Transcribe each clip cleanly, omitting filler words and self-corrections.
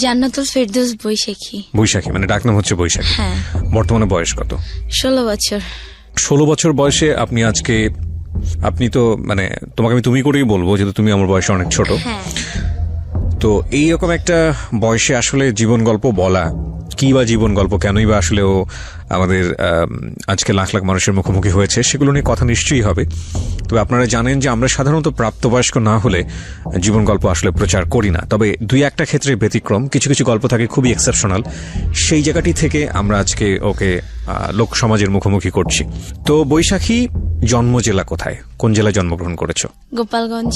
জান্নাতুল ফেরদৌস বৈশাখী। বৈশাখী মানে ডাকনাম হচ্ছে বৈশাখী। হ্যাঁ। বর্তমানে বয়স কত? 16 বছর। 16 বছর বয়সে আপনি তো মানে তোমাকে আমি তুমি করেই বলবো, যেহেতু তুমি আমার বয়সে অনেক ছোট। হ্যাঁ। তো এইরকম একটা বয়সে আসলে জীবন গল্প বলা, কি বা জীবন গল্প, কেনই বা আসলে ও আমাদের আজকে লাখ লাখ মানুষের মুখোমুখি হয়েছে, সেগুলো নিয়ে কথা নিশ্চয়ই হবে। তবে আপনারা জানেন যে আমরা সাধারণত প্রাপ্তবয়স্ক না হলে জীবন গল্প আসলে প্রচার করি না। তবে দুই একটা ক্ষেত্রে ব্যতিক্রম, কিছু কিছু গল্প থাকে খুবই এক্সেপশনাল। সেই জায়গাটি থেকে আমরা আজকে ওকে লোক সমাজের মুখোমুখি করছি। তো বৈশাখী জন্ম জেলা কোথায়, কোন জেলায় জন্মগ্রহণ করেছো? গোপালগঞ্জ।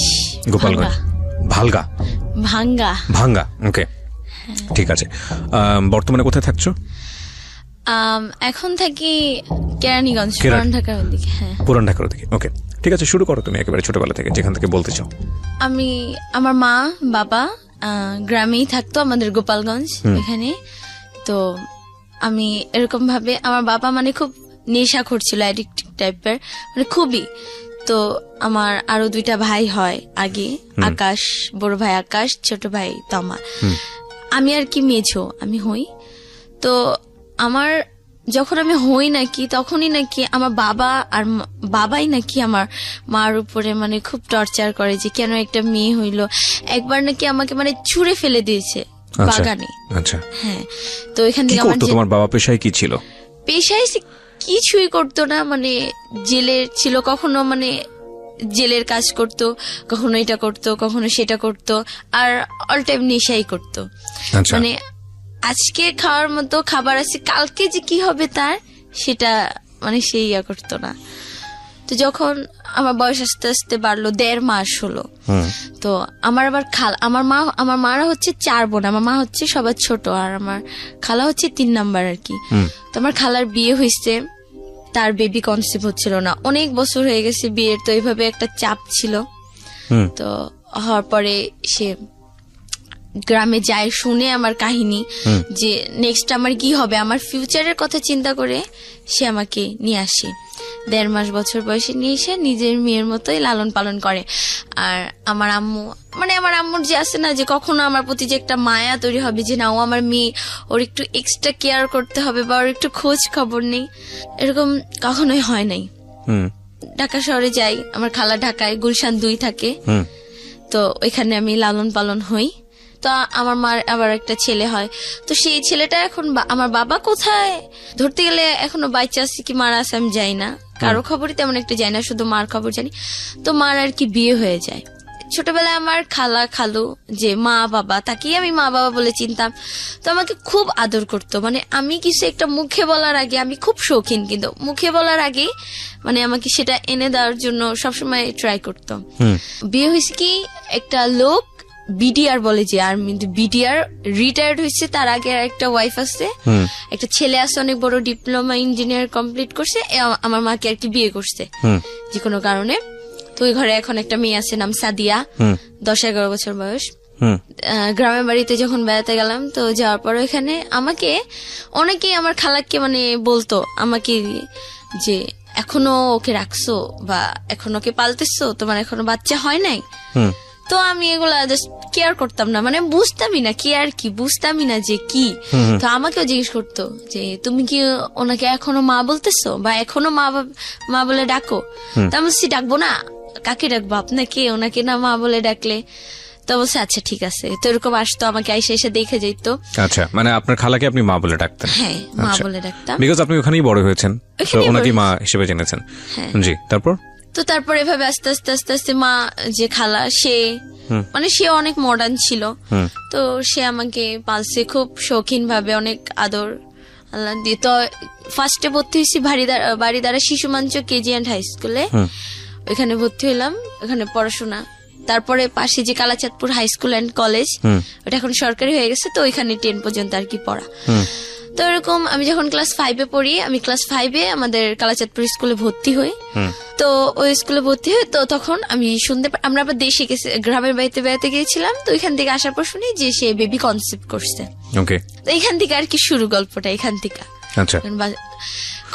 গোপালগঞ্জ। ভালগা? ভাঙ্গা। ওকে, ঠিক আছে। বর্তমানে কোথায় থাকছো? এখন থাকি কেরানীগঞ্জ, পুরান ঢাকার ওদিকে। হ্যাঁ, পুরান ঢাকার ওদিকে। ওকে, ঠিক আছে, শুরু করো তুমি একেবারে ছোটবেলা থেকে, যেখান থেকে বলতে চাও। আমার মা বাবা গ্রামেই থাকতো, আমাদের গোপালগঞ্জ এখানে। তো আমি এরকম ভাবে, আমার বাবা মানে খুব নেশাখোর ছিল, অ্যাডিক্টিভ টাইপের, মানে খুবই। তো আমার আরো 2টা ভাই হয় আগে, আকাশ, বড় ভাই আকাশ, ছোট ভাই তমা। আমি আর কি মেঝো, আমি হই। তো আমার যখন আমি হই নাকি, তখনই নাকি আমার বাবাই নাকি আমার মার উপরে মানে খুব টর্চার করে, যে কেন একটা মেয়ে হইলো। একবার নাকি আমাকে মানে ছুঁড়ে ফেলে দিয়েছে বাগানে। আচ্ছা, হ্যাঁ। তো এখান থেকে তোমার বাবা পেশায় কি ছিল? পেশায় কিছুই করতো না, মানে জেলের ছিল, কখনো মানে জেলের কাজ করতো, কখনো এটা করতো, কখনো সেটা করতো, আর অল টাইম নেশাই করতো। মানে আজকে খাওয়ার মতো খাবার আছে, কালকে যে কি হবে তার সেটা মানে সে ইয়া করতো না। তো যখন আমার বয়স আস্তে আস্তে বাড়লো, 1.5 মাস হলো, তো আমার আবার আমার মারা হচ্ছে 4 বোন, আমার মা হচ্ছে সবার ছোট, আর আমার খালা হচ্ছে 3 নাম্বার আর কি। তো আমার খালার বিয়ে হয়েছে, তার বেবি কনসিভ হচ্ছিল না, অনেক বছর হয়ে গেছে বিয়ের। তো এইভাবে একটা চাপ ছিল। তো হওয়ার পরে সে গ্রামে যায়, শুনে আমার কাহিনী, যে নেক্সট আমার কি হবে, আমার ফিউচারের কথা চিন্তা করে সে আমাকে নিয়ে আসে। 1.5 মাস বছর বয়সে নিয়ে এসে নিজের মেয়ের মতোই লালন পালন করে। আর আমার আম্মুর যে আছে না, যে কখনো আমার প্রতি যে একটা মায়া তৈরি হবে, যে না ও আমার মেয়ে, ওর একটু এক্সট্রা কেয়ার করতে হবে বা ওর একটু খোঁজ খবর নেই, এরকম কখনোই হয় নাই। ঢাকা শহরে যাই, আমার খালা ঢাকায় গুলশান 2 থাকে, তো ওইখানে আমি লালন পালন হই। তো আমার মার আবার একটা ছেলে হয়। তো সেই ছেলেটা এখন আমার বাবা কোথায় ধরতে গেলে এখনো বাইচা আছে কি মারা আছে আমি যাই না, কারো খবরই তেমন একটা যাই না, শুধু মার খবর জানি। তো মার আর কি বিয়ে হয়ে যায়। ছোটবেলায় আমার খালা খালু যে মা বাবা, তাকেই আমি মা বাবা বলে চিনতাম। তো আমাকে খুব আদর করতো, মানে আমি কিছু একটা মুখে বলার আগে, আমি খুব শৌখিন, কিন্তু মুখে বলার আগে মানে আমাকে সেটা এনে দেওয়ার জন্য সবসময় ট্রাই করতো। বিয়ে হয়েছে কি একটা লোক বিডিআর বলে, যে আর্মি বিডিআর রিটায়ার্ড হয়েছে, তার আগে একটা ওয়াইফ আছে, একটা ছেলে আছে অনেক বড় ডিপ্লোমা ইঞ্জিনিয়ার কমপ্লিট করছে, আমার মাকে আর কি বিয়ে করছে যে কোনো কারণে। তো ওই ঘরে এখন একটা মেয়ে আছে, নাম সাদিয়া, 10-11 বছর বয়স। গ্রামের বাড়িতে যখন বেড়াতে গেলাম, তো যাওয়ার পর এখানে আমাকে অনেকেই আমার খালাকে মানে বলতো আমাকে যে এখনো ওকে রাখছো বা এখনো ওকে পালতেছো, তোমার এখনো বাচ্চা হয় নাই। তো আমি এগুলা জাস্ট কেয়ার করতাম না, মানে বুঝতামই না কেয়ার কি, বুঝতামই না যে কি। তো আমাকেও জিজ্ঞেস করতো যে তুমি কি ওনাকে এখনো মা বলতেছো বা এখনো মা বলে ডাকো? তো আমি বলছি ডাকবো না, কাকে ডাকবো, আপনাকে, ওনাকে না মা বলে ডাকলে। তো বলছে আচ্ছা ঠিক আছে। তো এরকম আসতো, আমাকে এসে দেখে যেত। আচ্ছা, মানে আপনার খালাকে আপনি মা বলে ডাকতেন? হ্যাঁ, মা বলে ডাকতাম, বিকজ আপনি ওখানেই বড় হয়েছেন, তো ওনাকে মা হিসেবে জেনেছেন। জি, তারপর এভাবে আস্তে আস্তে মা যে খালা, সে মানে সে অনেক মডার্ন ছিল। তো সে আমাকে পালছে খুব শৌখিন ভাবে, অনেক আদর আল্লাহ দিয়ে। তো ফার্স্টে ভর্তি হয়েছি বাড়িদারা শিশু মঞ্চ কেজি অ্যান্ড হাই স্কুলে, ওইখানে ভর্তি হইলাম, ওখানে পড়াশোনা। তারপরে পাশে যে Kalachandpur high school and college, ওটা এখন সরকারি হয়ে গেছে, তো ওইখানে 10 পর্যন্ত আর কি পড়া। তো এরকম আমি যখন ক্লাস 5-এ পড়ি, আমি ক্লাস 5-এ আমাদের কালাচাঁদপুর স্কুলে ভর্তি হই। তো ওই স্কুলে ভর্তি হই, তো তখন আমি আমরা আবার দেশে গেছি, গ্রামের বাড়িতে বেড়াতে গিয়েছিলাম। তো ওইখান থেকে আসার পর শুনি যে সে বেবি কনসিভ করছে। তো এইখান থেকে আর কি শুরু গল্পটা, এখান থেকে। আচ্ছা, কারণ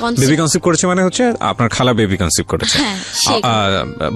concept- বেবি কনসিভ করেছে মানে হচ্ছে আপনার খালা বেবি কনসিভ করেছে। হ্যাঁ, সে-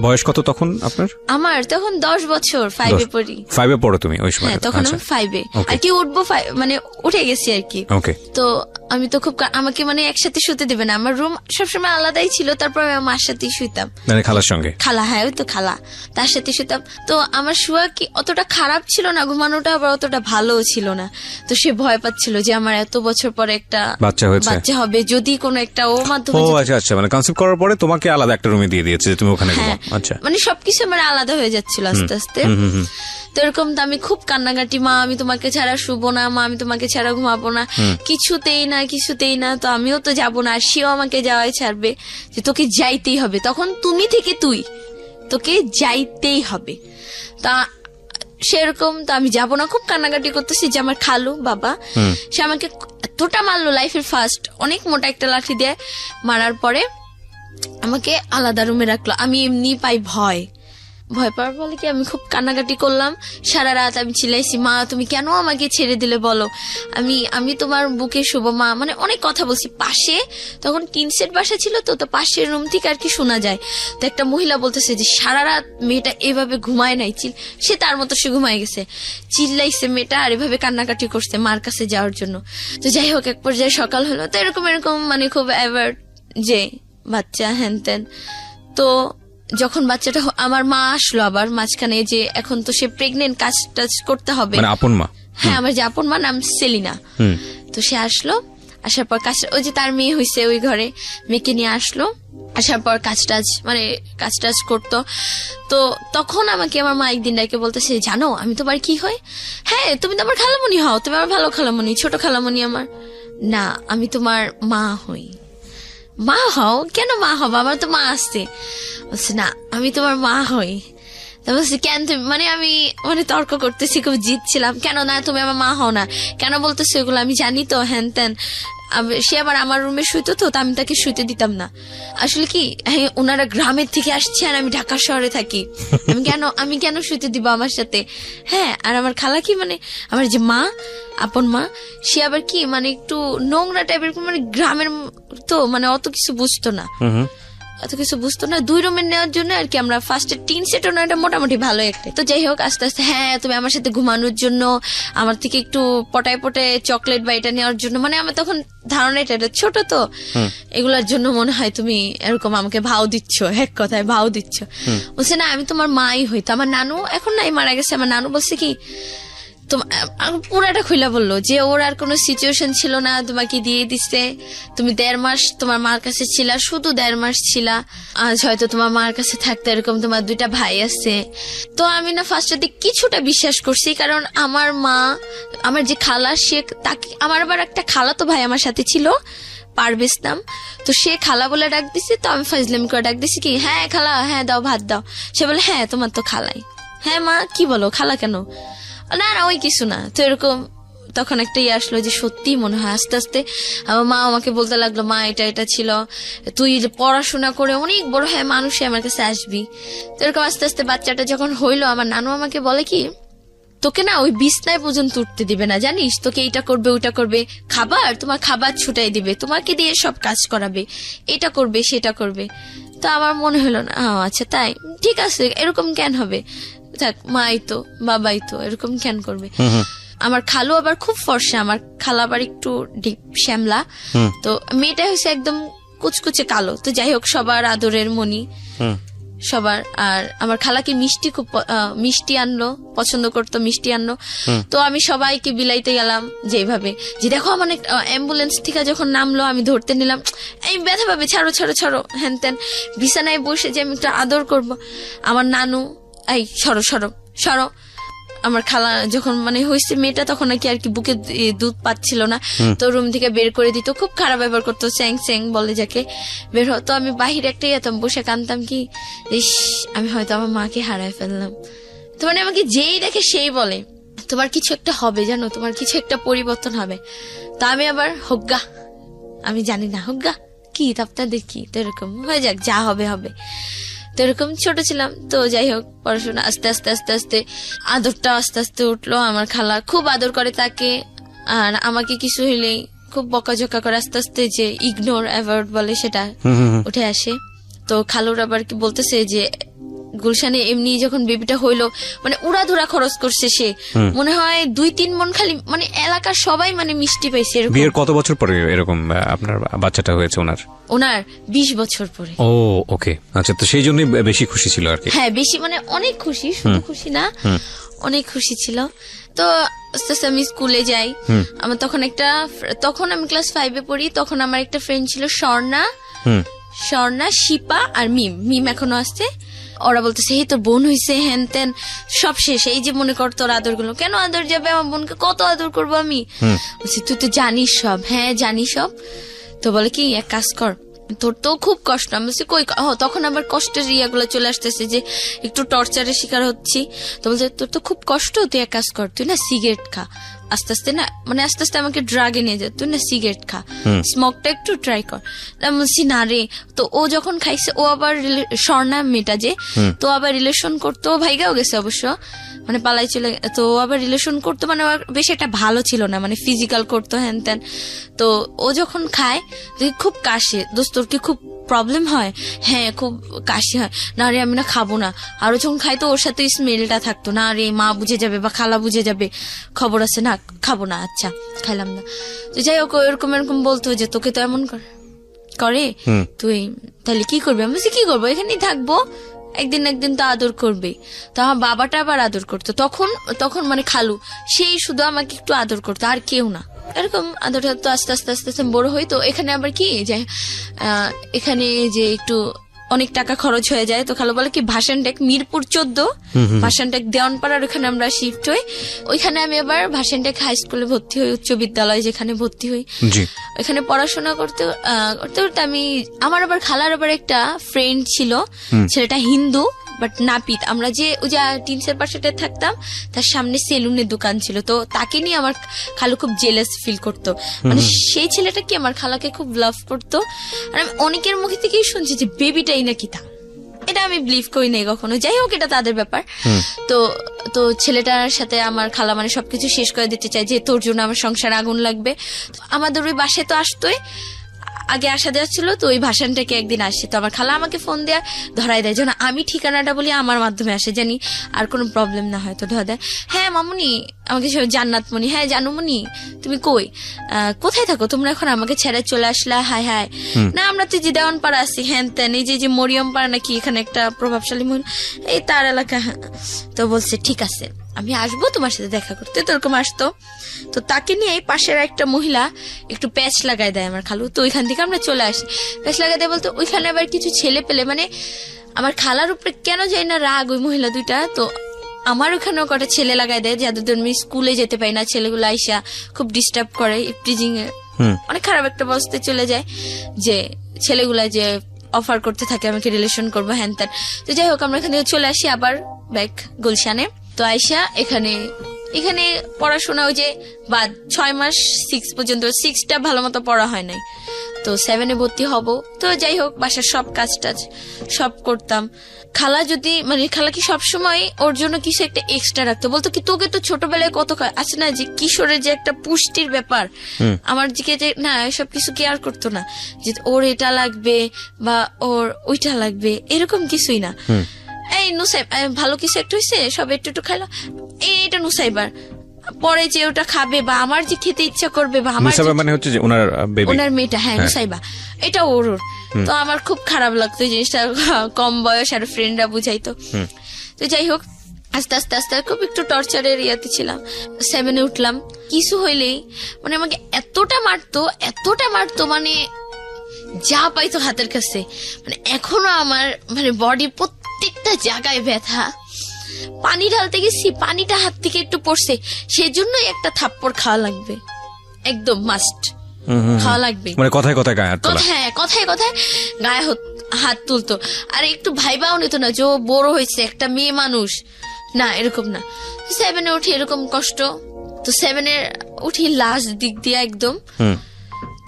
বয়স কত তখন আপনার? আমার তখন 10 বছর, 5-এ পড়ি। 5-এ পড়ো তুমি ওই সময়? হ্যাঁ, তখন আমি 5-এ Okay. আর কি উঠবো, মানে উঠে গেছি আর কি। ওকে। তো আমি তো খুব আমাকে মানে একসাথে শুতে দেবে না, আমার রুম সবসময় আলাদাই ছিল, তারপর আমি মার সাথেই শুইতাম, মানে খালার সঙ্গে? খালা, হ্যাঁ ওই তো খালা, তার সাথে শুতাম। তো আমার শুয়া কি অতটা খারাপ ছিল না, ঘুমানোটা আবার অতটা ভালোও ছিল না। তো সে ভয় পাচ্ছিল যে আমার এত বছর পরে একটা বাচ্চা হয়েছে, বাচ্চা হবে, যদি কোনো একটা ও মাধ্যমে ও যদি- আচ্ছা আচ্ছা, মানে কনসিভ করার পরে তোমাকে আলাদা একটা রুমে দিয়ে দিয়েছে যে তুমি ওখানে ঘুমাও। হ্যাঁ, আচ্ছা, মানে সবকিছু আমার আলাদা হয়ে যাচ্ছিল আস্তে আস্তে। তো এরকম তো আমি খুব কান্নাকাটি, মা আমি তোমাকে ছাড়া শুবো না, মা আমি তোমাকে ছাড়া ঘুমাবো না, কিছুতেই না কিছুতেই না। তো আমিও তো যাবো না, আর সেও আমাকে যাওয়াই ছাড়বে, যে তোকে যাইতেই হবে। তখন তুমি থেকে তুই, তোকে যাইতেই হবে। তা সেরকম তো আমি যাবো না, খুব কান্নাকাটি করতেছি। যে আমার খালু বাবা, সে আমাকে এতটা মারলো, লাইফের ফার্স্ট অনেক মোটা একটা লাঠি দিয়ে মারার পরে আমাকে আলাদা রুমে রাখলো। আমি এমনি পাই ভয় পাওয়ার ফলে কি আমি খুব কান্নাকাটি করলাম সারা রাত। আমি চিল্লাইছি, মা তুমি কেন আমাকে ছেড়ে দিলে বলো, আমি তোমার বুকে শুভ মা, মানে অনেক কথা বলছি। পাশে তখন টিন সেট বাসা ছিল, তো পাশের রুম থেকে আর কি শোনা যায়। তো একটা মহিলা বলতেছে যে সারা রাত মেয়েটা এভাবে ঘুমায় নাই, সে তার মতো সে ঘুমায় গেছে, চিল্লাইছে মেয়েটা আর এভাবে কান্নাকাটি করছে মার কাছে যাওয়ার জন্য। তো যাই হোক, এক পর্যায়ে সকাল হলো, তো এরকম মানে খুব অ্যাভার্ড যে বাচ্চা হ্যান ত্যান। তো যখন বাচ্চাটা আমার মা আসলো আবার মাঝখানে, যে এখন তো সে প্রেগনেন্ট, কাজ টাজ করতে হবে, মানে আপন মা? হ্যাঁ, আমার যে আপন মা, নাম সেলিনা। তো সে আসলো, আসার পর কাজ, ওই যে তার মেয়ে হয়েছে ওই ঘরে, মেয়েকে নিয়ে আসলো। আসার পর কাজ টাজ করতো। তো তখন আমাকে আমার মা একদিন ডাকে বলতেছে, জানো আমি তোমার কি হয়? হ্যাঁ, তুমি তো আমার খালামণি হও, তুমি আমার ভালো খালামণি, ছোট খালামণি আমার। না, আমি তোমার মা হই। মা হও? কেন মা হবো, আমার তো মা আসছে। বলছে না, আমি তোমার মা হই। তা বলছি কেন তুমি, মানে আমি তর্ক করতেছি, খুব জিতছিলাম, কেন না তুমি আমার মা হও না, কেন বলতেছো এগুলো, আমি জানি তো হ্যান ত্যান। সে আবার আমার রুমে শুইতো, তো আমি তাকে শুইতে দিতাম না। আসলে কি, হ্যাঁ ওনারা গ্রামের থেকে আসছে আর আমি ঢাকা শহরে থাকি, আমি কেন শুইতে দিব আমার সাথে? হ্যাঁ, আর আমার খালা কি, মানে আমার যে মা, আপন মা, সে আবার কি মানে একটু নোংরা টাইপের, মানে গ্রামের তো, মানে অত কিছু বুঝতো না। 2 রুমের নেওয়ার জন্য আর কি আমরা ফার্স্টে টিন সেট, এটা মোটামুটি ভালো একটা। তো যাই হোক, আস্তে আস্তে হ্যাঁ তুমি আমার সাথে ঘুমানোর জন্য আমার থেকে একটু পটায় চকলেট বা এটা নেওয়ার জন্য, মানে আমার তখন ধারণা এটা ছোট তো, এগুলোর জন্য মনে হয় তুমি এরকম আমাকে ভাও দিচ্ছ, এক কথায় ভাও দিচ্ছ। বলছে না, আমি তোমার মাই হইতো। আমার নানু এখন নাই, মারা গেছে। আমার নানু বলছে কি, পুরাটা খুইলা বললো যে ওর আর কোনো সিচুয়েশন ছিল না, তোমাকে দিয়ে দিচ্ছে, তুমি 1.5 মাস তোমার মার কাছে ছিলা, শুধু 1.5 মাস ছিলা, আজ হয়তো তোমার মার কাছে থাকতে, এরকম তোমার 2টা ভাই আছে। তো আমি না ফার্স্টে কিছুটা বিশ্বাস করছি, কারণ আমার মা, আমার যে খালা, সে তাকে, আমার আবার একটা খালা তো ভাই আমার সাথে ছিল, পারভেজ নাম। তো সে খালা বলে ডাক দিছে, তো আমি ফাজলামি করে ডাক দিছি কি, হ্যাঁ খালা, হ্যাঁ দাও ভাত দাও। সে বলে হ্যাঁ তোমার তো খালাই। হ্যাঁ মা কি বলো, খালা কেন? না ওই কিছু না। তো এরকম তখন একটা আসলো যে সত্যি মনে হয়। আস্তে আস্তে আমার মা আমাকে বলতে লাগলো, মা এটা ছিল, তুই পড়াশোনা করে অনেক বড় হ্যাঁ মানুষে আমার কাছে আসবি। তো এরকম আস্তে আস্তে বাচ্চাটা যখন হইলো, আমার নানু আমাকে বলে কি, তোকে না ওই বিছনায় পর্যন্ত উঠতে দিবে না, জানিস, তোকে এইটা করবে ওইটা করবে, তোমার খাবার ছুটাই দিবে, তোমাকে দিয়ে সব কাজ করাবে, এটা করবে সেটা করবে। তো আমার মনে হলো না, আচ্ছা তাই, ঠিক আছে, এরকম কেন হবে, থাক, মাই তো বাবাই তো, এরকম কেন করবে। আমার খালু আবার খুব ফর্সা, আমার খালা আবার একটু ডিপ শ্যামলা, তো মেয়েটা হচ্ছে একদম কুচকুচে কালো। তো যাই হোক, সবার আদরের মনি সবার। আর আমার খালাকে খুব মিষ্টি আনলো, পছন্দ করতো, মিষ্টি আনলো। তো আমি সবাইকে বিলাইতে গেলাম যেভাবে, যে দেখো আমার অ্যাম্বুলেন্স থেকে যখন নামলো, আমি ধরতে নিলাম, এই ব্যথা পাবে, ছাড়ো ছাড়ো ছাড়ো, হ্যান ত্যান, বিছানায় বসে যে আমি একটু আদর করব। আমার নানু, এই সরো সরো সরো। আমার খালা যখন মানে হয়েছে মেয়েটা, তখন নাকি আর কি বুকে দুধ পাচ্ছিল না, তো রুম থেকে বের করে দিত, খুব খারাপ ব্যবহার করতো, স্যাং স্যাং বলে যাকে, বের হতো। আমি বাহিরে একটাই যেতাম, বসে কানতাম কি, ইস আমি হয়তো আমার মাকে হারায় ফেললাম। তো মানে আমাকে যেই দেখে সেই বলে, তোমার কিছু একটা হবে, জানো, তোমার কিছু একটা পরিবর্তন হবে। তা আমি আবার হোগা, আমি জানি না হোগা কি, তাপটা দেখি, তো এরকম হয়ে যাক, যা হবে হবে। তো এরকম ছোট ছিলাম। তো যাই হোক, পড়াশোনা আস্তে আস্তে আস্তে আস্তে আদরটা আস্তে আস্তে উঠলো। আমার খালা খুব আদর করে তাকে, আর আমাকে কিছু হইলেই খুব বকাঝকা করে আস্তে আস্তে যে ইগনোর অ্যাভয়েড বলে সেটা উঠে আসে। তো খালুর আবার কি বলতেছে যে গুলশানে এমনি যখন বেবিটা হইলো মানে উড়াধুরা খরচ করছে সে, মনে হয় 2-3 মন খালি, মানে এলাকার সবাই মানে মিষ্টি পাইছে এরকম। বিয়ের কত বছর পরে এরকম আপনার বাচ্চাটা হয়েছে ওনার 20 বছর পরে। ও ওকে, আচ্ছা, তো সেই জন্যই বেশি খুশি ছিল আর কি। হ্যাঁ বেশি মানে অনেক খুশি, শুধু খুশি না অনেক খুশি ছিল। তো আস্তে আস্তে আমি স্কুলে যাই। আমার তখন আমি ক্লাস 5-এ পড়ি। তখন আমার একটা ফ্রেন্ড ছিল স্বর্ণা, শিপা আর মিম এখনো আসছে। ওরা বলতেছে এই তোর বোন হইছে হ্যান ত্যান, সব শেষ। এই যে মনে কর তোর আদর গুলো, কেন আদর যাবে, আমার বোনকে কত আদর করবো আমি। বলছি তুই তো জানিস সব। হ্যাঁ জানি সব। তো বলে কি এক কাজ কর, তোর তো খুব কষ্ট। আমি বলছি কই, তখন আবার কষ্টের ইয়াগুলো চলে আসতেছে যে একটু টর্চারের শিকার হচ্ছি। তো বলছে তোর তো খুব কষ্ট, তুই এক কাজ কর, তুই না সিগারেট খা। আস্তে আস্তে আমাকে ড্রাগে নিয়ে যায়, তুই না সিগারেট খা, স্মোকটা একটু ট্রাই কর। আমি বলছি না রে। তো ও যখন খাইছে, ও আবার স্বর্ণা মেয়েটা যে, তো আবার রিলেশন করতো, ভাইগাও গেছে অবশ্য, মানে পালাই চলে। তো ও আবার রিলেশন করতো, মানে বেশ একটা ভালো ছিল না, মানে ফিজিক্যাল করতো হ্যান ত্যান। তো ও যখন খায় খুব কাশে, দোস্ত তোর কি খুব প্রবলেম হয়? হ্যাঁ খুব কাশি হয়। না রে আমি না খাবো না। আরো যখন খাইতো ওর সাথে স্মেলটা থাকতো, না রে মা বুঝে যাবে বা খালা বুঝে যাবে, খবর আছে, না খাবো না, আচ্ছা খাইলাম না। তো যাই হোক এরকম বলতো যে তোকে তো এমন করে, তুই তাহলে কি করবি? আমি বলছি কি করবো, এখানেই থাকবো, একদিন তো আদর করবে। তো আমার বাবাটা আবার আদর করতো তখন মানে খালু, সেই শুধু আমাকে একটু আদর করতো, আর কেউ না। এরকম আদর তো আস্তে আস্তে বড় হই। তো এখানে আবার কি যে এখানে যে একটু অনেক টাকা খরচ হয়ে যায়। তো খালু বলে কি ভাসানটেক মিরপুর 14, ভাসানটেক দেওয়ানপাড়ার ওখানে আমরা শিফট হই। ওইখানে আমি আবার ভাসানটেক হাই স্কুলে ভর্তি হই, উচ্চ বিদ্যালয় যেখানে ভর্তি হই। ওইখানে পড়াশোনা করতে আমি, আমার আবার খালার আবার একটা ফ্রেন্ড ছিল, ছেলেটা হিন্দু বাট নাপিত। আমরা যে ওই যে টিনসের পাশেটা থাকতাম, তার সামনে সেলুনের দোকান ছিল। তো তাকে নিয়ে আমার খালু খুব জেলাস ফিল করতো, মানে সেই ছেলেটা কি আমার খালাকে খুব লাভ করতো। আর আমি অনেকের মুখে থেকেই শুনছি যে বেবিটাই নাকি তা, এটা আমি বিলিভ করি নাই কখনো। যাই হোক এটা তাদের ব্যাপার। তো ছেলেটার সাথে আমার খালা মানে সবকিছু শেষ করে দিতে চাই যে তোর জন্য আমার সংসার আগুন লাগবে। আমাদের ওই বাসায় তো আসতোই, আগে আসা দেওয়া ছিল। তো ওই ভাসানটাকে একদিন আসছে, তো আমার খালা আমাকে ফোন দেয়া ধরাই দেয়, যেন আমি ঠিকানাটা বলি আমার মাধ্যমে আসে, জানি আর কোনো প্রবলেম না হয়। তো ধরা দেয়, হ্যাঁ মামুনি, আমাকে জান্নাতমণি, হ্যাঁ জানুমণি তুমি কোথায় থাকো তোমরা এখন, আমাকে ছেড়ে চলে আসলা? হায় হায়, না আমরা তো যে দেওয়ানপাড়া আছি হ্যান ত্যান, এই যে মরিয়ম পাড়া নাকি, এখানে একটা প্রভাবশালী মহিলা, এই তার এলাকা। তো বলছে ঠিক আছে আমি আসবো তোমার সাথে দেখা করতে। তো এরকম আসতো। তো তাকে নিয়ে এই পাশের একটা মহিলা একটু প্যাচ লাগাই দেয় আমার খালু। তো ওইখান থেকে আমরা চলে আসি। প্যাচ লাগাই দেয় বলতো ওইখানে আবার কিছু ছেলে পেলে, মানে আমার খালার উপরে কেন যায় না রাগ ওই মহিলা দুইটা। তো আমার ওখানেও কটা ছেলে লাগাই দেয়, যাদের আমি স্কুলে যেতে পাই না, ছেলেগুলো আইসা খুব ডিস্টার্ব করে, ইফটিজিং এ অনেক খারাপ একটা অবস্থায় চলে যায়, যে ছেলেগুলা যে অফার করতে থাকে আমাকে রিলেশন করবো হ্যান ত্যান। তো যাই হোক আমরা এখান থেকে চলে আসি আবার ব্যাক গুলশানে। তো আইসা এখানে পড়াশোনা ওই যে বাদ 6 মাস 6 পর্যন্ত, 6টা ভালো মতো পড়া হয় নাই। তো 7-এ ভর্তি হব। তো যাই হোক বাসার সব কাজ টাজ সব করতাম। খালা কি সবসময় ওর জন্য কিছু একটা এক্সট্রা রাখতো, বলতো কি তোকে তো ছোটবেলায় কত আছে না যে কিশোরের যে একটা পুষ্টির ব্যাপার, আমার দিকে যে না এসব কিছু কেয়ার করতো না, যে ওর এটা লাগবে বা ওর ওইটা লাগবে, এরকম কিছুই না। এই নুসাইব ভালো কিছু একটা হয়েছে, সব একটু খাইলো, এইটা নুসাইবার পরে যে ওটা খাবে বা আমার যে খেতে ইচ্ছা করবে, বা আমার মানে হচ্ছে যে ওনার মেয়েটা, হ্যাঁ নুসাইবা, এটা ওর। তো আমার খুব খারাপ লাগতো জিনিসটা, কম বয়স আর ফ্রেন্ডরা বুঝাইতো। তো যাই হোক আস্তে আস্তে খুব একটু টর্চারের ইয়াতে ছিলাম। 7-এ উঠলাম, কিছু হইলেই মানে আমাকে এতটা মারতো, মানে যা পাইতো হাতের কাছে। মানে এখনো আমার মানে বডির প্রত্যেকটা জায়গায় ব্যথা। পানি ঢালতে গেছি, পানিটা হাত থেকে একটু পড়ছে, সেজন্যই একটা থাপ্পড় খাওয়া লাগবে, একদম মাস্ট খাওয়া লাগবে। মানে কথায় গায়ে হাত তোলা, হ্যাঁ কথায় গায়ে হাত তুলতো। আর একটু ভাইবাও নিত না যে ও বড় হয়েছে, একটা মেয়ে মানুষ, না এরকম না। 7-এ উঠি এরকম কষ্ট। তো 7-এ উঠি লাস্ট দিক দিয়ে একদম।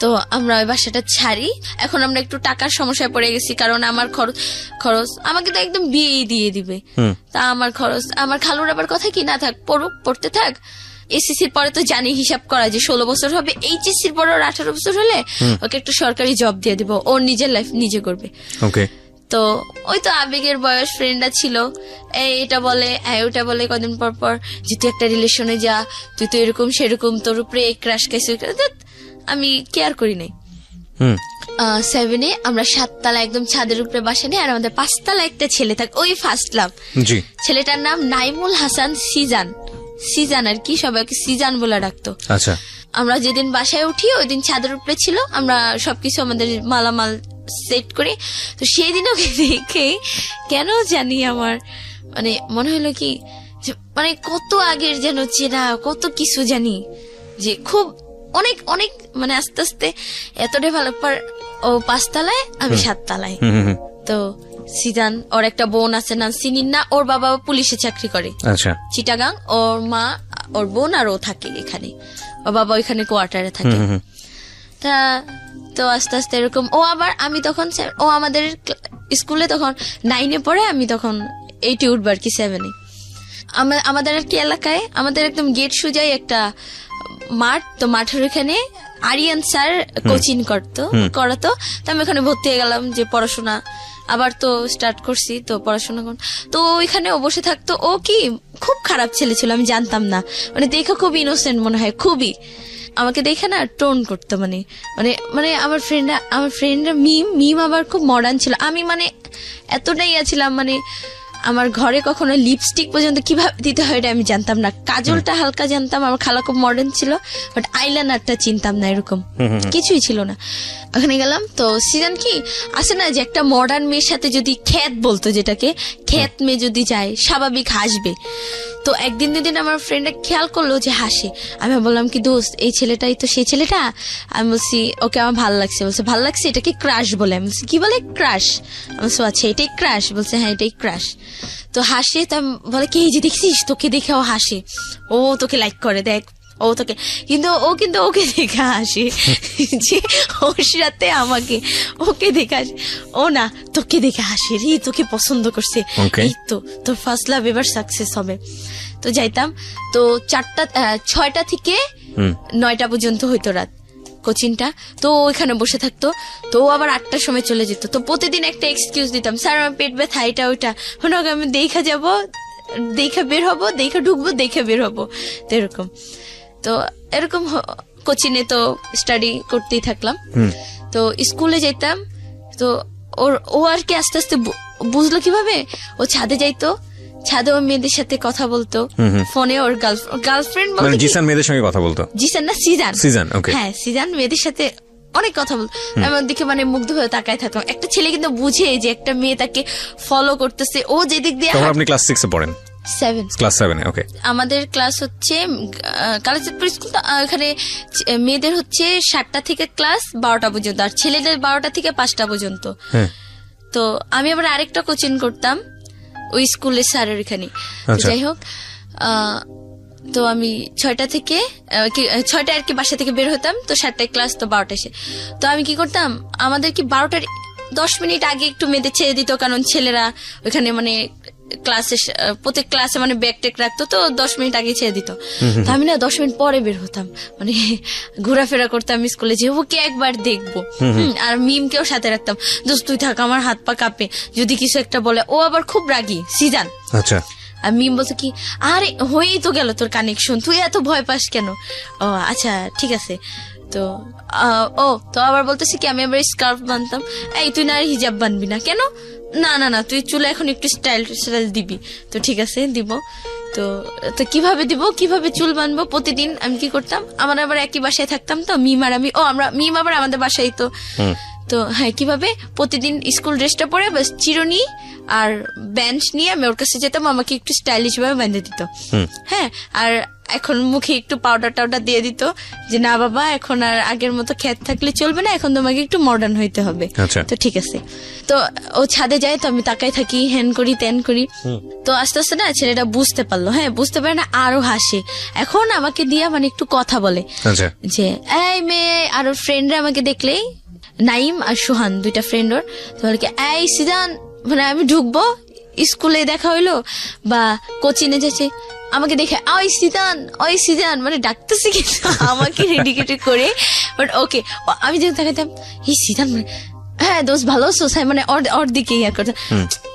তো আমরা ওই বাসাটা ছাড়ি। এখন আমরা একটু টাকার সমস্যায় পড়ে গেছি, কারণ আমার খরচ আমাকে তো একদম বিয়ে দিয়ে দিবে। তা আমার খরচ, আমার খালুর আবার কথা কি না থাক পড়তে থাক, এসএসসির পরে তো জানি হিসাব করা যে 16 বছর হবে, এইচএসসির পরে ওর 18 বছর হলে ওকে একটা সরকারি জব দিয়ে দিব, ওর নিজের লাইফ নিজে করবে। ওকে। তো ওই তো আবেগের বয়স, ফ্রেন্ডরা ছিল, এটা বলে ওটা বলে কদিন পর পর যে তুই একটা রিলেশনে যা, তুই তো এরকম সেরকম, তোর উপরে ক্রাশ খাইছে। আমি কেয়ার করি নাই। 7-এ আমরা 7 তলা একদম ছাদের উপরে বাসা নেই, আর আমাদের 5 তলা একটা ছেলে থাকে, ওই ফার্স্ট লাভ। জি। ছেলেটার নাম নাইমুল হাসান সিজান আর কি, সবাইকে সিজান বলে ডাকতো। আচ্ছা। আমরা যেদিন বাসায় উঠি ওই দিন ছাদের উপরে ছিল, আমরা সবকিছু আমাদের মালামাল সেট করি। তো সেই দিন ওকে দেখে কেন জানি আমার মানে মনে হলো কি মানে কত আগের যেন চেনা, কত কিছু জানি, যে খুব অনেক অনেক মানে আস্তে আস্তে এত ডেভেলপার। ও 5 তলায়, আমি 7 তলায়। তো সিজান, ওর একটা বোন আছে নাম সিনিন্না, ওর বাবা পুলিশে চাকরি করে। আচ্ছা। চিটাগাং। ওর মা, ওর বোন আর ও থাকে এখানে, ওর বাবা ওইখানে কোয়ার্টারে থাকে। তা তো আস্তে আস্তে এরকম ও আবার, আমি তখন ও আমাদের স্কুলে তখন 9-এ পড়ে, আমি তখন 8-এ উঠবো আর কি, 7-এ। আমাদের আর কি এলাকায় আমাদের একদম গেট সোজাই একটা মাঠ, তো মাঠের ওখানে আরিয়ান স্যার কোচিং করাতো। তো আমি ওখানে ভর্তি হয়ে গেলাম, যে পড়াশোনা আবার তো স্টার্ট করছি, তো পড়াশোনা তো ওইখানে ও বসে থাকতো। ও কি খুব খারাপ ছেলে ছিল, আমি জানতাম না, মানে দেখে খুব ইনোসেন্ট মনে হয়, খুবই আমাকে দেখে না টোন করতো, মানে মানে মানে আমার ফ্রেন্ডরা মিম আবার খুব মডার্ন ছিল। আমি মানে এতটাই ছিলাম, মানে আমার ঘরে কখনো লিপস্টিক পর্যন্ত কিভাবে দিতে হয় এটা আমি জানতাম না, কাজলটা হালকা জানতাম, আমার খালা খুব মডার্ন ছিল, বাট আইলাইনারটা চিনতাম না, এরকম কিছুই ছিল না। ওখানে গেলাম, তো সিজন কি আসে না যে একটা মডার্ন মেয়ের সাথে যদি খ্যাত বলতো, যেটাকে খ্যাত মেয়ে যদি যায় স্বাভাবিক হাসবে। তো একদিন দুদিন আমার ফ্রেন্ডরা খেয়াল করলো যে হাসে। আমি বললাম কি দোস্ত, এই ছেলেটাই তো সেই ছেলেটা। আমি বলছি ওকে আমার ভালো লাগছে। বলছে ভালো লাগছে, এটাকে ক্রাশ বলে। আমি বলছি কি বলে? ক্রাশ। আমি বলছি আচ্ছা এটাই ক্রাশ? বলছে হ্যাঁ এটাই ক্রাশ। তো হাসে, তো বলে কি এই যে দেখছিস, তোকে দেখে ও হাসে, ও তোকে লাইক করে, দেখ ও তোকে, কিন্তু ওকে দেখে হাসে যে ওর সাথে আমাকে ওকে দেখে হাসে, ও না তোকে দেখে হাসে রে, তোকে পছন্দ করছে, এই তো তোর ফার্স্ট লাভ এবার সাকসেস হবে। তো যাইতাম, তো 6টা থেকে 9টা পর্যন্ত হইতো রাত কোচিংটা। তো ওইখানে বসে থাকতো, তো আবার 8টার সময় চলে যেত। তো প্রতিদিন একটা এক্সকিউজ দিতাম, স্যার আমার পেট ব্যথা, এটা ওইটা, মনে হয় আমি দেখা যাবো, দেখা বের হবো, দেখা ঢুকবো, দেখা বের হবো, তো এরকম। তো এরকম কোচিংয়ে তো স্টাডি করতেই থাকলাম। তো স্কুলে যেতাম, তো ও আর কি আস্তে আস্তে বুঝলো কিভাবে, ও ছাদে যাইতো, ছাদে ওর মেয়েদের সাথে কথা বলতো ফোনে, ওর গার্লফ্রেন্ড বলতো, জিসান মেয়েদের সঙ্গে কথা বলতো, জিসান না সিজান, হ্যাঁ সিজান মেয়েদের সাথে অনেক কথা বলতো। আমার দিকে মানে মুগ্ধ হয়ে তাকায় থাকতাম। একটা ছেলে কিন্তু বুঝে যে একটা মেয়ে তাকে ফলো করতেছে, ও যেদিক দিয়ে। আপনি ক্লাস 6-এ পড়েন? 7 ক্লাস 7-এ। ওকে। আমাদের ক্লাস হচ্ছে কালীচাঁদপুর স্কুল, এখানে মেয়েদের হচ্ছে 7টা থেকে ক্লাস 12টা পর্যন্ত, আর ছেলেদের 12টা থেকে 5টা পর্যন্ত। তো আমি আবার আরেকটা কোচিং করতাম ওই স্কুলের স্যারের এখানে। যাই হোক, তো আমি 6টা আর কি বাসা থেকে বের হতাম, তো 7টায় ক্লাস, তো 12টা এসে। তো আমি কি করতাম, আমাদের কি 12টার 10 মিনিট আগে একটু মেয়েদের ছেড়ে দিত, কারণ ছেলেরা ওইখানে মানে ক্লাসে প্রত্যেক ক্লাসে মানে ব্যাগ টেক রাখতো, তো 10 মিনিট আগে ছেড়ে দিত। তো আমি না 10 মিনিট পরে বের হতাম, মানে ঘোরাফেরা করতাম স্কুলে, যে ওকে একবার দেখবো। আর মিমকেও সাথে রাখতাম, দোস্ত তুই থাক, আমার হাত পা কাঁপে যদি কিছু একটা বলে। ও আবার খুব রাগী সিজান। আচ্ছা। আর মিম বলছে কি, আরে হয়েই তো গেল তোর কানেকশন, তুই এত ভয় পাস কেন? ও আচ্ছা ঠিক আছে। তো তো আবার বলতেছি কি, আমি আবার স্কার্ফ বানতাম, এই তুই না আর হিজাব বানবি না কেন? না তুই চুলে এখন একটু স্টাইল দিবি। তো ঠিক আছে দিব। তো কিভাবে দিব, কিভাবে চুল বানবো? প্রতিদিন আমি কি করতাম, আমার আবার একই বাসায় থাকতাম, তো মিম আর আমি, মিম আবার আমাদের বাসায়। তো হ্যাঁ, কিভাবে প্রতিদিন স্কুল ড্রেসটা পরে বাস চিরুনি আর বেঞ্চ নিয়ে আমি ওর কাছে যেতাম, আমাকে একটু স্টাইলিশ ভাবে বেঁধে দিত। হ্যাঁ, আর এখন মুখে একটু পাউডার টাউডার দিয়ে দিত, যে না বাবা এখন আর আগের মতো খ্যাত থাকলে চলবে না, এখন তোমাকে একটু মডার্ন হইতে হবে। তো ঠিক আছে। তো ও ছাদে যায়, তো আমি তাকাই থাকি, হ্যান করি ত্যান করি। তো আস্তে আস্তে না ছেলেটা বুঝতে পারলো, হ্যাঁ বুঝতে পারে না, আরো হাসে। এখন আমাকে দিয়া মানে একটু কথা বলে, যে এই মেয়ে, আর ওর ফ্রেন্ডরা আমাকে দেখলেই, নাইম আর সুহান 2টা ফ্রেন্ড ওর, তো এই সিজান, মানে আমি ঢুকবো স্কুলে দেখা হইলো বা কোচিংয়ে যাচ্ছে, আমাকে দেখে ওই সিজান মানে ডাকতেছি কিন্তু আমাকে রেডিকেটেড করে, বাট ওকে আমি যখন তাকাতাম এই সিজান মানে হ্যাঁ দোস্ত ভালো আছো, মানে ওর দিকে ইয়া করতে,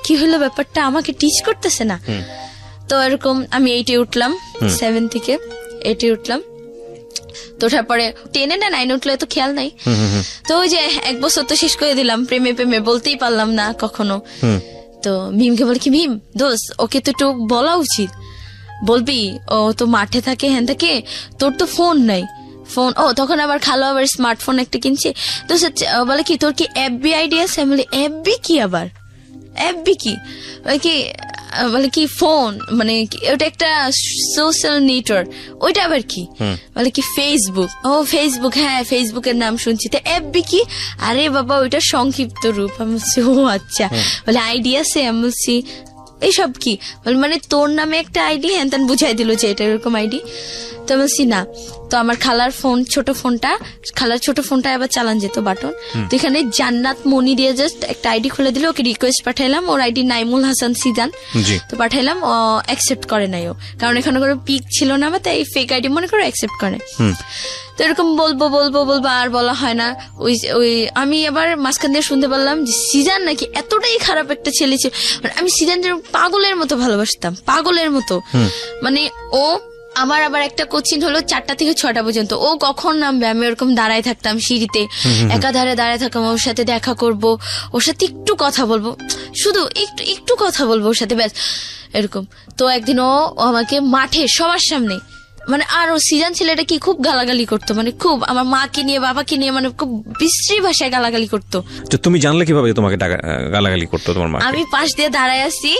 কি হলো ব্যাপারটা আমাকে টিচ করতেছে না। তো এরকম আমি 8-এ উঠলাম, 7 থেকে 8-এ উঠলাম। তো ওঠার পরে 10-এ না 9-এ উঠলে তো খেয়াল নাই। তো ওই যে 1 বছর তো শেষ করে দিলাম প্রেমে বলতেই পারলাম না কখনো। তো মিমকে বলে কি মিম দোস্ত ওকে তো একটু বলা উচিত, বলবি ও তো মাঠে থাকে হ্যাঁ থাকে, তোর তো ফোন নাই। ফোন তখন আবার খালো আবার স্মার্টফোন একটা কিনছে। তো বলে কি তোর কি এফবি আইডি আছে? আমি বলি এফবি কি আবার, এফবি কি? বলে কি ফোন মানে ওটা একটা সোশ্যাল নেটওয়ার্ক, ওইটা আবার কি? বলে কি ফেসবুক। ফেসবুক, হ্যাঁ ফেসবুকের নাম শুনছি। তো এফবি কি? আরে বাবা ওইটা সংক্ষিপ্ত রূপ। আমি বলছি ও আচ্ছা। বলে আইডি আছে? আমি বলছি এইসব কি? মানে তোর নামে একটা আইডি, হ্যাঁ তেন বুঝাই দিল যে এটা এরকম আইডি। তো বলছি না। তো আমার খালার ছোট ফোনটা আবার চালান যেত বাটন। তো এখানে জান্নাত মনি দিয়ে জাস্ট একটা আইডি খুলে দিল, ওকে রিকোয়েস্ট পাঠাইলাম, ওর আইডি নাইমুল হাসান সিজান। তো পাঠাইলাম, অ্যাকসেপ্ট করে নাই ও, কারণ এখানে কোনো পিক ছিল না বা তাই ফেক আইডি মনে করে অ্যাকসেপ্ট করে। তো এরকম বলবো আর বলা হয় না। ওই আমি আবার মাঝখান দিয়ে শুনতে পারলাম যে সিজান নাকি এতটাই খারাপ একটা ছেলে ছিল, আমি সিজান পাগলের মতো ভালোবাসতাম, পাগলের মতো। মানে ও আমার আবার একটা কোচিং হলো 4টা থেকে 6টা পর্যন্ত, ও কখন নামবে আমি ওরকম দাঁড়ায় থাকতাম সিঁড়িতে, একাধারে দাঁড়ায় থাকতাম, ওর সাথে দেখা করব, ওর সাথে একটু কথা বলবো, শুধু একটু কথা বলবো ওর সাথে, ব্যাস এরকম। তো একদিন ও আমাকে মাঠে সবার সামনে মানে, আর ও সিজান ছেলেটা কি খুব গালাগালি করতো, মানে খুব আমার মাকে নিয়ে বাবাকে নিয়ে মানে খুব বিশ্রী ভাষায় গালাগালি করতো। তো তুমি জানলে কিভাবে তোমাকে গালাগালি করতো তোমার মা? আমি পাশ দিয়ে দাঁড়ায় আছি,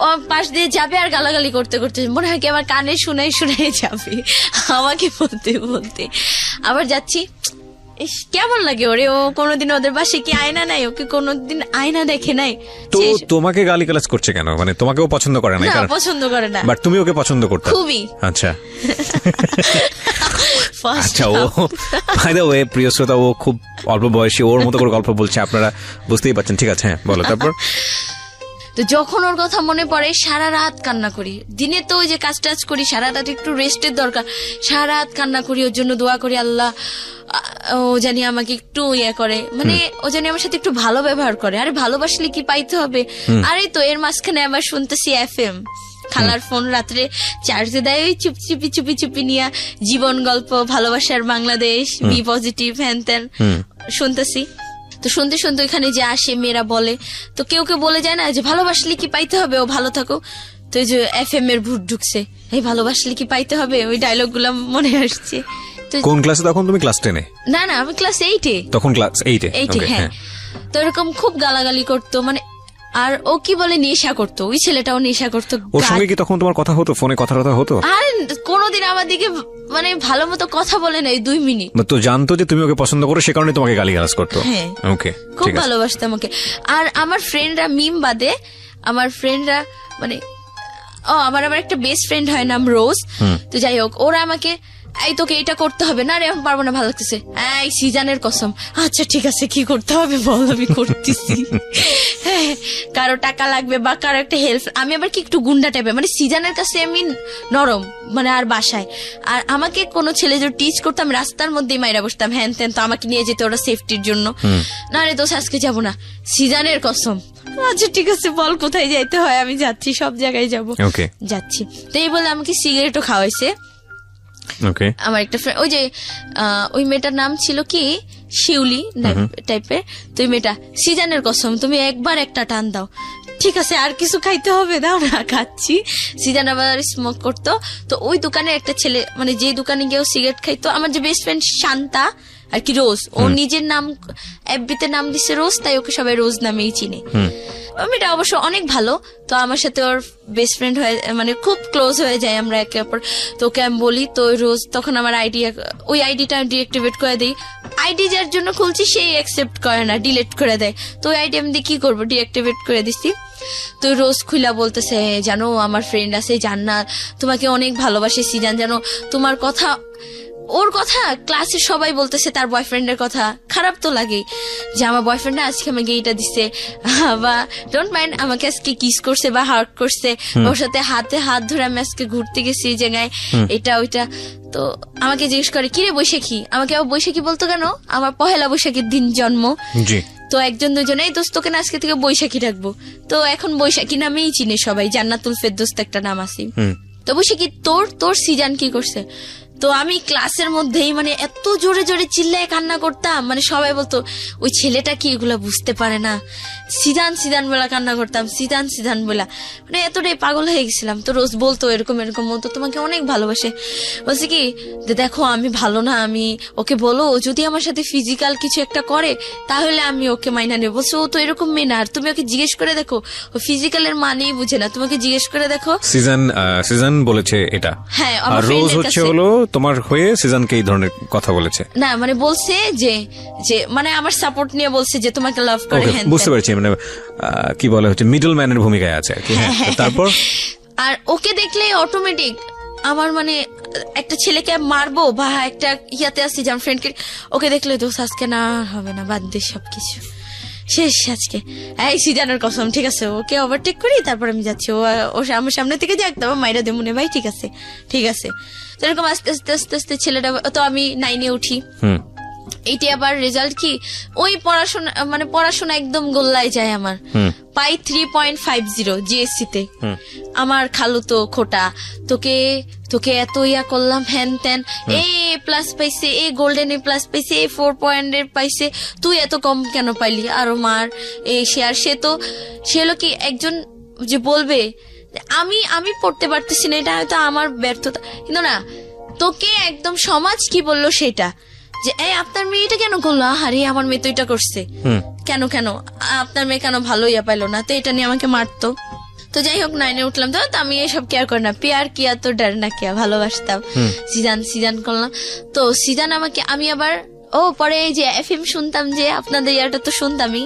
ও পাশ দিয়ে যাবে আর গালাগালি করতে করতে মনে হয় কি আমার কানে শুনাই যাবে আমাকে বলতে আবার যাচ্ছি। কেমন লাগে ওরে, ও কোনোদিন ওদের বাসায় কি আয়না নাই, ওকে কোনোদিন আয়না দেখে নাই। তো তোমাকে গালিগালাজ করছে কেন? মানে তোমাকেও পছন্দ করে না? পছন্দ করে না, বাট তুমি ওকে পছন্দ করতে খুবই। আচ্ছা আচ্ছা। ও বাই দ্য ওয়ে প্রিয় শ্রোতা, ও খুব অল্প বয়সী, ওর মতো করে গল্প বলছে, আপনারা বুঝতেই পারছেন। ঠিক আছে, হ্যাঁ বলো তারপর। তো যখন ওর কথা মনে পড়ে সারা রাত কান্না করি। দিনে তো ওই যে কাজ টাজ করি, সারা রাত একটু রেস্টের দরকার, সারা রাত কান্না করি, ওর জন্য দোয়া করি আল্লাহ ও জানি আমাকে একটু ইয়ে করে, মানে ও জানি আমার সাথে একটু ভালো ব্যবহার করে। আরে ভালোবাসলে কি পাইতে হবে? আরে তো এর মাঝখানে আবার শুনতেছি FM, খালার ফোন রাত্রে চার্জে দেয়, ওই চুপি নিয়ে জীবন গল্প, ভালোবাসার বাংলাদেশ, বি পজিটিভ হ্যান ত্যান শুনতেছি। তো শুনতে ওইখানে যে আসে মেয়েরা বলে, তো কেউ বলে যায় না যে ভালোবাসলে কি পাইতে হবে, ও ভালো থাকো। তো ওই যে FM এর ভূত ঢুকছে, এই ভালোবাসলে কি পাইতে হবে, ওই ডায়লগ গুলা মনে আসছে। কোন ক্লাসে তখন তুমি? ক্লাস 10-এ? না আমি ক্লাস 8-এ। তখন ক্লাস 8-এ? হ্যাঁ। তো এরকম খুব গালাগালি করতো, মানে আর ও কি বলে নেশা করতো, ওই ছেলেটাও নেশা করতো। ওর সঙ্গে কি তখন তোমার কথা হতো, ফোনে কথা হতো? আর কোনোদিন আমার দিকে মানে ভালো মতো কথা বলে নাই 2 মিনিট। তো জানতো যে তুমি ওকে পছন্দ করো, সে কারণে তোমাকে গালিগালাজ করতো? হ্যাঁ, ওকে, খুব ভালোবাসতাম ওকে। আর আমার ফ্রেন্ডরা, মিম বাদে আমার ফ্রেন্ডরা মানে আমার আবার একটা বেস্ট ফ্রেন্ড হয় নাম রোজ। তো যাই হোক, ওরা আমাকে এই তোকে এটা করতে হবে না রে, আমি পারবো না, ভালো লাগতেছে, এই সিজানের কসম, আচ্ছা ঠিক আছে কি করতে হবে বল, আমি করতেছি। কারো টাকা লাগবে বা কারো একটা হেল্প, আমি আবার কি একটু গুন্ডা টাইপের, মানে সিজানের কাছে আমি নরম, মানে আর বাসায় আর আমাকে কোনো ছেলে যদি টিচ করতাম রাস্তার মধ্যেই মাইরা বসতাম হ্যান ত্যান, তো আমাকে নিয়ে যেত ওরা সেফটির জন্য। না রে দোষ আজকে যাবো না, সিজানের কসম, আচ্ছা ঠিক আছে বল কোথায় যাইতে হয়, আমি যাচ্ছি, সব জায়গায় যাবো, যাচ্ছি। তো এই বলে আমাকে সিগারেটও খাওয়াইছে। আমার একটা ফ্রেন্ড, ওই যে ওই মেয়েটার নাম ছিল কি শিউলি টাইপের, তো ওই মেয়েটা সিজানের কসম তুমি একবার একটা টান দাও, ঠিক আছে আর কিছু খাইতে হবে, দাও না খাচ্ছি। সিজান আবার স্মোক করতো, তো ওই দোকানে একটা ছেলে, মানে যে দোকানে গিয়েও সিগারেট খাইতো, আমার যে বেস্ট ফ্রেন্ড শান্তা আর কি রোজ, ও নিজের নাম এফবিতে নাম দিছে রোজ, তাই ওকে সবাই রোজ নামেই চিনে। মেয়েটা অবশ্য অনেক ভালো, তো আমার সাথে ওর বেস্ট ফ্রেন্ড হয়ে মানে খুব ক্লোজ হয়ে যায় আমরা একে অপর। তো ওকে আমি বলি, তো রোজ তখন আমার ওই আইডিটা আমি ডিএক্টিভেট করে দিই, আইডি যার জন্য খুলছি সেই অ্যাকসেপ্ট করে না, ডিলিট করে দেয়। তো ওই আইডি আমি দিয়ে কি করবো, ডিএক্টিভেট করে দিচ্ছি। তো রোজ খুলা বলতেছে, জানো আমার ফ্রেন্ড আছে জান্নাত, তোমাকে অনেক ভালোবাসে সিজান, জানো তোমার কথা ওর কথা ক্লাসে সবাই বলতেছে, তার বয়ফ্রেন্ডের কথা, খারাপ তো লাগেই যে আমার বয়ফ্রেন্ড আজকে আমাকে এইটা দিচ্ছে, বা ডোন্ট মাইন্ড আমাকে আজকে কিস করছে বা হার্ট করছে, ওর সাথে হাতে হাত ধরে আমি আজকে ঘুরতে গেছি এই জায়গায়, এটা ওইটা। তো আমাকে জিজ্ঞেস করে কিরে বৈশাখী, আমাকে আবার বৈশাখী বলতো কেন, আমার পহেলা বৈশাখীর দিন জন্ম। জি। তো একজন দুজন, এই দোস্ত তোকে না আজকে থেকে বৈশাখী রাখবো। তো এখন বৈশাখী নামেই চিনে সবাই, জান্নাতুল ফেরদৌস একটা নাম আছে। তো বৈশাখী তোর সিজান কি করছে? তো আমি ক্লাসের মধ্যেই মানে এত জোরে জোরে চিল্লায় কান্না করতাম, মানে সবাই বলতো ওই ছেলেটা কি এগুলা বুঝতে পারে না, সিজান সিজান বলা কান্না করতাম, সিজান সিজান বলা, মানে এতটাই পাগল হয়ে গেছিলাম। তো রোজ বলতো এরকম এরকম, বলতো তোমাকে অনেক ভালোবাসে। বলছে কি দেখো আমি ভালো না, আমি ওকে বলো ও যদি আমার সাথে ফিজিক্যাল কিছু একটা করে তাহলে আমি ওকে মাইনা নেবো। বলছে ও তো এরকম মেয়ে না, আর তুমি ওকে জিজ্ঞেস করে দেখো, ও ফিজিক্যালের মানেই বুঝে না, তোমাকে জিজ্ঞেস করে দেখো। সিজন বলেছে এটা? হ্যাঁ, আর আমার রোজ ফ্রেন্ডের হচ্ছে কাছে। হলো তোমার হয়ে সিজনকে এই ধরনের কথা বলেছে? না মানে বলছে যে যে মানে আমার সাপোর্ট নিয়ে বলছে যে তোমাকে লাভ করে। Okay, হ্যাঁ বুঝতে পারছি, মানে কি বলে হচ্ছে মিডল ম্যানের ভূমিকায় আছে আর কি। হ্যাঁ, তারপর আর ওকে দেখলে অটোমেটিক আমার মানে একটা ছেলেকে মারবো বা একটা ইয়াতে আসছি যেমন ফ্রেন্ডকে, ওকে দেখলে দোষ আজকে না হবে না, বাদ দে সবকিছু শেষ আজকে, এই সিজানের কসম, ঠিক আছে ওকে ওভারটেক করি তারপর আমি যাচ্ছি, ও আমার সামনে থেকে যাক, তারপর মাইরা দে মনে ভাই, ঠিক আছে ঠিক আছে। তো এরকম আস্তে আস্তে আস্তে আস্তে ছেলেটা, তো আমি 9-এ উঠি। এইটি আবার রেজাল্ট কি ওই পড়াশোনা মানে পড়াশোনা একদম গোল্লায় যায় আমার, পাই 3.50 জিএসসি তে। আমার খালু তো খোটা, তোকে তোকে এত ইয়া করলাম হ্যান ত্যান, এ প্লাস পাইছে, এ গোল্ডেন এ প্লাস পাইছে, এ 4 পাইছে, তুই এত কম কেন পাইলি, আরো মার এ সে। আর সে হলো কি একজন যে বলবে আমি পড়তে পারতেছি না, এটা হয়তো আমার ব্যর্থতা, কিন্তু না তোকে একদম সমাজ কি বললো সেটা, যে এই আপনার মেয়ে এটা কেন করলো, আরে আমার মেয়ে তো এটা করছে, কেন আপনার মেয়ে কেন ভালো ইয়া পাইলো না, তো এটা নিয়ে আমাকে মারতো। তো যাই হোক 9-এ উঠলাম, তো আমি এসব কেয়ার করি না, পেয়ার কিয়া তো ডার না কিয়া, ভালোবাসতাম। সিজান করলাম, তো সিজান আমাকে, আমি আবার পরে এই যে এফএম শুনতাম, যে আপনাদের ইয়াটা তো শুনতামই,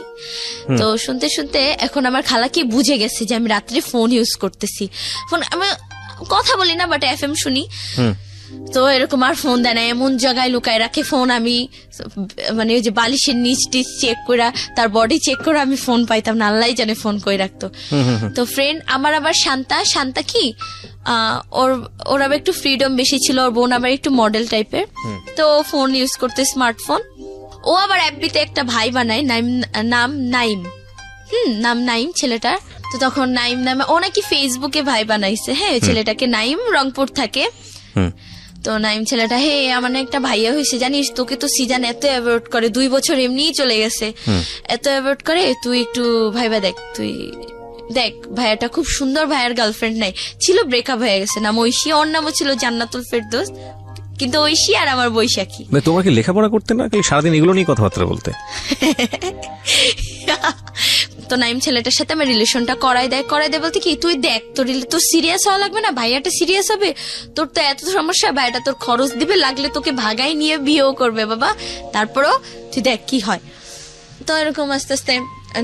তো শুনতে শুনতে এখন আমার খালা কি বুঝে গেছে যে আমি রাত্রে ফোন ইউজ করতেছি, ফোন আমি কথা বলি না বাট এফএম শুনি। তো এরকম আর ফোন দেয় না, এমন জায়গায় লুকায় রাখে ফোন, আমি মানে ওই যে বালিশের নিচ টিচ চেক করে, তার বডি চেক করে আমি ফোন পাইতাম না, আল্লাহ জানে ফোন কই রাখতো। তো ফ্রেন্ড আমার আবার শান্তা কি ওর আবার একটু ফ্রিডম বেশি ছিল, ওর বোন আবার একটু মডেল টাইপের, তো ফোন ইউজ করতে স্মার্টফোন। ও আবার এফবিতে একটা ভাই বানায়, নাম নাইম ছেলেটার। তো তখন নাইম নামে ও নাকি ফেসবুকে ভাই বানাইছে, হ্যাঁ ছেলেটাকে, নাইম রংপুর থাকে। তো নাইম ছেলেটা, হে আমার একটা ভাইয়া হয়েছে জানিস, তোকে তো সিজান এত অ্যাভয়েড করে, 2 বছর এমনিই চলে গেছে, এত অ্যাভয়েড করে, তুই একটু ভাইবা দেখ, তুই দেখ ভাইয়াটা খুব সুন্দর, ভাইয়ার গার্লফ্রেন্ড নাই, ছিল ব্রেকআপ হয়ে গেছে, নাম ঐশী, ওর নামও ছিল জান্নাতুল ফেরদৌস, কিন্তু ঐশী আর আমার বৈশাখী। তোমার কি লেখাপড়া করতে না, সারাদিন এগুলো নিয়ে কথাবার্তা বলতে? তো নাইম ছেলেটার সাথে আমার রিলেশনটা করাই দেয় বলতে কি, তুই দেখ তোর সিরিয়াস হওয়া লাগবে না, ভাইয়াটা সিরিয়াস হবে, তোর তো এত সমস্যা, ভাইয়াটা তোর খরচ দিবে, লাগলে তোকে ভাগাই নিয়ে বিয়েও করবে বাবা, তারপরও তুই দেখ কি হয়। তো এরকম আস্তে আস্তে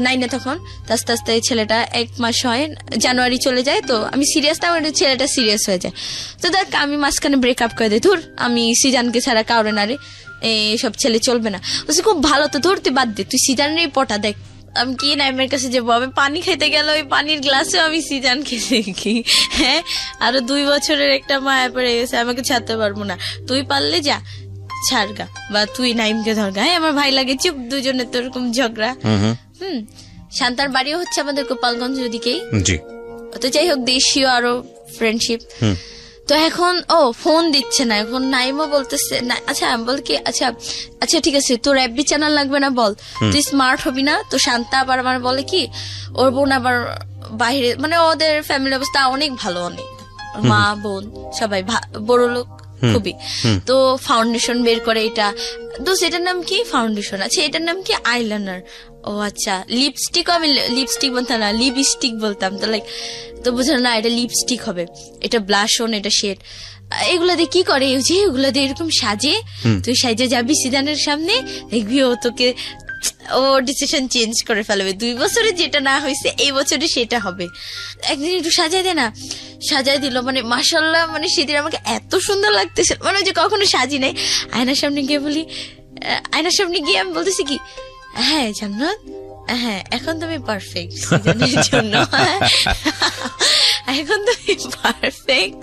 9-এ তখন আস্তে আস্তে ছেলেটা 1 মাস হয়, জানুয়ারি চলে যায়, তো আমি সিরিয়াস না, ছেলেটা সিরিয়াস হয়ে যায়। তো দেখ আমি মাঝখানে ব্রেকআপ করে দিই, ধুর আমি সিজানকে ছাড়া কাউরে না রে, এইসব ছেলে চলবে না, বলছি খুব ভালো, তো ধরতে বাদ দে, তুই সিজানেরই পটা দেখ। আমি কি নাইমের কাছে যাবো, আমি পানি খাইতে গেলে ওই পানির গ্লাসে আমি সিজানকে দেখি, হ্যাঁ আরো 2 বছরের একটা মায়া পড়ে গেছে, আমাকে ছাড়তে পারবো না, তুই পারলে যা ছাড়গা, বা তুই নাইমকে ধরগা, হ্যাঁ আমার ভাই লাগে চুপ, দুজনের তো এরকম ঝগড়া। শান্তার বাড়িও হচ্ছে আমাদের গোপালগঞ্জ ওদিকেই। তো যাই হোক দেশীয় আরো ফ্রেন্ডশিপ। তো এখন ফোন দিচ্ছে না, এখন নাইমও বলতেছে না, আচ্ছা বল কি, আচ্ছা ঠিক আছে তোর এফবি চ্যানেল লাগবে না, বল তুই স্মার্ট হবি না। তো শান্তা আবার আমার বলে কি, ওর বোন আবার বাইরে, মানে ওদের ফ্যামিলি অবস্থা অনেক ভালো, অনেক মা বোন সবাই বড় লোক খুবই। তো ফাউন্ডেশন বের করে, এটা তো সেটার নাম কি ফাউন্ডেশন, আচ্ছা এটার নাম কি আইলাইনার, ও আচ্ছা লিপস্টিক, আমি লিপস্টিক বলতাম না, লিপস্টিক বলতাম, তো লাইক তো বুঝলো না এটা লিপস্টিক হবে, এটা ব্লাশন, এটা শেড, এগুলা দিয়ে কি করে, যে এগুলা দিয়ে এরকম সাজে, তুই সাজে যাবি সিজানের সামনে, দেখবি ও তোকে ও ডিসিশন চেঞ্জ করে ফেলবে, 2 বছরে যেটা না হয়েছে এই বছরে সেটা হবে। একদিন একটু সাজাই দে না, সাজাই দিল, মানে মাশাল্লাহ, মানে সেদিন আমাকে এত সুন্দর লাগতেছে, মানে ওই যে কখনো সাজি নাই। আয়নার সামনে গিয়ে বলি, আয়নার সামনে গিয়ে আমি বলতেছি কি, হ্যাঁ জান্নাত, হ্যাঁ এখন তুমি পারফেক্ট সিজনের জন্য, এখন তুমি পারফেক্ট।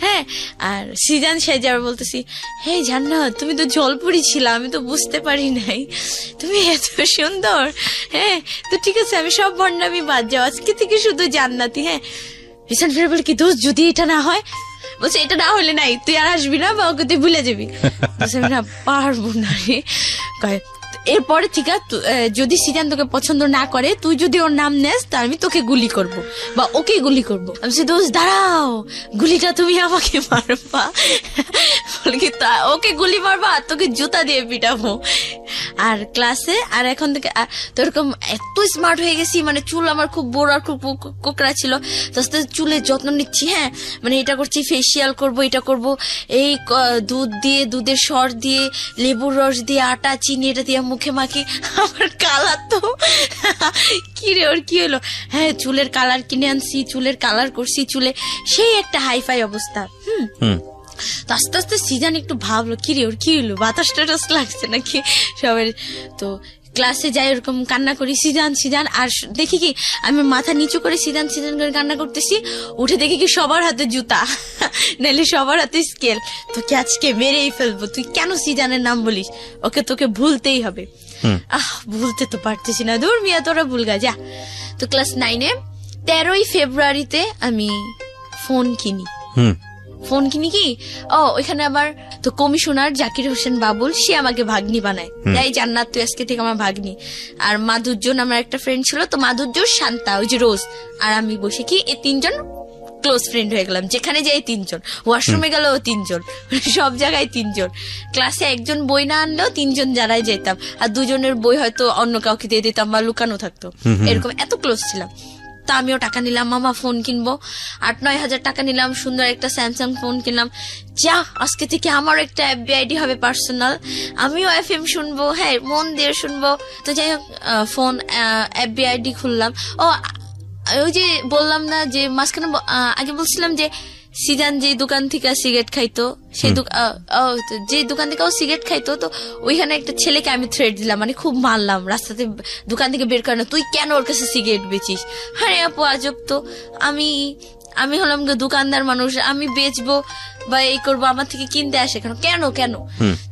হ্যাঁ, আর সিজান সেজে আবার বলতেছি, হে জান্নাত তুমি তো জলপুরি ছিল, আমি তো বুঝতে পারি নাই তুমি এত সুন্দর। হ্যাঁ তো ঠিক আছে, আমি সব ভণ্ডামি বাদ যাও, আজকে থেকে শুধু জান্নাতি। হ্যাঁ, রিসান ফের বলে কি দোস্ত যদি এটা না হয়, বলছে এটা না হলে নাই, তুই আর আসবি না বা ওকে তুই ভুলে যাবি। আমি না পারবো না রে। এরপরে ঠিক আছে, যদি সিজান তোকে পছন্দ না করে, তুই যদি ওর নাম নেস তাহলে আমি তোকে গুলি করব বা ওকে গুলি করব। আমি বলছি দোস্ত দাঁড়াও, গুলিটা তুমি আমাকে মারবা, ওকে গুলি মারবা আর তোকে জুতা দিয়ে পিটাবো। আর ক্লাসে আর এখন থেকে তো এরকম এত স্মার্ট হয়ে গেছি, মানে চুল আমার খুব বড় আর খুব কোকড়া ছিল, তো আস্তে আস্তে চুলের যত্ন নিচ্ছি। হ্যাঁ, মানে এটা করছি, ফেসিয়াল করব, এটা করব, এই দুধ দিয়ে, দুধের সর দিয়ে, লেবুর রস দিয়ে, আটা চিনি এটা দিয়ে মুখে মাখি। আমার কালার তো কি রে, ওর কি হলো? হ্যাঁ, চুলের কালার কিনে আনছি, চুলের কালার করছি, চুলে সেই একটা হাইফাই অবস্থা। তো আস্তে আস্তে সিজান একটু ভাবলো, কি রে ওর কি হলো, বাতাস টাতাস লাগছে নাকি সবাই। তো ক্লাসে যাই, ওরকম কান্না করি, সিজান সিজান, আর দেখি কি আমি মাথা নিচু করে সিজান সিজান করে কান্না করতেছি, উঠে দেখি কি সবার হাতে জুতা, নাহলে সবার হাতে স্কেল। তোকে আজকে মেরেই ফেলবো, তুই কেন সিজানের নাম বলিস, ওকে তোকে ভুলতেই হবে। ভুলতে তো পারতেছি না, দূর মিয়া তোরা ভুলগা যা। তো ক্লাস 9-এ 13ই ফেব্রুয়ারিতে আমি ফোন কিনি। ফোন কিনি কি, ওইখানে আবার তো কমিশনার জাকির হোসেন বাবুল, সে আমাকে ভাগ্নি বানায়, এই জান্নাত তুই আজকে থেকে আমার ভাগ্নি। আর মাধুর্জন আমার একটা ফ্রেন্ড ছিল, তো মাধুর্য, শান্তা, ওই যে রোজ আর আমি বসে কি এই 3 জন ক্লোজ ফ্রেন্ড হয়ে গেলাম। যেখানে যাই 3 জন, ওয়াশরুমে গেলেও 3 জন, সব জায়গায় 3 জন। ক্লাসে একজন বই না আনলেও 3 জন যারাই যেতাম, আর 2 জনের বই হয়তো অন্য কাউকে দিয়ে দিতাম বা লুকানো থাকতো, এরকম এত ক্লোজ ছিলাম। তা আমিও টাকা নিলাম, মামা ফোন কিনবো, 8-9 হাজার টাকা নিলাম, সুন্দর একটা স্যামসাং ফোন কিনলাম। যা, আজকে থেকে আমার একটা এফবি আইডি হবে পার্সোনাল, আমিও এফএম শুনবো, হ্যাঁ মন দিয়ে শুনবো। তো যাই হোক, ফোন এফবি আইডি খুললাম। ওই যে বললাম না যে মাঝখানে আগে বলছিলাম যে সিজান যে দোকান থেকে সিগারেট খাইতো, সেই যে দোকান থেকে ও সিগারেট খাইতো, তো ওইখানে একটা ছেলেকে আমি থ্রেট দিলাম, মানে খুব মারলাম, রাস্তাতে দোকান থেকে বের করে না, তুই কেন ওর কাছে সিগারেট বেচিস। আরে আপু আজব তো, আমি হলাম দোকানদার মানুষ, আমি বেচবো বা এই করবো, আমার থেকে কিনতে আসে কেন কেন।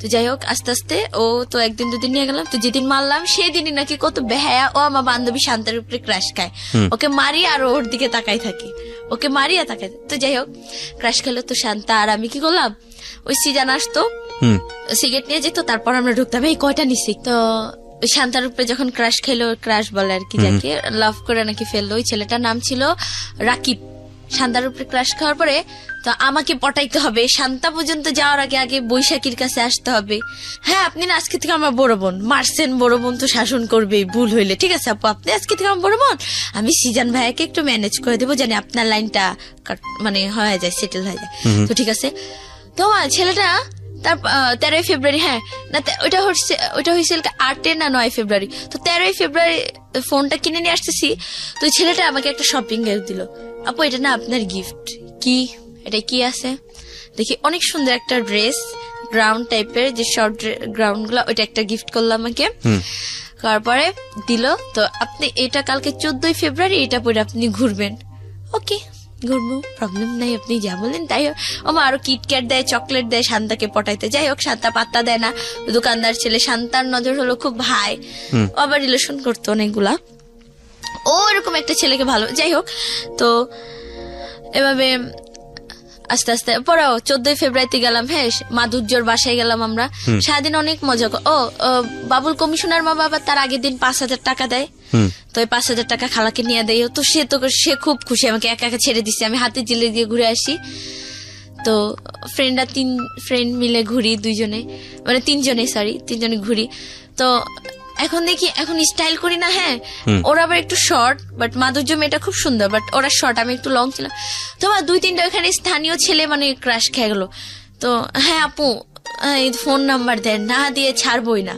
তো যাই হোক, আস্তে আস্তে ও তো 1 দিন 2 দিন নিয়ে গেলাম। তো যেদিন মারলাম সেই দিনই নাকি কত বেহায়া ও আমার বান্ধবী শান্তার উপরে ক্রাশ খায়, ওকে মারি আর ওর দিকে তাকাই থাকি, ওকে মারি আর তাকাই। তো যাই হোক, ক্রাশ খেলো, তো শান্তা আর আমি কি করলাম, ওই সিজান আসতো, সিগারেট নিয়ে যেত, তারপর আমরা ঢুকতাম, এই কয়টা নিছি। তো ওই শান্তার উপরে যখন ক্রাশ খেলো, ক্রাশ বলে আর কি, যাকে লাভ করে নাকি ফেললো, ওই ছেলেটার নাম ছিল রাকিব। শান্তার উপরে ক্রাশ খাওয়ার পরে তো আমাকে পটাইতে হবে, শান্তা পর্যন্ত যাওয়ার আগে আগে বৈশাখীর কাছে আসতে হবে। হ্যাঁ, আপনি না আজকে থেকে আমার বড় বোন, মারছেন, বড় বোন তো শাসন করবেই ভুল হইলে, ঠিক আছে আপু আপনি আজকে থেকে আমার বড় বোন, আমি সিজান ভাইয়াকে একটু ম্যানেজ করে দেবো, জানি আপনার লাইনটা মানে হয়ে যায়, সেটেল হয়ে যায়। তো ঠিক আছে। তো ছেলেটা তার 13ই ফেব্রুয়ারি, হ্যাঁ না ওইটা হয়েছিল 8 না 9 ফেব্রুয়ারি। তো 13ই ফেব্রুয়ারি ফোনটা কিনে নিয়ে আসতেছি, তো ছেলেটা আমাকে একটা শপিং গিফট দিল। আপু এটা না আপনার গিফট। কি এটা কি আছে দেখি, অনেক সুন্দর একটা ড্রেস, গ্রাউন্ড টাইপের যে শর্ট গ্রাউন্ড গুলা, ওইটা একটা গিফট করলো আমাকে। তারপরে দিল, তো আপনি এটা কালকে 14ই ফেব্রুয়ারি এটা পরে আপনি ঘুরবেন। ওকে ঘুরবো, প্রবলেম নাই, আপনি যা বলেন তাই। ওমা আরো কিটক্যাট দেয়, চকলেট দেয় শান্তাকে পটাইতে। যাই হোক, শান্তা পাত্তা দেয় না, দোকানদার ছেলে, শান্তার নজর হলো খুব ভাই, আবার রিলেশন করতো অনেকগুলা, ও এরকম একটা ছেলেকে ভালো। যাই হোক, তো এভাবে আস্তে আস্তে পরেও 14ই ফেব্রুয়ারিতে গেলাম, হ্যাঁ মাধুর্যর বাসায় গেলাম আমরা, সারাদিন অনেক মজা। বাবুল কমিশনার মা বাবা তার আগের দিন 5,000 টাকা দেয়, তো ওই 5,000 টাকা খালাকে নিয়ে দেয়, তো সে খুব খুশি, আমাকে একা একা ছেড়ে দিচ্ছে, আমি হাতে জিলে দিয়ে ঘুরে আসি। তো ফ্রেন্ডরা 3 ফ্রেন্ড মিলে ঘুরি, 2 জনে মানে 3 জনে, সরি 3 জনে ঘুরি। তো এখন দেখি, এখন স্টাইল করি না, হ্যাঁ ওরা আবার একটু শর্ট, বাট মাধুর্য মেয়েটা খুব সুন্দর, বাট ওরা শর্ট, আমি একটু লং ছিলাম। তোমার 2-3টা ওখানে স্থানীয় ছেলে মানে ক্রাশ খেয়ে গেলো। তো হ্যাঁ আপু এই ফোন নাম্বার দেন, না দিয়ে ছাড়বই না।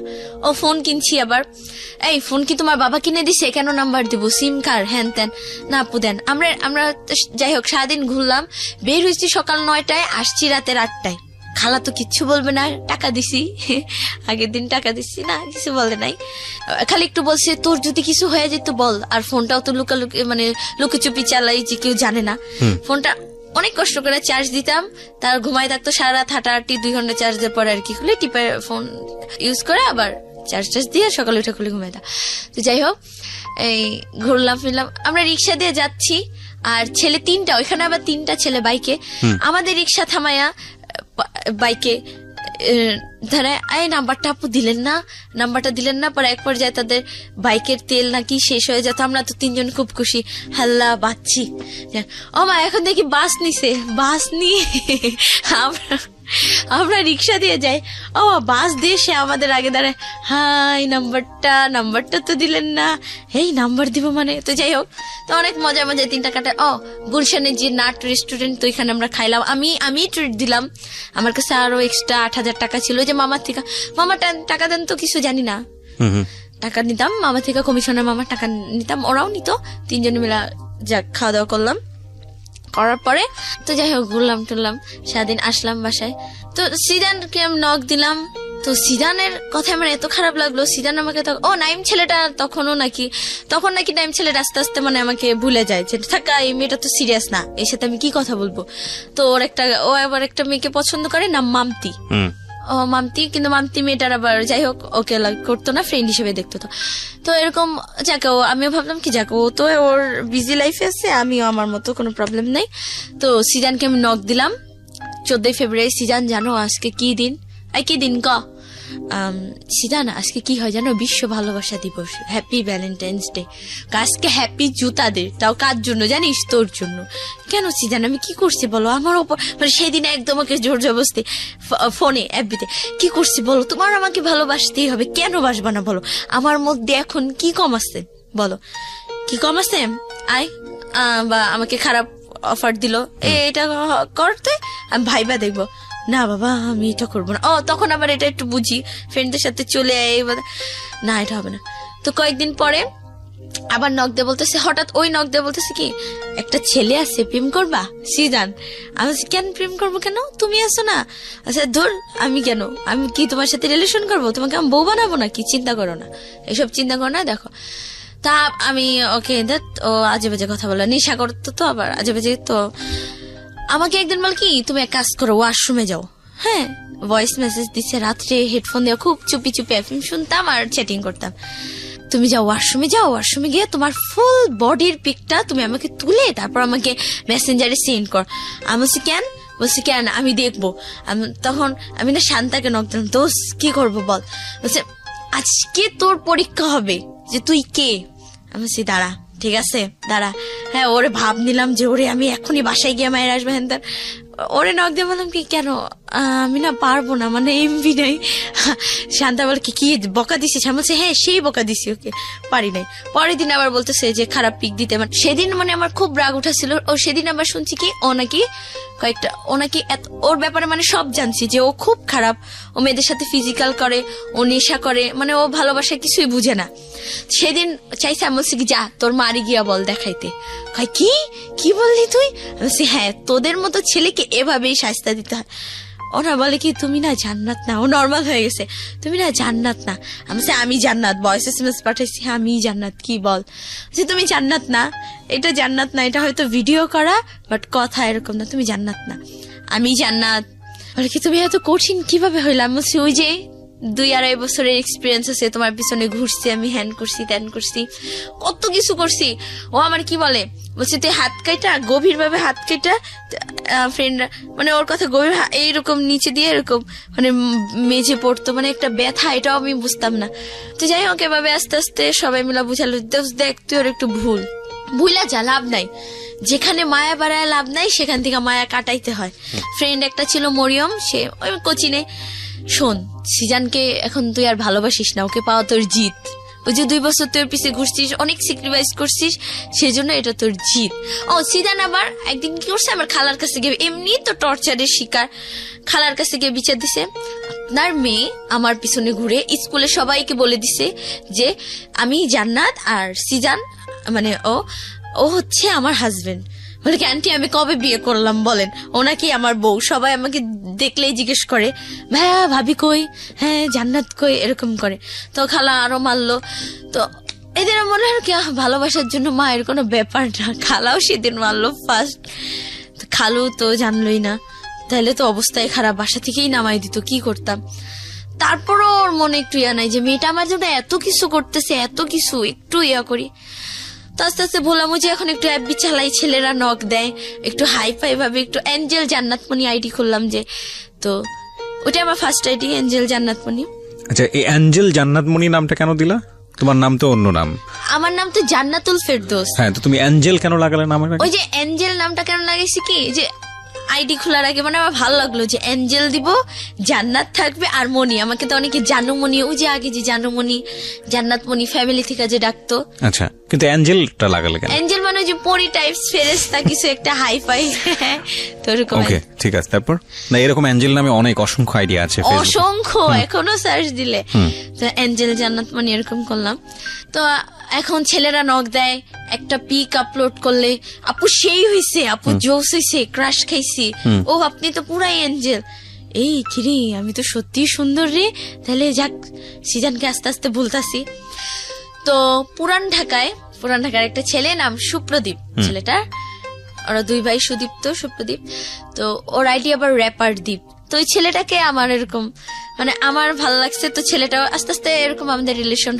ও ফোন কিনছি আবার, এই ফোন কি তোমার বাবা কিনে দিছে, কেন নাম্বার দিব, সিম কার্ড হ্যান ত্যান। না আপু দেন। আমরা যাই হোক সারাদিন ঘুরলাম, বের হয়েছি সকাল 9টায়, আসছি রাতের 8টায়। খালা তো কিচ্ছু বলবে না, টাকা দিছি, আগের দিন টাকা দিচ্ছি না, কিছু বলে নাই, খালি একটু বলছে তোর যদি কিছু হয়ে যেত বল। আর ফোনটাও তো লুকালুকি মানে লুকোচুপি চালাই, যে কেউ জানে না। ফোনটা অনেক কষ্ট করে চার্জ দিতাম, তার ঘুমাই থাকতো সারা রাত, হাঁটাহাঁটি 2 ঘন্টা চার্জ দেওয়ার পরে আর কি খুলে টিপে ফোন ইউজ করে আবার চার্জ দিয়ে সকালে উঠে খুলে ঘুমাই দাও। তো যাই হোক এই ঘুরলাম ফিরলাম, আমরা রিক্সা দিয়ে যাচ্ছি, আর ছেলে 3টা, ওইখানে আবার 3টা ছেলে বাইকে, আমাদের রিক্সা থামায়া বাইকে ধরে এই নাম্বারটা আপু দিলেন না, নাম্বারটা দিলেন না। পরে এক পর্যায়ে তাদের বাইকের তেল নাকি শেষ হয়ে যেত, আমরা তো 3জন খুব খুশি, হাল্লা বাচ্ছি। ও মা এখন দেখি বাস নিছে, বাস নিয়ে আমরা রিক্সা দিয়ে যাই, ও বাস দিয়ে সে আমাদের আগে দাঁড়ায়, হাই নাম্বারটা তো দিলেন না, এই নাম্বার দিব মানে। তো যাই হোক, তো অনেক মজা 3টা কাটে। গুলশানের যে নাট রেস্টুরেন্ট, তো এখানে আমরা খাইলাম, আমি ট্রিট দিলাম, আমার কাছে আরো এক্সট্রা 8,000 টাকা ছিল, যে মামার থেকে, মামা টাকা দেন তো কিছু জানি না, টাকা নিতাম মামা থেকে, কমিশনের মামার টাকা নিতাম, ওরাও নিত, 3জনে মিলা যাক খাওয়া দাওয়া করলাম। করার পরে তো যাই হোক ঘুরলাম টুরলাম, সারাদিন আসলাম বাসায়। তো সিদানকে আমি নক দিলাম, তো সিদানের কথা আমার এত খারাপ লাগলো, সিদান আমাকে নাইম ছেলেটা তখন নাকি নাইম ছেলেটা আস্তে আস্তে মানে আমাকে ভুলে যায়, যে থাকা এই মেয়েটা তো সিরিয়াস না, এর সাথে আমি কি কথা বলবো। তো ও আবার একটা মেয়েকে পছন্দ করে, নাম মামতি। মামতি, কিন্তু মামতি মেয়েটার আবার যাই হোক ওকে করতো না, ফ্রেন্ড হিসেবে দেখতো। তো এরকম যাকে আমিও ভাবলাম কি যাকে ও তো ওর বিজি লাইফে আছে, আমিও আমার মতো কোনো প্রবলেম নেই। তো সিজানকে আমি নক দিলাম 14 ফেব্রুয়ারি। সিজান জানো আজকে কি দিন? কি দিন ক সিজান আজকে কি হয় জানো? বিশ্ব ভালোবাসা দিবস, হ্যাপি ভ্যালেন্টাইন্স ডে। আজকে হ্যাপি জুতা দে, তাও কার জন্য জানিস? তোর জন্য। কেন সিজান আমি কি করছি বলো? আমার ওপর মানে সেদিন একদম আমাকে জোর জবরদস্তি ফোনে এফবিতে কি করছি বলো? তোমার আমাকে ভালোবাসতেই হবে, কেন বাসবা না বলো? আমার মধ্যে এখন কি কম আছে বলো? কি কম আছে? বা আমাকে খারাপ অফার দিল, এটা করতে আমি ভাইবা দেখবো না বাবা, আমি এটা করবো না। তখন আবার এটা একটু বুঝি, ফ্রেন্ডদের সাথে চলে না এটা হবে না। তো কয়েকদিন পরে আবার নক দিয়ে বলতেছে, হঠাৎ ওই নক দিয়ে বলতেছে কি একটা ছেলে আছে, প্রেম করবা? সিজান আমি কেন প্রেম করবো, কেন তুমি আসো না? আচ্ছা ধর আমি কেন, আমি কি তোমার সাথে রিলেশন করবো? তোমাকে আমি বউ বানাবো না কি? চিন্তা করো না, এসব চিন্তা করো না। দেখো তা আমি ওকে ও আজে বাজে কথা বলো, নেশা করতো তো আবার আজে বাজে। তো আমাকে একদিন বল কি তুমি এক কাজ করো, ওয়াশরুমে যাও। হ্যাঁ, ভয়েস মেসেজ দিচ্ছে রাত্রে, হেডফোন দিয়ে খুব চুপি চুপি এফএম শুনতাম আর চ্যাটিং করতাম। তুমি যাও ওয়াশরুমে, ওয়াশরুমে গিয়ে তোমার ফুল বডির পিকটা তুমি আমাকে তুলে তারপর আমাকে মেসেঞ্জারে সেন্ড কর। আমি বলছি কেন আমি দেখবো। তখন আমি না শান্তাকে নক দিলাম, দোষ কি করবো বল? বলছে আজকে তোর পরীক্ষা হবে যে তুই কে। আমি বলছি দাঁড়া, ঠিক আছে দাঁড়া। হ্যাঁ, ওরে ভাব নিলাম যে ওরে আমি এখনই বাসায় গিয়ে মায়ের আসবে। হ্যাঁ, ওরে নক দিয়ে বললাম কি কেন আমি না পারবো না, মানে এমবি নাই। শান্তা বলে কি বকা দিছিস? আমি বলছি হ্যাঁ সেই বকা দিছি, ওকে পারি নাই। পরের দিন আবার বলতেছে যে খারাপ পিক দিতে। সেদিন মানে আমার খুব রাগ উঠাছিল। ও সেদিন আবার শুনছি কি ও নাকি ওর ব্যাপারে মানে সব জানছি যে ও খুব খারাপ, ও মেয়েদের সাথে ফিজিক্যাল করে, ও নেশা করে, মানে ও ভালোবাসা কিছুই বুঝে না। সেদিন চাইছে আমি বলছি কি যা তোর মারি গিয়া বল দেখাইতে। কি বললি তুই? বলছি হ্যাঁ, তোদের মতো ছেলেকে এভাবেই শাস্তি দিতে হয়। ওরা বলে কি তুমি না জান্নাত না, ও নর্মাল হয়ে গেছে, তুমি না জান্নাত না। আমি জান্নাত, ভয়েস এসএমএস পাঠাইছি আমি জান্নাত, কি বল যে তুমি জান্নাত না, এটা জান্নাত না, এটা হয়তো ভিডিও করা বাট কথা এরকম না, তুমি জান্নাত না, আমি জান্নাত। বলে কি তুমি এত কঠিন কিভাবে হইলাম? বলছি ওই যে 2-2.5 বছরের এক্সপিরিয়েন্স আছে, তোমার পিছনে ঘুরছি আমি, হ্যান করছি ত্যান করছি, কত কিছু করছি। ও আমার কি বলে, বলছে তুই হাত কাইটা গভীর ভাবে হাত কাইটা ফ্রেন্ডরা মানে ওর কথা গভীর এইরকম নিচে দিয়ে এরকম মানে মেঝে পড়তো, মানে একটা ব্যথা, এটাও আমি বুঝতাম না। তো যাই হোক এভাবে আস্তে আস্তে সবাই মিলা বুঝালো, দেখ তুই ওর একটু ভুলা যা, লাভ নাই, যেখানে মায়া বাড়ায় লাভ নাই সেখান থেকে মায়া কাটাইতে হয়। ফ্রেন্ড একটা ছিল মরিয়ম, সে ওই কোচিনে, শোন সিজানকে এখন তুই আর ভালোবাসিস না, ওকে পাওয়া তোর জিত। ওই যে 2 বছর তোর পিছে ঘুরছিস, অনেক স্যাক্রিফাইস করছিস, সেজন্য এটা তোর জিত। সিজান আবার একদিন কি করছে, আমার খালার কাছে গিয়ে, এমনি তো টর্চারের শিকার, খালার কাছে গিয়ে বিচার দিছে, আপনার মেয়ে আমার পিছনে ঘুরে স্কুলে সবাইকে বলে দিছে যে আমি জান্নাত আর সিজান মানে ও হচ্ছে আমার হাজবেন্ড। বলে কি আন্টি আমি কবে বিয়ে করলাম বলেন, ও নাকি আমার বউ। সবাই আমাকে দেখলেই জিজ্ঞেস করে ভাইয়া ভাবি কই, হ্যাঁ জান্নাত কই, এরকম করে। তো খালা আরো মারলো। তো এদের মনে হয় কি ভালোবাসার জন্য মায়ের কোনো ব্যাপার না, খালাও সেদিন মারলো ফার্স্ট। খালু তো জানলই না, তাহলে তো অবস্থায় খারাপ, বাসা থেকেই নামাই দিত, কি করতাম। তারপরও ওর মনে একটু ইয়া নাই যে মেয়েটা আমার জন্য এত কিছু করতেছে, এত কিছু, একটু ইয়া করি। তো আস্তে আস্তে বললাম যে এখন একটু অ্যাপবি চালাই, ছেলেরা নক দেয়, একটু হাই ফাই ভাবে একটু এঞ্জেল জান্নাতমণি আইডি খুললাম যে, তো ওটা আমার ফার্স্ট আইডি এঞ্জেল জান্নাতমণি। আচ্ছা, এই অ্যাঞ্জেল জান্নাতমণি নামটা কেন দিলা? তোমার নাম তো অন্য নাম। আমার নাম তো জান্নাতুল ফেরদৌস। হ্যাঁ, তো তুমি অ্যাঞ্জেল কেন লাগালে নামের আগে? ওই যে এঞ্জেল নামটা কেন লাগাইছি কি, যে আইডি খোলার আগে মানে আমার ভালো লাগলো যে এঞ্জেল দিব, জান্নাত থাকবে আর মনি। আমাকে তো অনেকে জানুমণি, ওই যে আগে যে জানুমণি জান্নাতমণি ফ্যামিলি থেকে যে ডাকতো। আচ্ছা, কিন্তু অ্যাঞ্জেলটা লাগালে কেন? এঞ্জেল মানে যে পরি টাইপস, ফেরেশতা কিছু একটা হাই ফাই তো এরকম। ওকে, ঠিক আছে। তারপর না, এরকম অ্যাঞ্জেল নামে অনেক অসংখ্য আইডিয়া আছে, অসংখ্য, এখনো সার্চ দিলে। তো এঞ্জেল জান্নাতমণি এরকম করলাম। তো এখন ছেলেরা নক দেয়, একটা পিক আপলোড করলে আপু সেই হইছে, আপু জোস হইছে, ক্রাশ খাইছি, ও আপনি তো পুরাই এঞ্জেল। এই কিরে, আমি তো সত্যি সুন্দর রে, তাহলে যাক সিজানকে আস্তে আস্তে বলতাছি। তো পুরান ঢাকার একটা ছেলে নাম সুপ্রদীপ, ছেলেটার, ওরা দুই ভাই, সুদীপ্ত সুপ্রদীপ। তো ওর আইডি আবার র্যাপার দীপ। তো ওই ছেলেটাকে আমার এরকম মানে আমার ভালো লাগছে। তো ছেলেটা আস্তে আস্তে এরকম আমাদের রিলেশন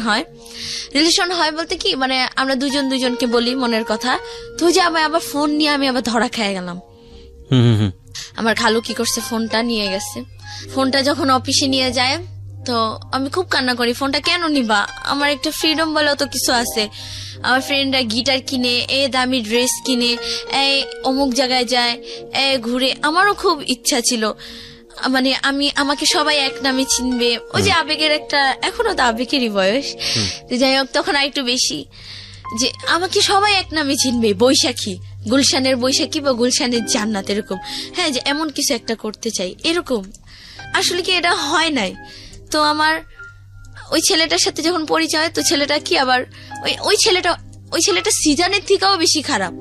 হয় বলতে কি মানে আমরা দুজনকে বলি মনের কথা। তো যে আমি আবার ফোন নিয়ে আমি আবার ধরা খেয়ে গেলাম। আমার খালু কি করছে, ফোনটা নিয়ে গেছে। ফোনটা যখন অফিসে নিয়ে যায় তো আমি খুব কান্না করি, ফোনটা কেন নিবা, আমার একটা ফ্রিডম বলেও তো কিছু আছে। আমার ফ্রেন্ডরা গিটার কিনে, দামি ড্রেস কিনে, অমুক জায়গায় যায়, ঘুরে। আমারও খুব ইচ্ছা ছিল মানে আমাকে সবাই এক নামে চিনবে, ওই যে আবেগের একটা, এখনো তো আবেগেরই বয়স, যাই হোক তখন আর একটু বেশি, যে আমাকে সবাই এক নামে চিনবে, বৈশাখী, গুলশানের বৈশাখী বা গুলশানের জান্নাত, এরকম। হ্যাঁ, যে এমন কিছু একটা করতে চাই, এরকম। আসলে কি এটা হয় নাই। তো আমার ওই ছেলেটার সাথে যখন পরিচয়, তো ছেলেটা কি আবার ওই ছেলেটা সিজানের থেকেও বেশি খারাপ,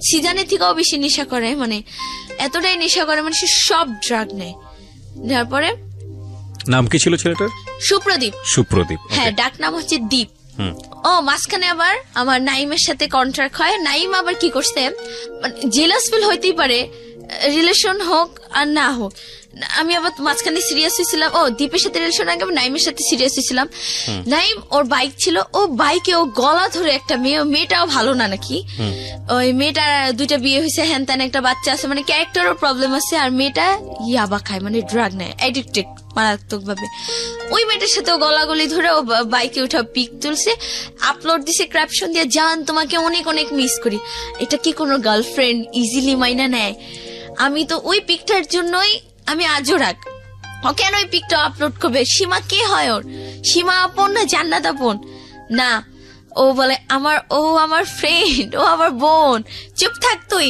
সিজানের থেকেও বেশি নেশা করে, মানে এতটাই নেশা করে, মানে সে সব ড্রাগ নেয়। নেওয়ার পরে নাম কি ছিল ছেলেটার? সুপ্রদীপ। হ্যাঁ, ডাক নাম হচ্ছে দীপ। মাঝখানে আবার আমার নাইমের সাথে কন্ট্রাক্ট হয়। নাইম আবার কি করছে, মানে জেলাস ফিল হইতেই পারে, রিলেশন হোক আর না হোক। আমি আবার মাঝখানে সিরিয়াস হয়েছিলাম, দীপের সাথে রিলেশন আগে নাইমের সাথে সিরিয়াস হয়েছিলাম। নাইম ওর বাইক ছিল, ও বাইকে ও গলা ধরে একটা মেয়েটাও ভালো না নাকি, ওই মেয়েটার 2টা বিয়ে হয়েছে, হ্যান ত্যান একটা বাচ্চা আছে, মানে ক্যারেক্টারও প্রবলেম আছে। আর মেয়েটা ইয়াবা খায়, মানে ড্রাগ নেয়, অ্যাডিক্টেড মারাত্মক ভাবে। ওই মেয়েটার সাথে গলাগলি ধরে ও বাইকে উঠা পিক তুলছে, আপলোড দিছে ক্যাপশন দিয়ে, জান তোমাকে অনেক অনেক মিস করি। এটা কি কোনো গার্লফ্রেন্ড ইজিলি মাইনা নেয়? আমি তো ওই পিকটার জন্যই আমি আজও রাখ, ও কেন ওই পিকটা আপলোড করবে? সীমা কে হয় ওর? সীমা আপন না জান্নাত আপন? না, ও বলে আমার ফ্রেন্ড, ও আমার বোন। চুপ থাক তুই।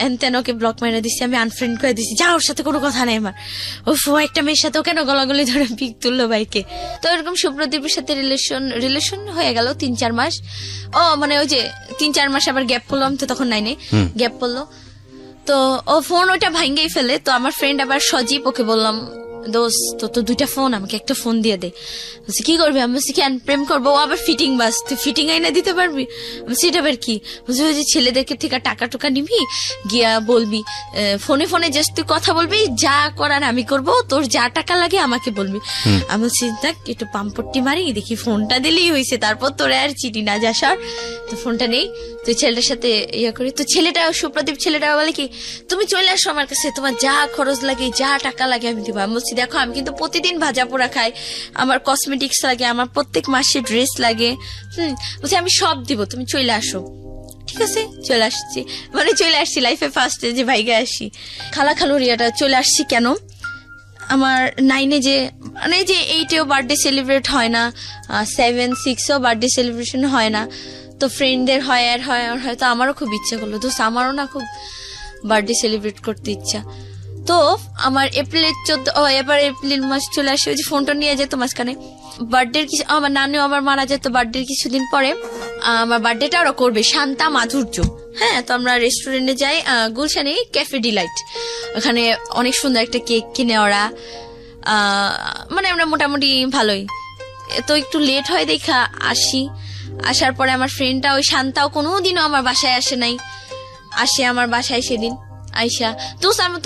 এনতেন ওকে ব্লক মেরে দিচ্ছি, আমি আনফ্রেন্ড করে দিচ্ছি, যা, ওর সাথে কোনো কথা নেই আমার। একটা মেয়ের সাথে কেন গলাগলি ধরে পিক তুললো বাইকে? তো এরকম সুপ্রদীপের সাথে রিলেশন হয়ে গেল 3-4 মাস। মানে ওই যে 3-4 মাস আবার গ্যাপ পড়লাম, তো তখন গ্যাপ পড়লো। তো ও ফোন ওটা ভাঙ্গেই ফেলে। তো আমার ফ্রেন্ড আবার সজীব, ওকে বললাম দোস্ত তো 2টা ফোন, আমাকে একটা ফোন দিয়ে দে। বলছি কি করবি? আমি বলছি কেন প্রেম করবো? ও আবার ফিটিং বাস, তুই ফিটিং আইনা দিতে পারবি? বলছি এটা আবার কি? বলছি ওই যে ছেলেদেরকে থেকে টাকা টুকা নিবি, গিয়া বলবি ফোনে জাস্ট তুই কথা বলবি, যা করার আমি করবো, তোর যা টাকা লাগে আমাকে বলবি। আমি বলছি দেখ একটু পাম্পট্টি মারি, দেখি ফোনটা দিলেই হয়েছে, তারপর তোরা আর চিঠি না যাস। আর তো ফোনটা নেই, তুই ছেলেটার সাথে ইয়ে করি। তো ছেলেটা, সুপ্রদীপ ছেলেটা বলে কি, তুমি চলে আসো আমার কাছে, তোমার যা খরচ লাগে, যা টাকা লাগে আমি দিব। আমি বলছি দেখো আমি কিন্তু প্রতিদিন ভাজা পোড়া খাই, আমার কসমেটিক্স লাগে, আমার প্রত্যেক মাসে ড্রেস লাগে, বলছি আমি সব দিব, তুমি চলে আসো। ঠিক আছে, চলে আসছি, মানে চলে আসছি লাইফে ফার্স্টে যে ভাইগে আসি। খালুরিয়াটা চলে আসছি কেন, আমার 9-এ যে মানে যে 8-এও বার্থডে সেলিব্রেট হয় না, 7-6-ও বার্থডে সেলিব্রেশন হয় না, তো ফ্রেন্ডদের হয় আর হয়তো আমারও খুব ইচ্ছা করলো, তো আমারও না খুব বার্থডে সেলিব্রেট করতে ইচ্ছা। তো আমার এপ্রিলের 14 এবার এপ্রিল মাস চলে আসে, ওই যে ফোনটা নিয়ে যেত মাঝখানে বার্থডের কিছু, আমার নানিও আবার মারা যেত বার্থডের কিছুদিন পরে। আমার বার্থডেটা ওরা করবে, শান্তা মাধুর্য। হ্যাঁ, তো আমরা রেস্টুরেন্টে যাই, গুলশানে ক্যাফে ডিলাইট, ওখানে অনেক সুন্দর একটা কেক কিনে ওরা। মানে আমরা মোটামুটি ভালোই, তো একটু লেট হয় দেখা আসি। আসার পরে আমার ফ্রেন্ডটা ওই শান্তাও কোনোদিনও আমার বাসায় আসে নাই, আসে আমার বাসায় সেদিন আইসা, তো আমি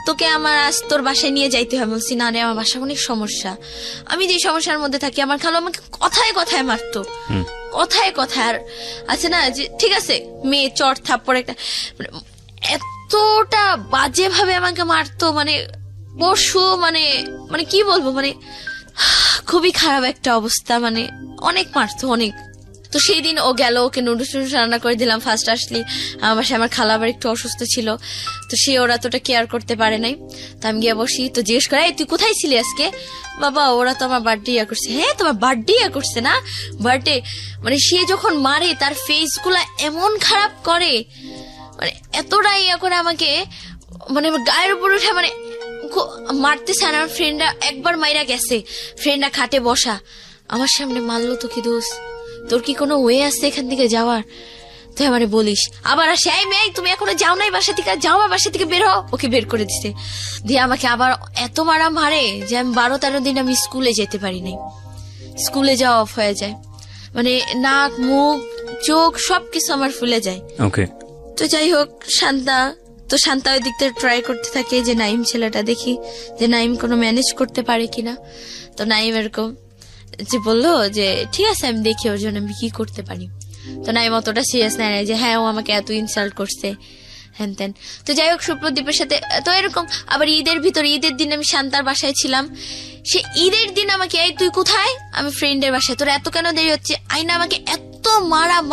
তোকে আমার আজ তোর বাসায় নিয়ে যাইতে হবে। বলছি না রে, আমার বাসায় অনেক সমস্যা, আমি যে সমস্যার মধ্যে থাকি। আমার খালো আমাকে কথায় কথায় মারতো, কথায় কথায়। আর আছে না যে ঠিক আছে মেয়ে চট থাপ্পড় একটা, মানে এতটা বাজে ভাবে আমাকে মারতো, মানে পশু, মানে মানে কি বলবো, মানে খুবই খারাপ একটা অবস্থা, মানে অনেক মারতো অনেক। তো সেই দিন ও গেল, ওকে নুডলস রান্না করে দিলাম ফার্স্ট আসলি। আমার বাসায় আমার খালা আবার একটু অসুস্থ ছিল, তো সে ওরা তোটা কেয়ার করতে পারে নাই। তো আমি গিয়ে বসি, তো জিজ্ঞেস করে তুই কোথায় ছিলি আজকে? বাবা ওরা তো আমার বার্থডে ইয়া করছে। হ্যাঁ, তোমার বার্থডে ইয়া করছে না? বার্থডে মানে সে যখন মারে তার ফেস গুলা এমন খারাপ করে, মানে এতটা ইয়া করে আমাকে, মানে গায়ের উপর উঠে মানে মারতেছে। আর আমার ফ্রেন্ডরা একবার মাইরা গেছে, ফ্রেন্ডরা খাটে বসা, আমার সামনে মারলো। তো কি দোষ, তোর কি কোনো ওয়ে আছে এখান থেকে যাওয়ার? তুই আমারে বলিস আবার আসে, এই মেয়ে তুমি এখনো যাও নাই বাসা থেকে, যাও আমার বাসা থেকে বের হও। ওকে বের করে দিছে, দিয়ে আমাকে আবার এত মারা মারে যে আমি 12-13 দিন আমি স্কুলে যেতে পারি নাই, স্কুলে যাওয়া অফ হয়ে যায়, মানে নাক মুখ চোখ সবকিছু আমার ফুলে যায়। ওকে, তো যাই হোক, শান্তা ওই দিক থেকে ট্রাই করতে থাকে যে নাইম ছেলেটা দেখি যে নাইম কোনো ম্যানেজ করতে পারে কিনা। তো নাইম এরকম যে বললো যে ঠিক আছে আমি দেখি ওর জন্য আমি কি করতে পারি। তো নাইম অতটা সিরিয়াস নেয় না যে হ্যাঁ ও আমাকে এত ইনসাল্ট করছে হ্যান তেন। তো যাই হোক, সুপ্রদীপের সাথে তো এরকম। আবার ঈদের দিন আমি শান্তার বাসায় ছিলাম, সে ঈদের দিন আমাকে এই তুই কোথায়? আমি ফ্রেন্ডের বাসায়। তোর এত কেন দেরি হচ্ছে? আইনা আমাকে এত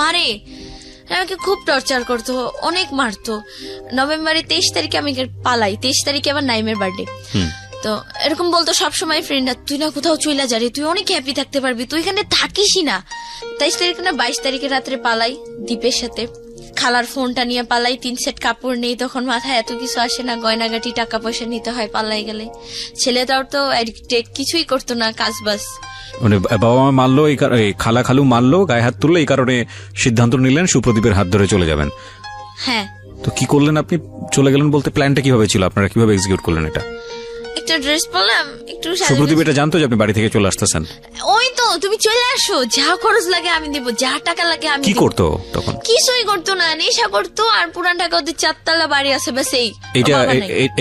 মারে, আমাকে খুব টর্চার করতো, অনেক মারতো। নভেম্বরের 23 তারিখে আমি পালাই, 23 তারিখে আবার নাইমের বার্থডে। তো এরকম বলতো সবসময় ফ্রেন্ডরা, তুই না কোথাও চইলা যা রে, তুই অনেক হ্যাপি থাকতে পারবি, তুই এখানে থাকিসই না। 23 তারিখে না 22 তারিখে রাত্রে পালাই দীপের সাথে। খালার ফোনটা নিয়ে পালাই, 3 সেট কাপড় নেই, তখন মাথায় এত কিছু আসে না, গয়নাগাটি টাকা পয়সা নিতে হয় পালাই গেলে। ছেলেটাও তো কিছুই করতো না, কাজ বাস। মানে বাবা মা মারলো, এই খালা খালু মারলো, গায়ে হাত তুললো, এই কারণে সিদ্ধান্ত নিলেন সুপ্রদীপের হাত ধরে চলে যাবেন। হ্যাঁ। তো কি করলেন আপনি? চলে গেলেন বলতে প্ল্যানটা কিভাবে ছিল, আপনারা কিভাবে এক্সিকিউট করলেন এটা? একটা ড্রেস পরলাম, একটু সুপ্রদীপ এটা জানতো যে আপনি বাড়ি থেকে চলে আসতেছেন? ওই তো তুমি চলে আসো, যা খরচ লাগে আমি দেবো, যা টাকা লাগে আমি। কি করতো তখন? কিছুই করতো না, নেশা করতো। আর পুরান ঢাকা ওদের 4 তলা বাড়ি আছে, ব্যাস এই।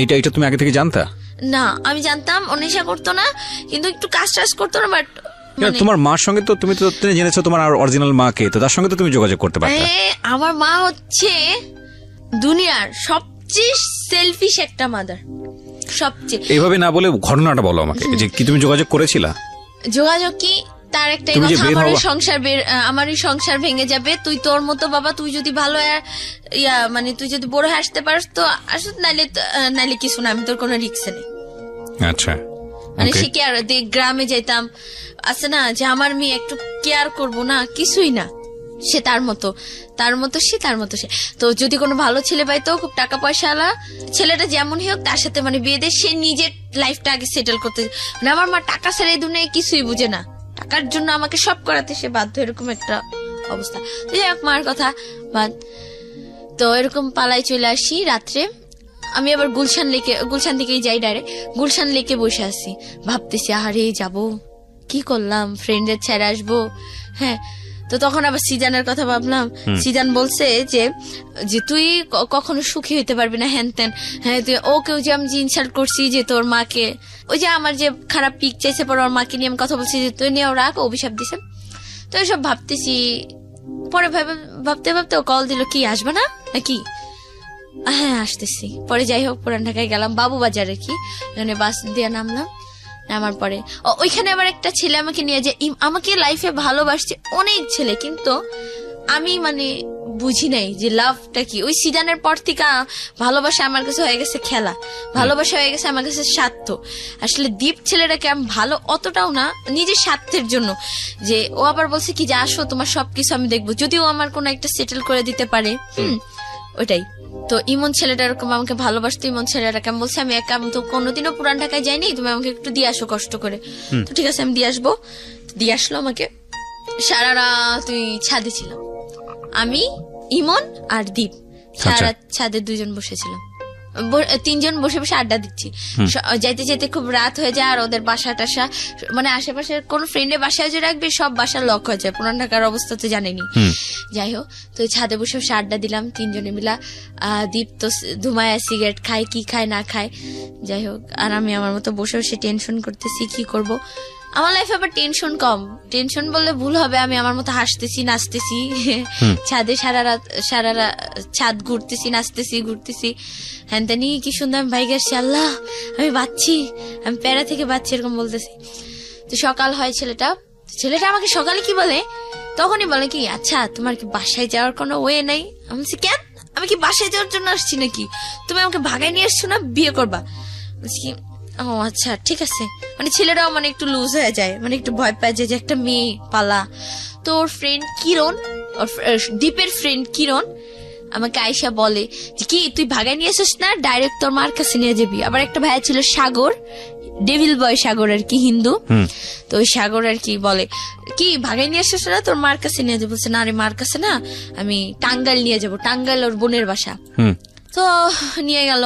এটা তুমি আগে থেকে জানতা? না, আমি জানতাম ও নেশা করতো না, কিন্তু একটু কাজ টাজ করতো না। বাট তোমার মার সঙ্গে তো তুমি তো জেনেছো তোমার অরিজিনাল মা কে, তো তার সঙ্গে তো তুমি যোগাযোগ করতে পারতে। আমার মা হচ্ছে দুনিয়ার সবচেয়ে সেলফিশ একটা মাদার, সবচেয়ে। এইভাবে না বলে ঘটনাটা বলো আমাকে, যে কি তুমি যোগাযোগ করেছিলা? যোগাযোগ কি, তার একটাই কথা, আমারই সংসার ভেঙে যাবে, তুই তোর মতো বাবা, তুই যদি ভালো মানে তুই যদি বড় হয়ে আসতে পারস তো আসুন, নাইলে কিছু না, আমি তোর কোনো রিস্ক নেই। আচ্ছা, মানে সে কেয়ার, গ্রামে যেতাম, আছে না যে আমার মেয়ে একটু কেয়ার করবো না, কিছুই না, সে তার মতো সে। তো যদি কোনো ভালো ছেলে পাইতো, খুব টাকা পয়সা আলা ছেলেটা যেমনই হোক, তার সাথে মানে বিয়ে দিয়ে সে নিজের লাইফটা আগে সেটেল করতে। মানে আমার মা টাকা ছাড়া এই দুনিয়ায় কিছুই বুঝে না, টাকার জন্য আমাকে সব করাতে সে বাধ্য, এরকম একটা অবস্থা। তো যাই হোক, মার কথা বাদ। তো এরকম পালাই চলে আসি রাত্রে। আমি আবার গুলশান থেকেই যাই ডাইরেক্ট, গুলশান লেকে বসে আছি, ভাবতেছি আরে যাবো, কি করলাম, ফ্রেন্ডের ছেড়ে আসবো। হ্যাঁ, তো তখন আবার সিজানের কথা ভাবলাম। সিজান বলছে যে তুই কখনো সুখী হইতে পারবি না, হ্যান তেন। হ্যাঁ, তুই ওকেও যে আমি ইনসাল্ট করছি, যে তোর মাকে, ওই যে আমার যে খারাপ পিক চাইছে পরে ওর মাকে নিয়ে আমি কথা বলছি, যে তুই নিয়ে রাখ, অভিশাপ দিছে। তো এসব ভাবতেছি, পরে ভাবতে ও কল দিল, কি আসবে না নাকি? হ্যাঁ আসতেছি। পরে যাই হোক, পুরান ঢাকায় গেলাম, বাবু বাজারে, কি এখানে বাস দিয়ে নামলাম। নামার পরে ওইখানে আবার একটা ছেলে আমাকে নিয়ে, যে আমাকে লাইফে ভালোবাসছে অনেক ছেলে, কিন্তু আমি মানে বুঝি নাই যে লাভটা কি। ওই সিজানের পর থেকে ভালোবাসা আমার কাছে হয়ে গেছে খেলা, ভালোবাসা হয়ে গেছে আমার কাছে স্বার্থ। আসলে দীপ ছেলেটাকে আমি ভালো অতটাও না, নিজের স্বার্থের জন্য। যে ও আবার বলছে কি যে আসো, তোমার সবকিছু আমি দেখবো, যদি ও আমার কোনো একটা সেটেল করে দিতে পারে, ওইটাই। তো ইমন ছেলেটা এরকম আমাকে ভালোবাসতো, ইমন ছেলেটাকে আমি বলছি আমি আমি তো কোনোদিনও পুরান ঢাকায় যাইনি, তুমি আমাকে একটু দিয়ে আসো কষ্ট করে। তো ঠিক আছে আমি দিয়ে আসবো। দিয়ে আসলো আমাকে, সারা রাত তুই ছাদে ছিলাম আমি, ইমন আর দীপ, সারা রাত ছাদে 2 জন বসেছিলাম, 3 জন বসে বসে আড্ডা দিচ্ছি। যাইতে যেতে খুব রাত হয়ে যায়, আর ওদের বাসা টাসা মানে আশেপাশের কোন ফ্রেন্ডের বাসায় যে রাখবে সব বাসার লক হয়ে যায়, পুরান ঢাকার অবস্থা তো জানেনি। যাই হোক, তো ছাদে বসে বসে আড্ডা দিলাম 3 জনে মিলা। দীপ তো ধুমায় সিগারেট খায়, কি খায় না খায়, যাই হোক। আর আমি আমার মতো বসে বসে টেনশন করতেছি কি করব। আমার লাইফে আবার টেনশন কম, টেনশন বললে ভুল হবে, আমি আমার মতো হাসতেছি নাচতেছি ছাদে সারা রাত ছাদ ঘুরতেছি নাচতেছি হ্যান তেনি কি সুন্দর আমি ভাই গেছি, আল্লাহ আমি বাঁচছি, আমি প্যারা থেকে বাঁচছি এরকম বলতেছি। তো সকাল হয়, ছেলেটা আমাকে সকালে কি বলে, তখনই বলে কি আচ্ছা তোমার কি বাসায় যাওয়ার কোনো ওয়ে নাই? আমি বলছি কেন, আমি কি বাসায় যাওয়ার জন্য আসছি নাকি? তুমি আমাকে ভাগায় নিয়ে আসছো না, বিয়ে করবা? বলছি কি ও আচ্ছা ঠিক আছে। মানে ছেলেরাও মানে একটু লুজ হয়ে যায়, মানে একটু ভয় পায় যে একটা মেয়ে পালা। তো ওর ফ্রেন্ড কিরণ, দীপের ফ্রেন্ড কিরণ আমাকে আয়শা বলে যে কি তুই ভাগায় নিয়ে আসিস না, ডাইরেক্ট তোর মার কাছে নিয়ে যাবি। আবার একটা ভাইয়া ছিল সাগর, ডেভিল বয় সাগর আর কি, হিন্দু। তো ওই সাগর আর কি বলে কি ভাগায় নিয়ে আসিস না, তোর মার কাছে নিয়ে যাবো। বলছে না রে মার কাছে না, আমি টাঙ্গাইল নিয়ে যাবো, টাঙ্গাইল ওর বোনের বাসা। তো নিয়ে গেল।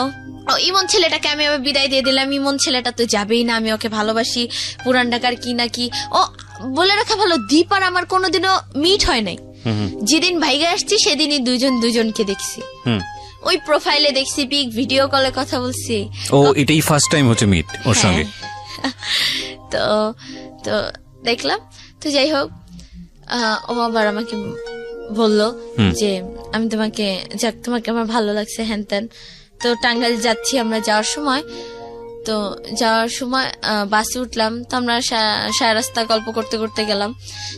ইমন ছেলেটাকে আমি আবার বিদায় দিয়ে দিলাম, ইমন ছেলেটা তো যাবেই না, আমি ওকে ভালোবাসি, পুরান ঢাকার কি না কি। ও বলে রাখা ভালো, দীপ আর আমার কোনোদিনও মিট হয় নাই। যেদিন ভাইগা আসছি সেদিনই দুজনকে দেখছি, ওই প্রোফাইলে দেখছি, পিক ভিডিও কলে কথা বলছি। ও এটাই ফার্স্ট টাইম হচ্ছে মিট ওর সঙ্গে। তো তো দেখলাম। তো যাই হোক, ও আবার আমাকে বললো যে আমি তোমাকে আমার ভালো লাগছে হ্যান ত্যান। তো টাঙ্গাইল যাচ্ছি আমরা, যাওয়ার সময় বাসে উঠলাম। তো আমরা সারা রাস্তা গল্প করতে করতে গেলাম।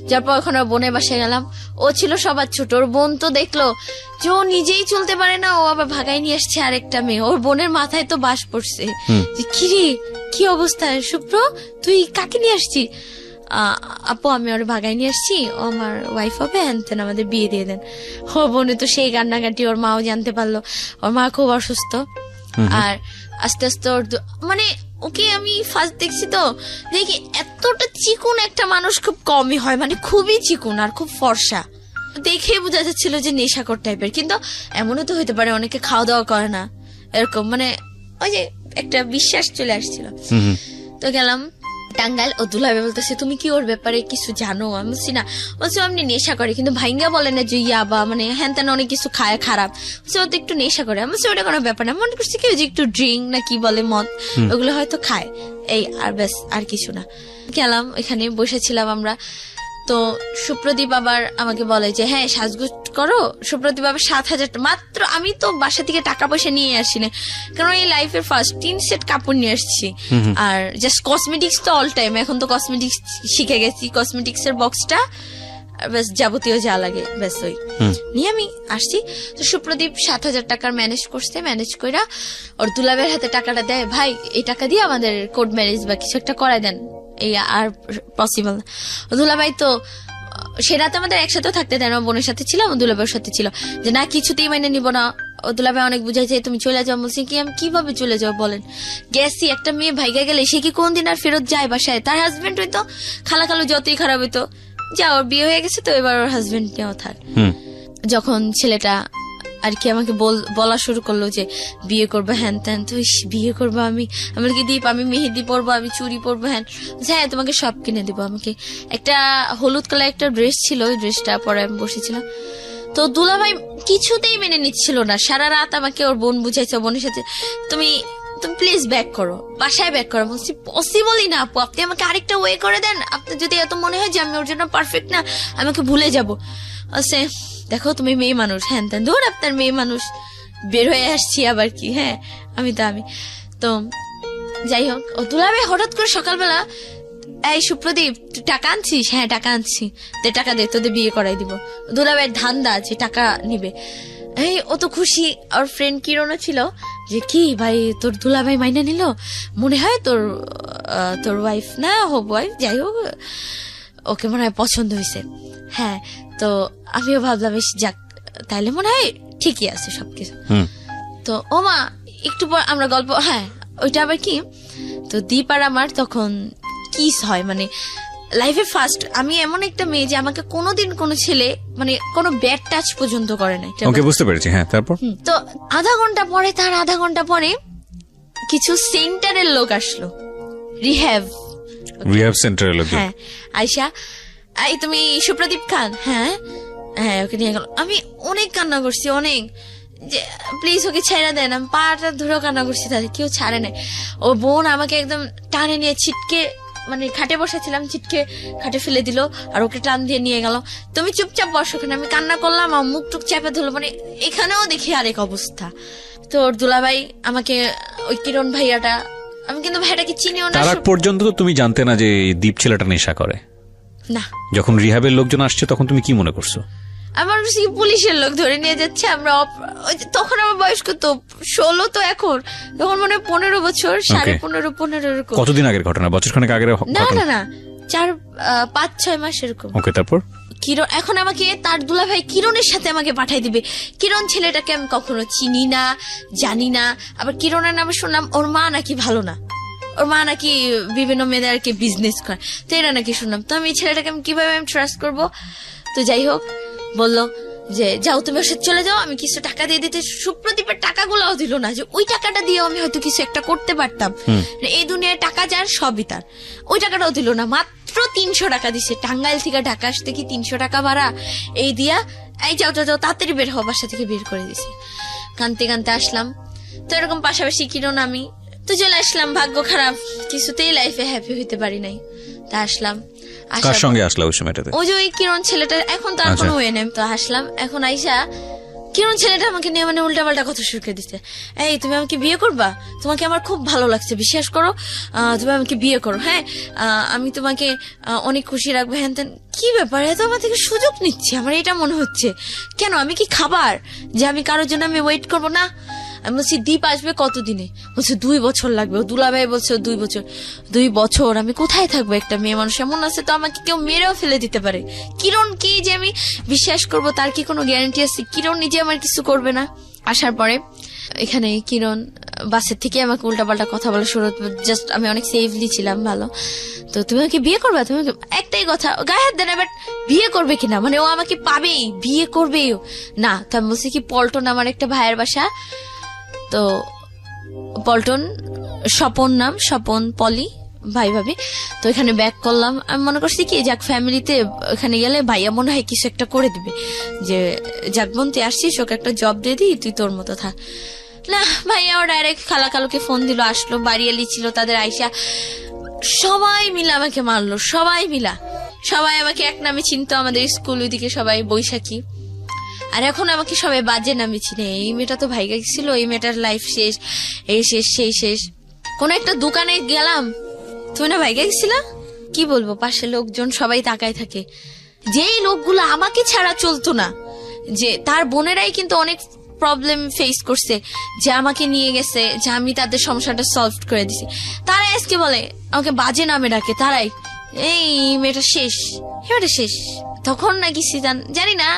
যার পর ওখানে বোনের বাসায় গেলাম। ও ছিল সবার ছোট, ওর বোন তো দেখলো যে ও নিজেই চলতে পারে না, ও আবার ভাগাই নিয়ে আসছে আরেকটা মেয়ে। ওর বোনের মাথায় তো বাস পড়ছে যে কিরে কি অবস্থা শুভ্র, তুই কাকে নিয়ে আসছিস? আপু আমি ওর ভাগাই নিয়ে আসছি, ও আমার ওয়াইফ হবে, হ্যান আমাদের বিয়ে দিয়ে দেন। ও বোনে তো সেই কান্নাকাটি, ওর মাও জানতে পারলো, ওর মা খুব অসুস্থ। আর আস্তে আস্তে ওর মানে ওকে আমি ফার্স্ট দেখছি তো দেখি এতটা চিকুন একটা মানুষ খুব কমই হয়, মানে খুবই চিকুন আর খুব ফর্সা, দেখে বোঝা যাচ্ছিল যে নেশাকর টাইপের। কিন্তু এমনও তো হতে পারে অনেকে খাওয়া দাওয়া করে না, এরকম মানে ওই যে একটা বিশ্বাস চলে আসছিল। তো গেলাম টাঙ্গাইল। ও দুলাভাই বলতেছে তুমি কি ওর ব্যাপারে কিছু জানো? আমি বলছি না। বলছি আপনি নেশা করে, কিন্তু ভাইঙ্গা বলে না যে ইয়াবা মানে হ্যান তেন অনেক কিছু খায় খারাপ, বলছে ও তো একটু নেশা করে। আমি বলছি ওটা কোনো ব্যাপার না, মনে করছি কি যে একটু ড্রিঙ্ক না কি বলে মদ, ওগুলো হয়তো খায়, এই আর ব্যাস, আর কিছু না। গেলাম, এখানে বসেছিলাম আমরা। তো সুপ্রদীপ আবার আমাকে বলে যে হ্যাঁ সাজগুজ করো। সুপ্রদীপ আবার 7,000 মাত্র, আমি তো বাসা থেকে টাকা পয়সা নিয়ে আসি না, কারণ এই লাইফের ফার্স্ট 3 সেট কাপড় নিয়ে আসছি। আর জাস্ট কসমেটিক্স তো অল টাইম, এখন তো কসমেটিক্স শিখে গেছি, কসমেটিক্স এর বক্সটা ব্যাস যাবতীয় যা লাগে ব্যাস ওই নিয়ে আমি আসছি। তো সুপ্রদীপ 7,000 টাকার ম্যানেজ করছে, ম্যানেজ কইরা ওর দুলাবের হাতে টাকাটা দেয়, ভাই এই টাকা দিয়ে আমাদের কোর্ট ম্যারেজ বা কিছু একটা করাই দেন, এই আর পসিবল না। দুলাভাই তো সে রাতে আমাদের একসাথে থাকতে দেয় না, বোনের সাথে ছিল, দুলাভাইয়ের সাথে ছিল, যে না কিছুতেই মাইনে নিব না। ও দুলাভাই অনেক বুঝাইছে তুমি চলে যাও। বলছি কি আমি কিভাবে চলে যাও বলেন, গেছি, একটা মেয়ে ভাইগা গেলে সে কি কোনদিন আর ফেরত যায় বাসায়? তার হাজবেন্ড হইতো খালাখালু যতই খারাপ হইতো, যা ওর বিয়ে হয়ে গেছে, তো এবার ওর হাজবেন্ড নেওয়া থাক। যখন ছেলেটা আর কি আমাকে বলা শুরু করলো যে বিয়ে করবো হ্যান ত্যান, তো বিয়ে করবো আমি কি দীপ, আমি মেহেদি পরবো, আমি চুড়ি পরবো, হ্যাঁ তোমাকে সব কিনে দিবো। আমাকে একটা হলুদ কালার একটা ড্রেস ছিল, ওই ড্রেসটা পরে আমি বসেছিলাম। তো দুলাভাই কিছুতেই মেনে নিচ্ছিল না, সারা রাত আমাকে ওর বোন বুঝাইছে, বোনের সাথে তুমি প্লিজ ব্যাক করো, বাসায় ব্যাক করো। বলছি পসিবলই না আপু, আপনি আমাকে আরেকটা ওয়ে করে দেন, আপনার যদি এত মনে হয় যে আমি ওর জন্য পারফেক্ট না, আমাকে ভুলে যাবো। বলছে দেখো তুমি মেয়ে মানুষ, হ্যান ত্যান, ধর আপনার মেয়ে মানুষ, বের হয়ে আসছি আবার কি, হ্যাঁ আমি তো যাই হোক। ও দুলাভাই হঠাৎ করে সকালবেলা এই সুপ্রদীপ তুই টাকা আনছিস? হ্যাঁ টাকা আনছি, টাকা দে, তোদের বিয়ে করাই দিব। দুলাভাইয়ের ধান্দা আছে, টাকা নিবে। এই ও তো খুশি। আর ফ্রেন্ড কিরণও ছিল যে কি ভাই তোর দুলাভাই মাইনা নিল, মনে হয় তোর ওয়াইফ না হোক ওয়াইফ, যাই হোক ওকে মনে হয় পছন্দ হয়েছে। হ্যাঁ তো আমিও ভাবলাম যাক তাইলে মনে হয় ঠিকই আছে সবকিছু। তো ও মা একটু পর আমরা গল্প, হ্যাঁ ওইটা আবার কি, তো দীপ আর আমার তখন কিস হয়, মানে লাইফে ফার্স্ট। আমি এমন একটা মেয়ে যে আমাকে কোনোদিন কোনো ছেলে মানে কোনো ব্যাড টাচ পর্যন্ত করে নাই। ওকে, বুঝতে পেরেছি। হ্যাঁ, তারপর তো আধা ঘন্টা পরে কিছু সেন্টারের লোক আসলো, রিহ্যাব সেন্টারের লোক। হ্যাঁ, আয়শা, এই তুমি সুপ্রদীপ খান? হ্যাঁ হ্যাঁ, ওকে নিয়ে গেল। আমি অনেক কান্না করছি, অনেক, যে প্লিজ ওকে ছেড়ে দেন। আমি পাটা ধরে কান্না করছি, তাদের কেউ ছাড়ে নাই। ও বোন আমাকে একদম টানে নিয়ে ছিটকে, মানে খাটে বসেছিলাম, ছিটকে খাটে ফেলে দিল আর ওকে টান দিয়ে নিয়ে গেল। তুমি চুপচাপ বসো ওখানে। আমি কান্না করলাম, আমার মুখ টুক চেপে ধরলো, মানে এখানেও দেখি আরেক অবস্থা। তো ওর দুলাভাই আমাকে, ওই কিরণ ভাইয়াটা, আমি কিন্তু ভাইয়াটাকে চিনিও না। তার আগ পর্যন্ত তো তুমি জানতে না যে দীপ ছেলেটা নেশা করে? না। যখন রিহাবের লোকজন আসছে তখন তুমি কি মনে করছো? আমার পুলিশের লোক ধরে নিয়ে যাচ্ছে। আমরা তখন আমার বয়স কত, 16, তো এখন তখন মনে হয় 15 বছর, 15.5 এরকম। কতদিন আগের ঘটনা? বছরখানেক আগের? না 4-5-6 মাস এরকম। ওকে, তারপর? কিরণ এখন আমাকে তার দুলাভাই কিরণের সাথে আমাকে পাঠাই দিবে। কিরণ ছেলেটাকে আমি কখনো চিনি না, জানি না। আবার কিরণের নামে শুনলাম ওর মা নাকি ভালো না, ওর মা নাকি বিভিন্ন মেয়েদেরকে বিজনেস করে, তো এরা নাকি শুনলাম। তো আমি এই ছেলেটাকে আমি কিভাবে ট্রাস্ট করবো? তো যাই হোক, বললো যে যাও তুমি ওর সাথে চলে যাও, আমি কিছু টাকা দিয়ে দিতে। সুপ্রদীপের টাকাগুলোও দিল না, যে ওই টাকাটা দিয়ে আমি হয়তো কিছু একটা করতে পারতাম। এই দুনিয়ায় টাকা যার সবই তার, ওই টাকাটাও দিল না। মাত্র 300 টাকা দিছে। টাঙ্গাইল থেকে ঢাকা আসতে কি 300 টাকা ভাড়া? এই দিয়া এই যাও তাড়াতাড়ি বের হও, বাসা থেকে বের করে দিছে। কানতে কানতে আসলাম। তো এরকম পাশাপাশি কিরণ আমি তো চলে আসলাম। ভাগ্য খারাপ, কিছুতেই লাইফে হ্যাপি হইতে পারি নাই। তা আসলাম। কার সঙ্গে আসলা ওই সময়টাতে? ওই যে ওই কিরণ ছেলেটা, এখন তার কোনো ওয়ে নেই। তো আসলাম, এখন আইসা কিরণ ছেলেটা আমাকে নিয়ে মানে উল্টা পাল্টা কথা শুরু করে দিচ্ছে। এই তুমি আমাকে বিয়ে করবা? তোমাকে আমার খুব ভালো লাগছে, বিশ্বাস করো, তুমি আমাকে বিয়ে করো। হ্যাঁ, আমি তোমাকে অনেক খুশি রাখবো। হ্যান তেন। কি ব্যাপার, এত আমার থেকে সুযোগ নিচ্ছে? আমার এটা মনে হচ্ছে, কেন আমি কি খাবার যে আমি কারোর জন্য আমি ওয়েট করবো না? আমি বলছি দীপ আসবে কতদিনে? বলছে 2 বছর লাগবে। ও দুলাভাই বলছে 2 বছর। 2 বছর আমি কোথায় থাকবো? একটা মেয়ে মানুষ এমন আছে তো আমাকে কেউ মেরেও ফেলে দিতে পারে। কিরণ কি যে আমি বিশ্বাস করব তার কি কোনো গ্যারান্টি আছে? কিরণ নিজে আমার কিছু করবে না? আসার পরে এখানে কিরণ বাসের থেকে আমাকে উল্টাপাল্টা কথা বলা শুরু, জাস্ট আমি অনেক সেফলি ছিলাম, ভালো। তো তুমি আমাকে বিয়ে করবে? তুমি একটাই কথা, গায়ে হাত দেন, বাট বিয়ে করবে কিনা, মানে ও আমাকে পাবেই, বিয়ে করবেই না। তো আমি বলছি কি পল্টন আমার একটা ভাইয়ের বাসা, তো পল্টন, স্বপন নাম, স্বপন পলি ভাই ভাবি। তো এখানে ব্যাক করলাম। আমি মনে করছি কি যাক ফ্যামিলিতে এখানে গেলে ভাইয়া মনে হয় কিছু একটা করে দিবে, যে যাক বোন তুই আসছিস, ওকে একটা জব দিয়ে দিই, তুই তোর মতো থাক। না, ভাইয়া ও ডাইরেক্ট খালা কালুকে ফোন দিল, আসলো, বাড়িয়ালি ছিল তাদের, আইসা সবাই মিলে আমাকে মারলো। সবাই আমাকে এক নামে চিনতো, আমাদের স্কুল ওইদিকে সবাই বৈশাখী। আর এখন আমাকে সবাই বাজে নামে চিনে। এই মেয়েটা তো ভাইগা গেছিল, এই মেয়েটার লাইফ শেষ, এই শেষ সেই শেষ। কোন একটা দোকানে গেলাম, তুমি না ভাইগা গেছিলা? কি বলবো, পাশে লোকজন সবাই তাকায় থাকে। যেই লোকগুলো আমাকে ছাড়া চলতো না, যে তার বোনেরাই কিন্তু অনেক প্রবলেম ফেস করছে, যে আমাকে নিয়ে গেছে, যে আমি তাদের সমস্যাটা সলভ করে দিছি, তারাই আজকে বলে আমাকে বাজে নামে ডাকে। তারাই এই মেয়েটা শেষ, মেয়েটা শেষ। তখন নাকি সিজান, জানি না,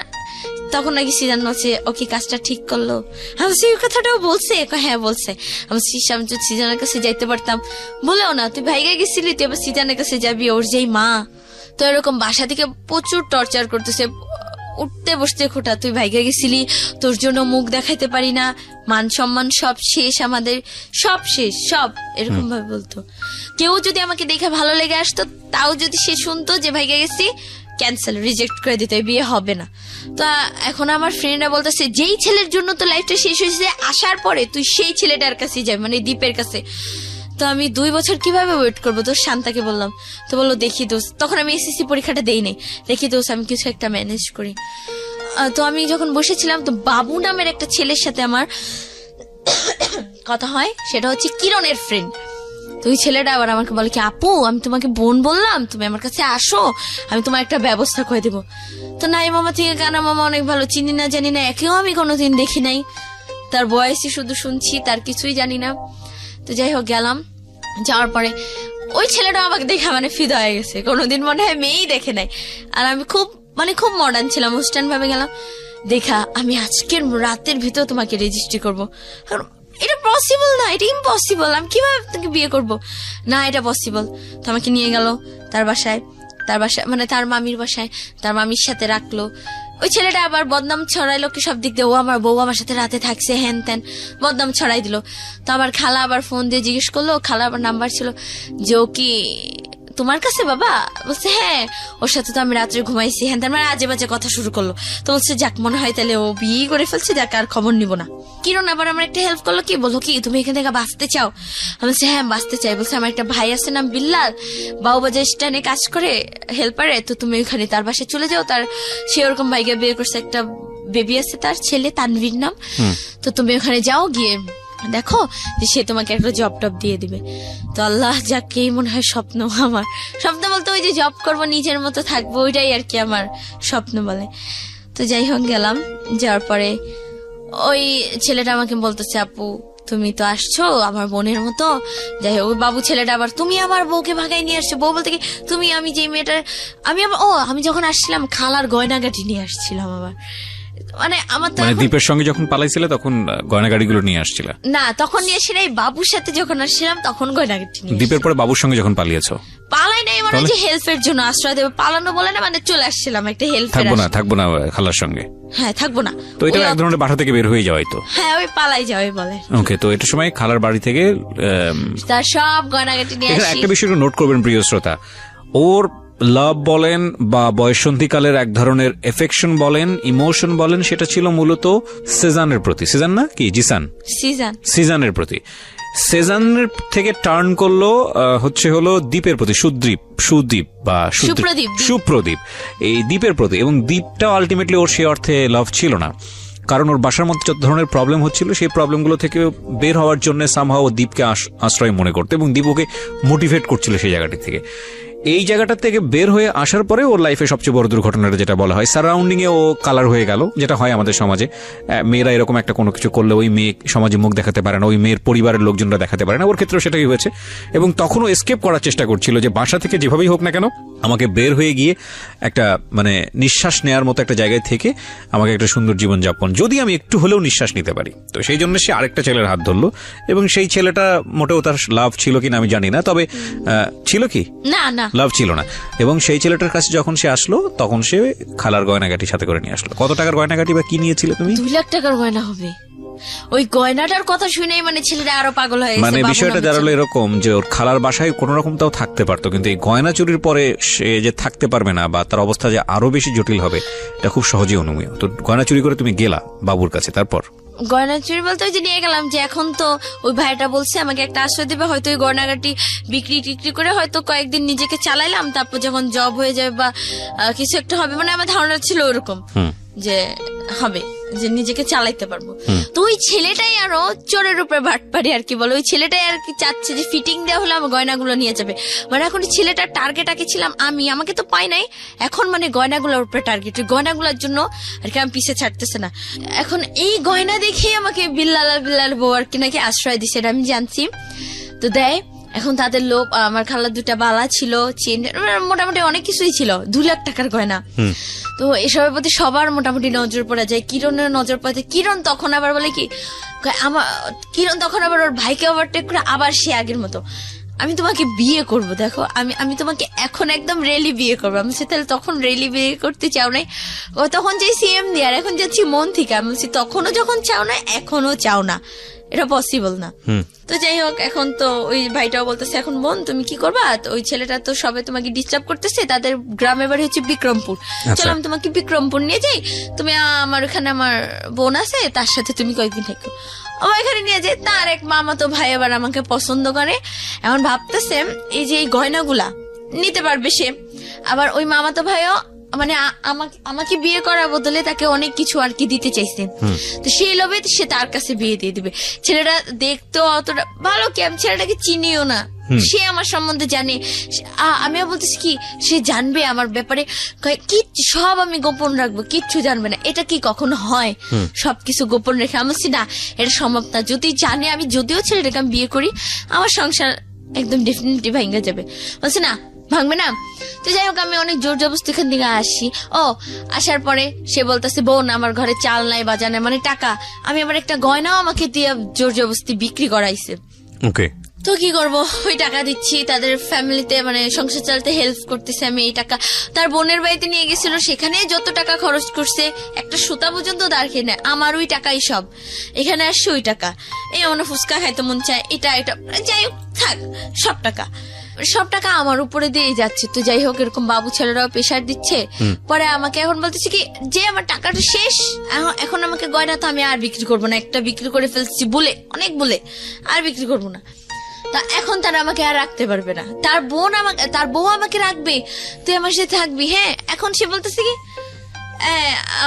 তখন নাকি সিজান বলছে ও কি কাজটা ঠিক করলো। আমি সেই কথাটাও বলছে, হ্যাঁ বলছে। আমি যদি সিজানের কাছে যাইতে পারতাম, বলেও না তুই ভাইগা গেছিলি, তুই এবার সিজানের কাছে যাবি, ওর যেই মা। তো এরকম বাসা থেকে প্রচুর টর্চার করতেছে, উঠতে বসতে খোটা, তুই ভাইগা গেছিলি, তোর জন্য মুখ দেখাইতে পারি না, মান সম্মান সব শেষ, আমাদের সব শেষ, সব এরকম ভাবে বলতো। কেউ যদি আমাকে দেখে ভালো লেগে আসতো, তাও যদি সে শুনতো যে ভাইগা গেছি, ক্যান্সেল, রিজেক্ট করে দিতে, বিয়ে হবে না। তো এখন আমার ফ্রেন্ডরা বলতেছে যেই ছেলের জন্য তো লাইফটা শেষ হয়েছে, আসার পরে তুই সেই ছেলেটার কাছে যাই, মানে দীপের কাছে। তো আমি 2 বছর কিভাবে ওয়েট করবো? তো শান্তাকে বললাম, তো বললো দেখি দোষ, তখন আমি এসএসসি পরীক্ষাটা দেই নাই, দেখি দোষ আমি কিছু একটা ম্যানেজ করি। তো আমি যখন বসেছিলাম, তো বাবু নামের একটা ছেলের সাথে আমার কথা হয়, সেটা হচ্ছে কিরণের ফ্রেন্ড। তো ওই ছেলেটা আবার আমাকে বলে কি, আপু আমি তোমাকে বোন বললাম, তুমি আমার কাছে আসো, আমি তোমার একটা ব্যবস্থা করে দেবো। তো নাই মামা থেকে কানা মামা অনেক ভালো, চিনি না জানি না, একেও আমি কোনোদিন দেখি নাই, তার বয়সই শুধু শুনছি, তার কিছুই জানি না। তো যাই হোক গেলাম, যাওয়ার পরে ওই ছেলেটা আমাকে দেখে মানে ফিদা হয়ে গেছে, কোনোদিন মনে হয় মেয়েই দেখে নাই। আর আমি খুব মডার্ন ছিলাম, ওয়েস্টার্ন ভাবে গেলাম, দেখা আমি আজকের রাতের ভিতর তোমাকে রেজিস্ট্রি করবো। এটা পসিবল না, এটা ইম্পসিবল, আমি কিভাবে তোমাকে বিয়ে করব? না এটা পসিবল। তো আমাকে নিয়ে গেল তার বাসায় মানে তার মামির বাসায়, তার মামির সাথে রাখলো। ওই ছেলেটা আবার বদনাম ছড়াইলো কি সব দিক দিয়ে, ও আমার বউ আমার সাথে রাতে থাকছে, হ্যান ত্যান বদনাম ছড়াই দিল। তো আবার খালা আবার ফোন দিয়ে জিজ্ঞেস করলো, খালা আবার নাম্বার ছিল যে ও কি তোমার কাছে বাবা? বলছে হ্যাঁ, ওর সাথে তো আমি রাত্রে ঘুমাইছি, হ্যাঁ মানে আজে বাজে কথা শুরু করলো। তো বলছে যাক মনে হয় তাহলে ও বিয়ে করে ফেলছে, যাক আর খবর নিব না। কিরণ আবার আমার একটা হেল্প করলো, কি বললো কি তুমি এখান থেকে বাঁচতে চাও? আমি বলছি হ্যাঁ বাঁচতে চাই। বলছে আমার একটা ভাই আছে নাম বিল্লাল, বাউবাজার স্ট্যান্ডে কাজ করে হেল্পারে, তো তুমি ওখানে তার বাসায় চলে যাও, তার সে ওরকম ভাইকে বিয়ে করছে, একটা বেবি আছে তার ছেলে তানভীর নাম, তো তুমি ওখানে যাও, গিয়ে দেখো যে সে তোমাকে একটা জব টব দিয়ে দিবে। তো আল্লাহ যাকে মনে হয় স্বপ্ন, আমার স্বপ্ন বলতে ওই যে জব করবো নিজের মতো থাকবো, ওইটাই আর কি আমার স্বপ্ন বলে। তো যাই হোক গেলাম, যাওয়ার পরে ওই ছেলেটা আমাকে বলতেছে আপু তুমি তো আসছো আমার বোনের মতো। যাই হোক বাবু ছেলেটা আবার তুমি আমার বউকে ভাগাই নিয়ে আসছো। বউ বলতে কি তুমি, আমি যে মেয়েটার আমি আবার আমি যখন আসছিলাম খালার গয়নাগাটি নিয়ে আসছিলাম আবার, মানে আমার তো দ্বীপের সঙ্গে যখন পালাইছিলে তখন গয়নাগাড়িগুলো নিয়ে আসছিল না, তখন নিয়ে এসে নাই, বাবুর সাথে যখন আসছিলাম তখন গয়নাগাটি নিয়ে দ্বীপের পরে বাবুর সঙ্গে যখন পালিয়েছো? পালাই নাই, মানে যে হেল্পের জন্য আশ্রয় দেবে, পালানো বলে না, মানে চলে আসছিলাম একটা হেল্প। থাকবো না খালার সঙ্গে? হ্যাঁ থাকবো না। তো এটা এক ধরনের বাসা থেকে বের হয়ে যাওয়াই তো? হ্যাঁ ওই পালাই যাওয়াই বলে। ওকে, তো এটার সময় খালার বাড়ি থেকে তার সব গয়নাগাটি নিয়ে আসি। একটা বিষয় নোট করবেন প্রিয় শ্রোতা, ওর লাভ বলেন বা বয়সন্ধিকালের এক ধরনের এফেকশন বলেন, ইমোশন বলেন, সেটা ছিল মূলত সেজানের প্রতি। সেজান না কি সিজানের প্রতি। সেজানের থেকে টার্ন করলো হলো দ্বীপের প্রতি, সুদীপ বা সুপ্রদীপ, এই দ্বীপের প্রতি। এবং দ্বীপটা আলটিমেটলি ওর সে অর্থে লাভ ছিল না, কারণ ওর বাসার মধ্যে যত ধরনের প্রবলেম হচ্ছিল সেই প্রবলেমগুলো থেকে বের হওয়ার জন্য সামহাও দ্বীপকে আশ্রয় মনে করতো, এবং দ্বীপ ওকে মোটিভেট করছিল সেই জায়গাটি থেকে। এই জায়গাটা থেকে বের হয়ে আসার পরে ওর লাইফে সবচেয়ে বড় দুর্ঘটনাটা যেটা বলা হয়, সারাউন্ডিং এ ও কালার হয়ে গেল, যেটা হয় আমাদের সমাজে। মেয়েরা এরকম একটা কোনো কিছু করলে ওই মেয়ে সমাজে মুখ দেখাতে পারে না, ওই মেয়ের পরিবারের লোকজনরা দেখাতে পারে না, ওর ক্ষেত্রেও সেটাই হয়েছে। এবং তখনও এসকেপ করার চেষ্টা করছিল যে বাসা থেকে যেভাবেই হোক না কেন আমাকে বের হয়ে গিয়ে একটা মানে নিঃশ্বাস নেওয়ার মতো একটা জায়গায় থেকে আমাকে একটা সুন্দর জীবনযাপন, যদি আমি একটু হলেও নিঃশ্বাস নিতে পারি। তো সেই জন্য সে আরেকটা ছেলের হাত ধরলো, এবং সেই ছেলেটা মোটেও তার লাভ ছিল কিনা আমি জানি না, তবে ছিল কি না লাভ ছিল না। এবং সেই ছেলেটার কাছে যখন সে আসলো তখন সে খালার গয়নাগাটি সাথে করে নিয়ে আসলো। কত টাকার গয়নাগাটি বা কি নিয়েছিলে তুমি? 2 লাখ টাকার গয়না হবে। ওই গয়নাটার কথা শুনেই মানে ছেলেটা আরো পাগল হয়ে গেছে। মানে বিষয়টা দাঁড়ালো এরকম যে ওর খালার বাসায় কোন রকম তাও থাকতে পারতো, কিন্তু এই গয়না চুরির পরে সে যে থাকতে পারবে না বা তার অবস্থা যে আরো বেশি জটিল হবে এটা খুব সহজেই অনুমেয়। তো গয়না চুরি করে তুমি গেলা বাবুর কাছে, তারপর গয়না চুরি বলতে ওই যে নিয়ে গেলাম, যে এখন তো ওই ভাইটা বলছে আমাকে একটা আশ্রয় দেবে, হয়তো ওই গয়নাগাটি বিক্রি করে হয়তো কয়েকদিন নিজেকে চালাইলাম, তারপর যখন জব হয়ে যাবে বা কিছু একটা হবে, মানে আমার ধারণা ছিল ওরকম যে হবে, যে নিজেকে চালাইতে পারবো। তো ওই ছেলেটাই আরো চোরের উপরে বাটপারি আর কি বলে, ওই ছেলেটাই আর কি চাচ্ছে যে ফিটিং দেওয়া হলে আমার গয়নাগুলো নিয়ে যাবে। মানে এখন ছেলেটার টার্গেট আগে ছিলাম আমি, আমাকে তো পাই নাই, এখন মানে গয়নাগুলোর উপরে টার্গেট, গয়নাগুলোর জন্য আর কি আমি পিছে ছাড়তেছে না। এখন এই গয়না দেখে আমাকে বিল্লাল বউ আর কি নাকি আশ্রয় দিছে, এটা আমি জানছি। তো দেয়, এখন তাদের লোভ, আমার খালার 2টা বালা ছিল, চেন, মোটামুটি অনেক কিছুই ছিল, 2 লাখ টাকার গয়না। তো এসবের প্রতি সবার মোটামুটি নজর পড়ে যায়, কিরণের নজর পড়ে যায়। কিরণ তখন আবার বলে কি কিরণ তখন আবার ওর ভাইকে ওভারটেক করে আবার সে আগের মতো আমি তোমাকে বিয়ে করব, দেখো আমি তোমাকে এখন একদম রেলি বিয়ে করবো। আমি বলছি তাহলে তখন রেলি বিয়ে করতে চাও নাই? ও তখন যে সিএম দিয়ে, আর এখন যাচ্ছি মন থেকে। আমি বলছি তখনও যখন চাও না এখনো চাও না, এটা পসিবল না। তো যাই হোক, এখন তো ওই ভাইটাও বলতেছে এখন বোন তুমি কি করবা, ওই ছেলেটা তো সবে তোমাকে ডিস্টার্ব করতেছে, তাদের গ্রামের বাড়ি হচ্ছে বিক্রমপুর, চলো আমি তোমাকে বিক্রমপুর নিয়ে যাই, তুমি আমার ওখানে আমার বোন আছে তার সাথে তুমি কয়েকদিন থাকো। আমার এখানে নিয়ে যাই, তার এক মামাতো ভাই আবার আমাকে পছন্দ করে, এখন ভাবতেছে এই যে এই গয়নাগুলা নিতে পারবে সে, আবার ওই মামাতো ভাইও মানে আমাকে বিয়ে করার বদলে তাকে অনেক কিছু আর কি দিতে চাইছে। তো সেই লোভে সে তার কাছে বিয়ে দিয়ে দিবে। ছেলেটা দেখতো অতটা ভালো কি, আমি ছেলেটাকে চিনিও না, সে আমার সম্বন্ধে জানে। আমিও বলতেছি কি সে জানবে আমার ব্যাপারে, কি সব আমি গোপন রাখবো, কিচ্ছু জানবে না। এটা কি কখনো হয় সবকিছু গোপন রেখে? আমি বলছি না, এটা সম্ভব না। যদি জানে, আমি যদিও ছেলেটাকে আমি বিয়ে করি, আমার সংসার একদম ডেফিনেটলি ভাঙা যাবে। বলছে না ভাঙবে না। তো যাই হোক আমি অনেক জোর জবরদস্তি এখান থেকে আসি। আসার পরে সে বলতেছে বোন আমার ঘরে চাল নাই বাজার নাই, মানে টাকা। আমি আবার একটা গয়নাও আমাকে দিয়ে জোর জবরদস্তি বিক্রি করাইছে। ওকে, তো কি করব, ওই টাকা দিচ্ছি, তাদের ফ্যামিলিতে মানে সংসার চালাতে হেল্প করতেছে আমি। এই টাকা তার বোনের বাড়িতে নিয়ে গেছিল, সেখানে যত টাকা খরচ করছে একটা সুতা পর্যন্ত দাঁড় খেয়ে নেয়, আমার ওই টাকাই সব। এখানে আসছে ওই টাকা, এই আমার ফুচকা খাইতে মন চায়, এটা যাই হোক থাক, সব টাকা আমার উপরে দিয়ে যাচ্ছে। তো যাই হোক এরকম বাবু ছেলেরাও প্রেশার দিচ্ছে। পরে আমাকে এখন বলতেছে কি যে আমার টাকাটা শেষ, এখন আমাকে গয়না তো আমি আর বিক্রি করবো না, একটা বিক্রি করে ফেলছি অনেক বলে আর বিক্রি করবো না। তা এখন তারা আমাকে আর রাখতে পারবে না, তার বউ আমাকে রাখবে, তুই আমার সাথে থাকবি। হ্যাঁ, এখন সে বলতেছে কি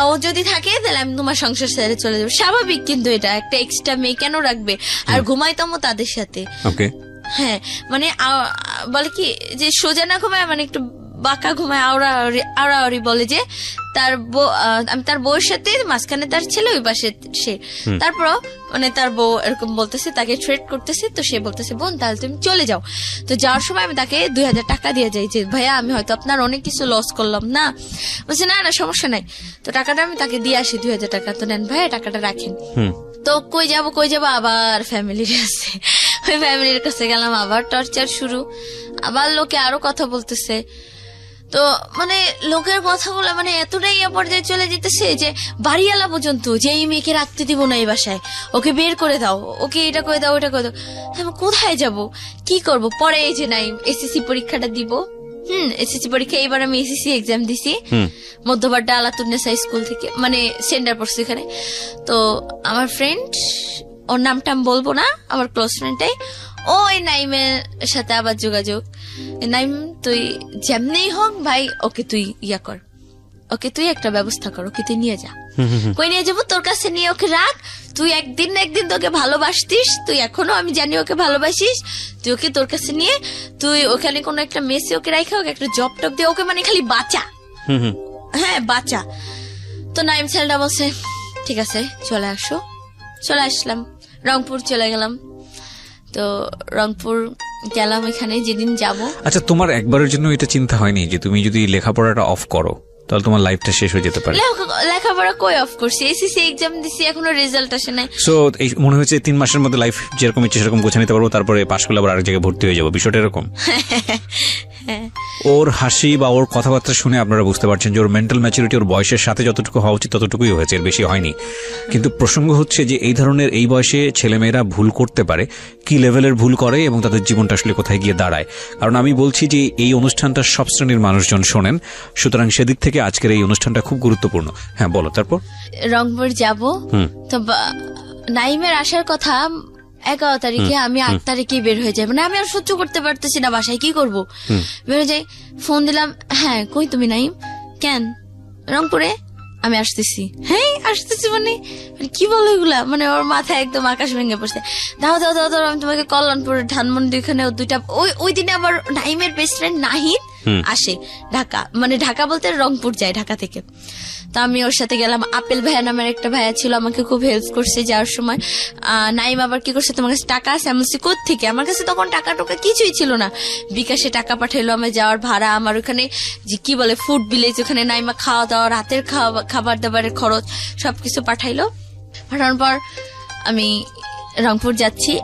ও যদি থাকে তাহলে আমি তোমার সংসার ছেড়ে চলে যাবো। স্বাভাবিক, কিন্তু এটা একটা এক্সট্রা মেয়ে কেন রাখবে? আর ঘুমাইতামও তাদের সাথে। ওকে, হ্যাঁ, মানে বলে কি যে সোজা না ঘুমায়, মানে একটু বাঁকা ঘুমায়, আওড়াআওড়ি বলে যে আমি তার বউয়ের সাথে, মাঝখানে তার ছেলে, ওই পাশে সে। তারপরও মানে তার বউ এরকম বলতেছে, তাকে থ্রেট করতেছে। তো সে বলতেছে বোন তাহলে তুমি চলে যাও। তো যাওয়ার সময় আমি তাকে 2000 টাকা দিয়ে যাই যে ভাইয়া আমি হয়তো আপনার অনেক কিছু লস করলাম না। বলছে না সমস্যা নাই। তো টাকাটা আমি তাকে দিয়ে আসি 2000 টাকা। তো নেন ভাইয়া টাকাটা রাখেন। তো কই যাবো আবার ফ্যামিলির কাছে। ওই ফ্যামিলির কাছে গেলাম, আবার টর্চার শুরু, আবার লোকে আরো কথা বলতেছে। তো মানে লোকের কথাগুলো মানে এতটাই পর্যায়ে চলে যেতেছে যে বাড়িওয়ালা পর্যন্ত যে এই মেয়েকে রাখতে দিব না এই বাসায়, ওকে বের করে দাও, ওকে এটা করে দাও ওটা করে দাও। আমি কোথায় যাব, কি করব? পরে এই যে নাই এসএসসি পরীক্ষাটা দিব। এসএসসি পরীক্ষা এবার আমি এসএসসি এক্সাম দিছি মধ্যবাড্ডা আলাতুন্নেসা স্কুল থেকে, মানে সেন্টার পড়ছি এখানে। তো আমার ফ্রেন্ড, ওর নামটা আমি বলবো না, আমার ক্লোজ ফ্রেন্ডটাই, ওই নাইমের সাথে আবার যোগাযোগ। নাইম তুই যেমনি হোক ভাই ওকে তুই কর, ওকে তুই একটা ব্যবস্থা কর, ওকে তুই নিয়ে যা। কই নিয়ে যাবো? তোর কাছে নিয়ে ওকে রাখ, তুই একদিন না একদিন তোকে ভালোবাসতিস, তুই এখনো আমি জানি ওকে ভালোবাসিস, তুই ওকে তোর কাছে নিয়ে তুই ওখানে কোনো একটা মেসে ওকে রাখা, ওকে একটা জব টপ দিয়ে ওকে মানে খালি বাঁচা। হ্যাঁ বাঁচা। তো নাইম ছেলেটা বলছে ঠিক আছে চলে আসো। চলে আসলাম, রংপুর চলে গেলাম। তো রংপুর গেলাম, এখানে যেদিন যাব। আচ্ছা, তোমার একবারের জন্য এটা চিন্তা হয়নি যে তুমি যদি লেখাপড়াটা অফ করো তাহলে তোমার লাইফটা শেষ হয়ে যেতে পারে? লেখাপড়া কই অফ করছি, এসএসসি এক্সাম দিছি, এখনো রেজাল্ট আসে নাই। সো এই মনে হয়েছে 3 মাসের মধ্যে লাইফ যেরকম ইচ্ছে সেরকম গোছা নিতে পারবো, তারপরে পাশ করলে আবার আরেক জায়গায় ভর্তি হয়ে যাবো, বিষয়টা এরকম? ওর হাসি বা ওর কথাবার্তা শুনে আপনারা বুঝতে পারছেন যে ওর মেন্টাল ম্যাচুরিটি ওর বয়সের সাথে যতটুকু হওয়া উচিত ততটুকুই হয়েছে, এর বেশি হয়নি। কিন্তু প্রসঙ্গ হচ্ছে যে এই ধরনের এই বয়সে ছেলেমেয়েরা ভুল করতে পারে, কি লেভেলের ভুল করে এবং তাদের জীবনটা আসলে কোথায় গিয়ে দাঁড়ায়। কারণ আমি বলছি যে এই অনুষ্ঠানটা সব শ্রেণীর মানুষজন শোনেন, সুতরাং সেদিক থেকে আজকের এই অনুষ্ঠানটা খুব গুরুত্বপূর্ণ। হ্যাঁ বলো। তারপর রংপুর যাব, তো নাইমের আসার কথা 11 তারিখে, আমি 8 তারিখে বের হয়ে যাই। মানে আমি আর সহ্য করতে পারতেছি না, বাসায় কি করব, বের হয়ে যাই। ফোন দিলাম, হ্যাঁ কই তুমি নাইম? কেন? রংপুরে। আমি আসতেছি। হ্যাঁ আসতেছি মানে কি বলো এগুলা? মানে ওর মাথায় একদম আকাশ ভেঙে পড়ছে। দাও আমি তোমাকে কল্যাণপুরের ধানমন্ডি ওখানে দুইটা, ওই দিনে আবার নাইমের বেস্ট ফ্রেন্ড নাহিদ আসে ঢাকা, মানে ঢাকা বলতে রংপুর যায় ঢাকা থেকে। তো আমি ওর সাথে গেলাম। আপেল ভাইয়া নামের একটা ভাইয়া ছিল, আমাকে খুব হেল্প করছে যাওয়ার সময়। নাইম আবার কি করছে, তোমার কাছে টাকা আছে? আমি বলছি কোত্থেকে? আমার কাছে তখন টাকা কিছুই ছিল না। বিকাশে টাকা পাঠাইলো আমার যাওয়ার ভাড়া, আমার ওখানে যে কি বলে ফুড ভিলেজ, ওখানে নাইমা খাওয়া দাওয়া, রাতের খাবার দাবারের খরচ সবকিছু পাঠানোর পর আমি রংপুর যাচ্ছি।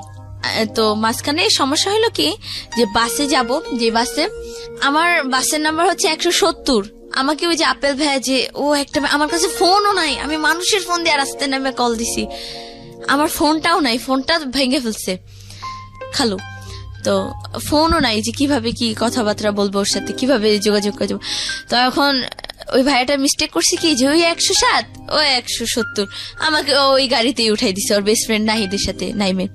তো মাঝখানে সমস্যা হলো কি, যে বাসে যাব, যে বাসে আমার বাসের নাম্বার হচ্ছে 170। আমাকে ওই যে আপেল ভাইয়া যে ও একটা, আমার কাছে ফোনও নাই, আমি মানুষের ফোন দিয়ে রাস্তায় নামে কল দিছি, আমার ফোনটাও নাই, ফোনটা ভেঙে ফেলছে খালু। তো ফোনও নাই, যে কিভাবে কি কথাবার্তা বলবো ওর সাথে, কিভাবে যোগাযোগ করবো। তো এখন ওই ভাইয়াটা মিস্টেক করছে কি, যে ওই 107 ও 170 আমাকে ওই গাড়িতেই উঠাই দিছে ওর বেস্ট ফ্রেন্ড নাহিদের সাথে নাইমে।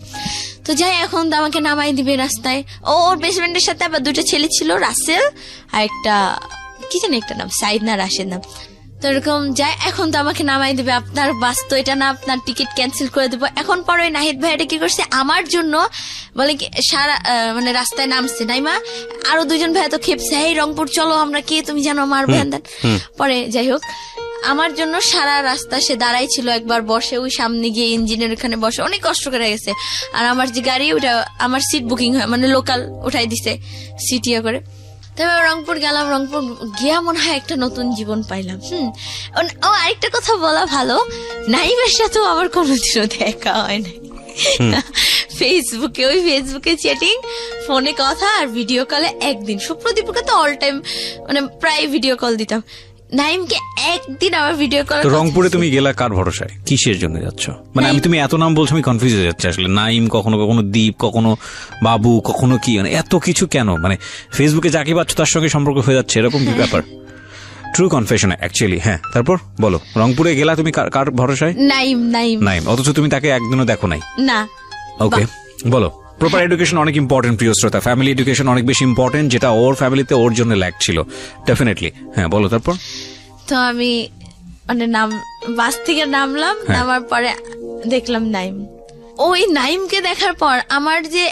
তো যাই, এখন তো আমাকে নামাই দিবে রাস্তায়। ওর বেস্ট ফ্রেন্ডের সাথে আবার 2টা ছেলে ছিল, রাসেল আর একটা কি জানি একটা নাম, সাইদ না রাশেদ নাম। তো এরকম যায়, এখন তো আমাকে নামাই দিবে, আপনার বাস তো এটা না, আপনার টিকিট ক্যান্সেল করে দেবো। এখন পরে ওই নাহিদ ভাইয়াটা কি করছে, আমার জন্য বলে কি সারা মানে রাস্তায় নামছে নাইমা, আরো 2জন ভাইয়া তো খেপছে, এই রংপুর চলো, আমরা কে তুমি জানো আমার ভ্যান দেন। পরে যাই হোক আমার জন্য সারা রাস্তা সে দাঁড়াই ছিল, একবার বসে ওই সামনে গিয়ে ইঞ্জিনের ওখানে বসে অনেক কষ্ট করে গেছে। আর আমার যে গাড়ি ওটা আমার সিট বুকিং হয়, মানে লোকাল উঠাই দিছে সিট ইয়ে করে। তারপর রংপুর গেলাম, রংপুর গিয়া মনে হয় একটা নতুন জীবন পাইলাম। ও আরেকটা কথা বলা ভালো, নাইমের সাথেও আমার কোনোদিনও দেখা হয় নাই। ফেসবুকে চ্যাটিং, ফোনে কথা, আর ভিডিও কলে একদিন। সুপ্রদীপকে তো অল টাইম মানে প্রায় ভিডিও কল দিতাম, নাইমকে একদিন আমার ভিডিও কল। রংপুরে তুমি গেলা কার ভরসায়, কিসের জন্য যাচ্ছ? মানে আমি তুমি এত নাম বলছো, আমি কনফিউজ হয়ে যাচ্ছে আসলে। নাইম, কখনো কখনো দীপ, কখনো বাবু, কখনো কি, মানে এত কিছু কেন? মানে ফেসবুকে যাকে পাচ্ছ তার সঙ্গে সম্পর্ক হয়ে যাচ্ছে, এরকম কি ব্যাপার? True confession actually. হ্যাঁ, তারপর বলো, রংপুরে গেলা তুমি কার ভরসায়? নাইম, অথচ তুমি তাকে একদিনও দেখো নাই? না। ওকে, বলো। প্রপার এডুকেশন অনেক ইম্পর্টেন্ট প্রিয় শ্রোতা, ফ্যামিলি এডুকেশন অনেক বেশি ইম্পর্টেন্ট, যেটা ওর ফ্যামিলিতে ওর জন্য ল্যাক ছিল ডেফিনেটলি। হ্যাঁ, বলো তারপর। তো আমি মানে বাস থেকে নামলাম, নামার পরে দেখলাম নাইম। ওই নাইমকে দেখার পর আমার যে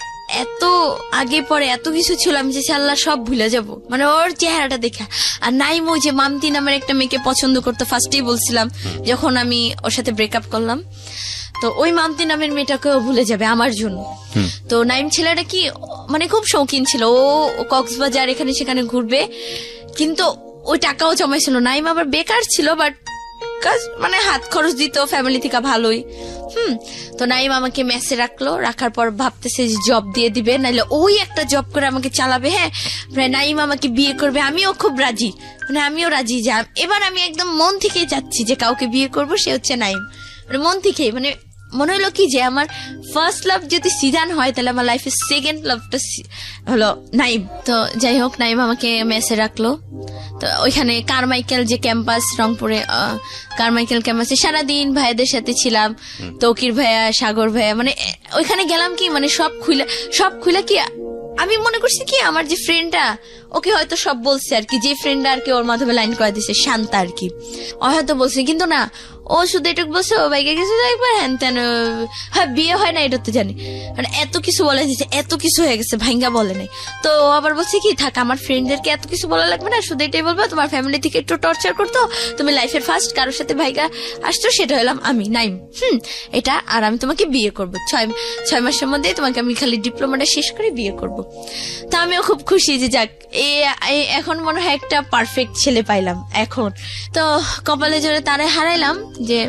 এত আগে পরে এত কিছু ছিল, আমি যে আল্লাহ সব ভুলে যাব, মানে ওর চেহারাটা দেখা। আর নাইম ওই যে মামতি নামের একটা মেয়েকে পছন্দ করতো, ফার্স্টেই বলছিলাম যখন আমি ওর সাথে ব্রেকআপ করলাম। তো ওই মামতি নামের মেয়েটাকেও ভুলে যাবে আমার জন্য। তো নাইম ছেলেটা কি মানে খুব শৌখিন ছিল, ও কক্সবাজার এখানে সেখানে ঘুরবে, কিন্তু ওই টাকাও জমাইছিল। নাইম আবার বেকার ছিল, বাট মানে হাত খরচ দিত ফ্যামিলি থেকে ভালোই। তো নাইম আমাকে মেসে রাখলো, রাখার পর ভাবতেছে যে জব দিয়ে দিবে, নাইলে ওই একটা জব করে আমাকে চালাবে। হ্যাঁ, নাইম আমাকে বিয়ে করবে, আমিও খুব রাজি, মানে আমিও রাজি। যা এবার আমি একদম মন থেকেই যাচ্ছি যে কাউকে বিয়ে করব, সে হচ্ছে নাইম। মানে মন থেকেই, মানে মনে হলো কি যে আমার ফার্স্ট লাভ যদি সিজান হয়, তাহলে আমার লাইফের সেকেন্ড লাভটা হলো নাইম। তো যাই হোক, নাইম আমাকে মেসে রাখলো। তো ওইখানে কারমাইকেল যে ক্যাম্পাস, রংপুরে কারমাইকেল ক্যাম্পাসে সারাদিন ভাইয়াদের সাথে ছিলাম, তৌকির ভাইয়া, সাগর ভাইয়া, মানে ওইখানে গেলাম কি মানে সব খুলে কি আমি মনে করছি কি আমার যে ফ্রেন্ডটা, ওকে হয়তো সব বলছে আর কি, যে ফ্রেন্ডটা আর কি ওর মাধ্যমে লাইন করে দিছে, শান্তা আর কি, ও হয়তো বলছে, কিন্তু না, ও শুধু এটুকু বলছে ও বাইকে গেছে একবার, হ্যান তেন, হ্যাঁ বিয়ে হয় না এটা তো জানি, মানে এত কিছু বলে দিচ্ছে, এত কিছু হয়ে গেছে, ভাঙ্গা বলে নাই। তো আবার বলছে কি, থাক আমার ফ্রেন্ডদেরকে এত কিছু বলা লাগবে না, শুধু এটাই বলবো তোমার ফ্যামিলি থেকে একটু টর্চার করতো, তুমি লাইফের ফার্স্ট কারোর সাথে ভাইগা আসছো, সেটা হলাম আমি নাইম। এটা, আর আমি তোমাকে বিয়ে করবো 6 মাসের মধ্যে, তোমাকে আমি খালি ডিপ্লোমাটা শেষ করে বিয়ে করবো। তো আমিও খুব খুশি যে যাক, এখন মনে হয় একটা পারফেক্ট ছেলে পাইলাম এখন। তো কপালে জোরে তারে হারাইলাম যে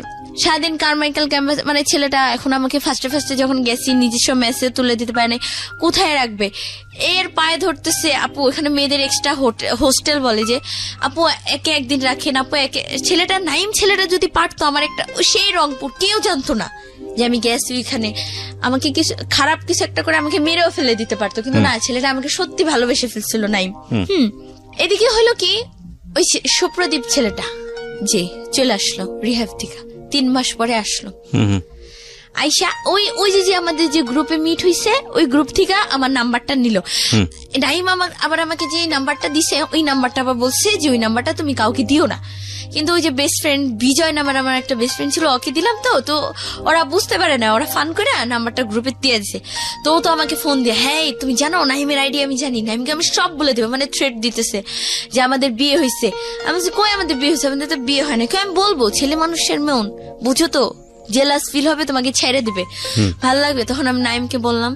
সারাদিন কারমাইকেল ক্যাম্পাস, মানে ছেলেটা এখন আমাকে ফার্স্টে যখন গেছি নিজস্ব মেসে তুলে দিতে পারে নাই, কোথায় রাখবে, এর পায়ে ধরতেছে, আপু এখানে মেয়েদের এক্সট্রা হোস্টেল বলে, যে আপু একে একদিন রাখেন, আপু একে, ছেলেটা নাইম ছেলেটা যদি পারতো, আমার একটা সেই রংপুর কেউ জানতো না যে আমি গেছি ওইখানে, আমাকে কিছু খারাপ কিছু একটা করে আমাকে মেরেও ফেলে দিতে পারতো, কিন্তু না, ছেলেটা আমাকে সত্যি ভালোবেসে ফেলছিল নাইম। এদিকে হলো কি, ওই সুপ্রদীপ ছেলেটা যে চলে আসলো রিহ্যাব থেকে, 3 মাস পরে আসলো। আইসা ওই যে আমাদের যে গ্রুপে মিট হইছে, ওই গ্রুপ থেকে আমার নাম্বারটা নিল নাইম, আবার আমাকে যে নাম্বারটা দিছে, ওই নাম্বারটা আবার বলছে যে ওই নাম্বারটা তুমি কাউকে দিও না, কিন্তু ওই যে বেস্ট ফ্রেন্ড বিজয় নামের আমার একটা বেস্ট ফ্রেন্ড ছিল, ওকে দিলাম। তো ওরা বুঝতে পারে না, ওরা ফান করে নাম্বারটা গ্রুপে দিয়ে দিছে। তো আমাকে ফোন দিয়ে, হ্যাঁ তুমি জানো নাইমের আইডি আমি জানি, নাইমকে আমি সব বলে দেবো, মানে থ্রেট দিতেছে যে আমাদের বিয়ে হয়েছে। আমি বলছি কই আমাদের বিয়ে হয়েছে, আমাদের তো বিয়ে হয় না। আমি বলবো, ছেলে মানুষের মন বুঝো তো, জেলাস ফিল হবে, তোমাকে ছেড়ে দিবে, ভালো লাগবে। তখন আমি নাইমকে বললাম,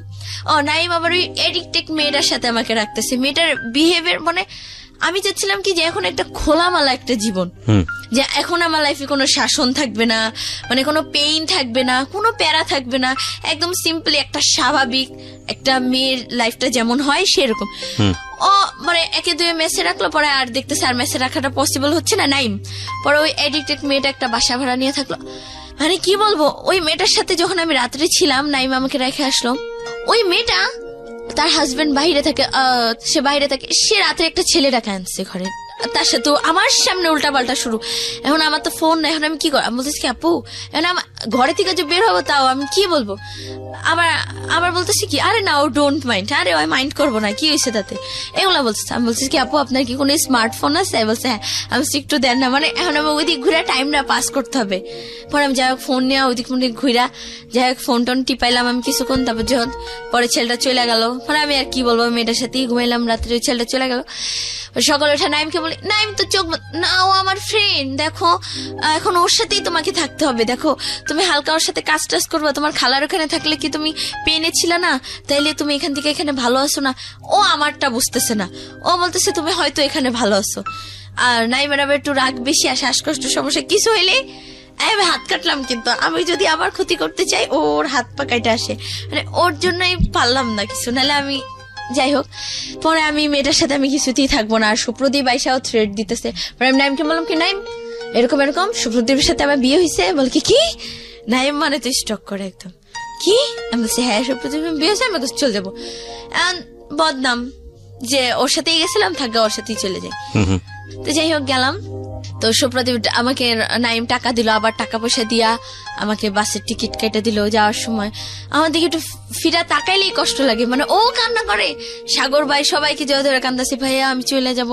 নাইম আবার ওই এডিক্টেড মেয়েটার সাথে আমাকে রাখতেছে, মেয়েটার বিহেভিয়ার, মানে আমি চাচ্ছিলাম কি যে এখন একটা খোলামেলা একটা জীবন, যে এখন আমার লাইফে কোনো শাসন থাকবে না, মানে কোনো পেইন থাকবে না, কোনো প্যারা থাকবে না, একদম সিম্পলি একটা স্বাভাবিক একটা মেয়ের লাইফটা যেমন হয় সেরকম। মানে 1-2 মেসে রাখলো, পরে আর দেখতেছে আর মেসে রাখাটা পসিবল হচ্ছে না নাইম। পরে ওই এডিক্টেড মেয়েটা একটা বাসা ভাড়া নিয়ে থাকলো। মানে কি বলবো, ওই মেয়েটার সাথে যখন আমি রাত্রে ছিলাম, নাইম আমাকে রেখে আসলো। ওই মেয়েটা, তার হাজবেন্ড বাইরে থাকে, সে রাতে একটা ছেলে ডাকে আনছে ঘরে, তার সাথে আমার সামনে উল্টাপাল্টা শুরু। এখন আমার তো ফোন নাই, এখন আমি কি করবো, আমি বলতেছি কি আপু, এখন আমার ঘরে থেকে যে বের হবো, তাও আমি কি বলবো, আবার বলতেছি কি, আরে না ও ডোন্ট মাইন্ড, আরে ওই মাইন্ড করবো না, কি হয়েছে তাতে, এগুলা বলতেছে। আমি বলতেছি কি আপু আপনার কি কোনো স্মার্টফোন আছে, বলছে হ্যাঁ। আমি একটু দেন না, মানে এখন আমি ওইদিক ঘুরে টাইমটা পাস করতে হবে। পরে আমি যাই হোক ফোন নিয়ে ওইদিক ঘুরা, যাই হোক ফোন টোন টিপাইলাম আমি কিছুক্ষণ, তারপর যখন পরে ছেলেটা চলে গেল, পরে আমি আর কি বলবো, মেয়েটার সাথেই ঘুমাইলাম রাত্রে, ওই ছেলেটা চলে গেল। সকালে উঠে নাইমকে বলি, নাইম তো চোখ না, ও আমার ফ্রেন্ড, দেখো এখন ওর সাথেই তোমাকে থাকতে হবে, দেখো তুমি হালকা ওর সাথে কাজ টাজ করবা, তোমার খালার ওখানে থাকলে কি তুমি পেনে ছিল না, তাইলে তুমি এখান থেকে এখানে ভালো আছো না। ও আমারটা বুঝতেছে না, ও বলতেছে তুমি হয়তো এখানে ভালো আছো। আর নাইমের আবার একটু রাগ বেশি, আর শ্বাসকষ্ট সমস্যা কিছু হইলে আমি হাত কাটলাম, কিন্তু আমি যদি আবার ক্ষতি করতে চাই ওর হাত পা কাটে আসে, মানে ওর জন্যই পারলাম না কিছু, নাহলে আমি যাই হোক। পরে আমি মেয়েটার সাথে আমি কিছুতেই থাকবো না, আর সুপ্রদীপ আইসাও থ্রেট দিতেছে। পরে আমি নাইমকে বললাম কি, নাইম এরকম এরকম সুপ্রদীপের সাথে আমার বিয়ে হয়েছে। বল কি? নাইম মানে তো স্টক করে একদম, কি? আমি বলছি হ্যাঁ সুপ্রদীপের বিয়ে হয়েছে, আমি চলে যাবো। বদনাম যে ওর সাথেই গেছিলাম, থাকা ওর সাথেই চলে যাই। তো যাই হোক গেলাম, তো সুপ্রদীপ আমাকে নাইম টাকা দিল, আবার টাকা পয়সা দিয়া আমাকে বাসের টিকিট কেটে দিল যাওয়ার সময়। আমার দিকে একটু ফিরা তাকাইলেই কষ্ট লাগে, মানে ও কান্না করে, সাগর ভাই সবাইকে জয় ধরে কান্দাছে, ভাইয়া আমি চলে যাব।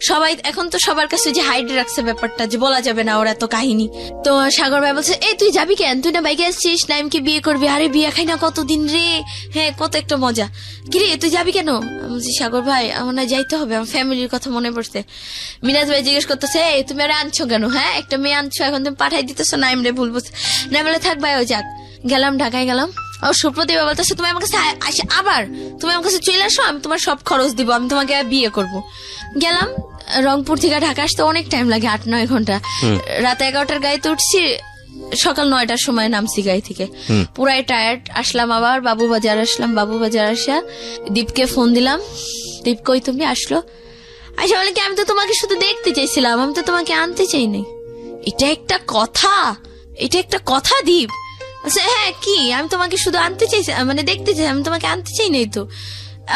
সবাই এখন তো সবার কাছে যে হাইডে রাখছে ব্যাপারটা, যে বলা যাবে না ওর এত কাহিনী। তো সাগর ভাই বলছে, এই তুই যাবি কেন, তুই না বাইকে আসছিস, নাইমকে বিয়ে করবি। আরে বিয়ে খাই না কতদিন রে, হ্যাঁ কত একটা মজা। কিরে তুই যাবি কেন? আমি বলছি সাগর ভাই আমার না যাইতে হবে, আমার ফ্যামিলির কথা মনে পড়ছে। মিনাজ ভাই জিজ্ঞেস করতেছে, এই তুমি আরে আনছো কেন, হ্যাঁ একটা মেয়ে আনছো, এখন তুমি পাঠাই দিতেছো নাইম রে, ভুল বলছে। না বলে থাক ভাই ও যাক। গেলাম ঢাকায় গেলাম, আর সুপ্রদীপ বলতেছে তুমি আমার কাছে আবার তুমি আমার কাছে চলে আসো, আমি তোমার সব খরচ দিব, আমি তোমাকে বিয়ে করব। গেলাম, রংপুর থেকে ঢাকা আসতে অনেক টাইম লাগে, 8-9 ঘন্টা। রাতে 11টার গাড়িতে উঠছি, সকাল 9টার সময় নামছি গাড়ি থেকে, পুরাই টায়ার্ড। আসলাম আবার বাবুবাজার আসলাম, বাবুবাজার আসা দীপকে ফোন দিলাম, দীপ কই তুমি? আসলো, আচ্ছা বলে কি আমি তো তোমাকে শুধু দেখতে চাইছিলাম, আমি তো তোমাকে আনতে চাইনি। এটা একটা কথা, এটা একটা কথা দীপ। আচ্ছা হ্যাঁ কি, আমি তোমাকে শুধু আনতে চাইছি, মানে দেখতে চাই, আমি তোমাকে আনতে চাই নাই তো।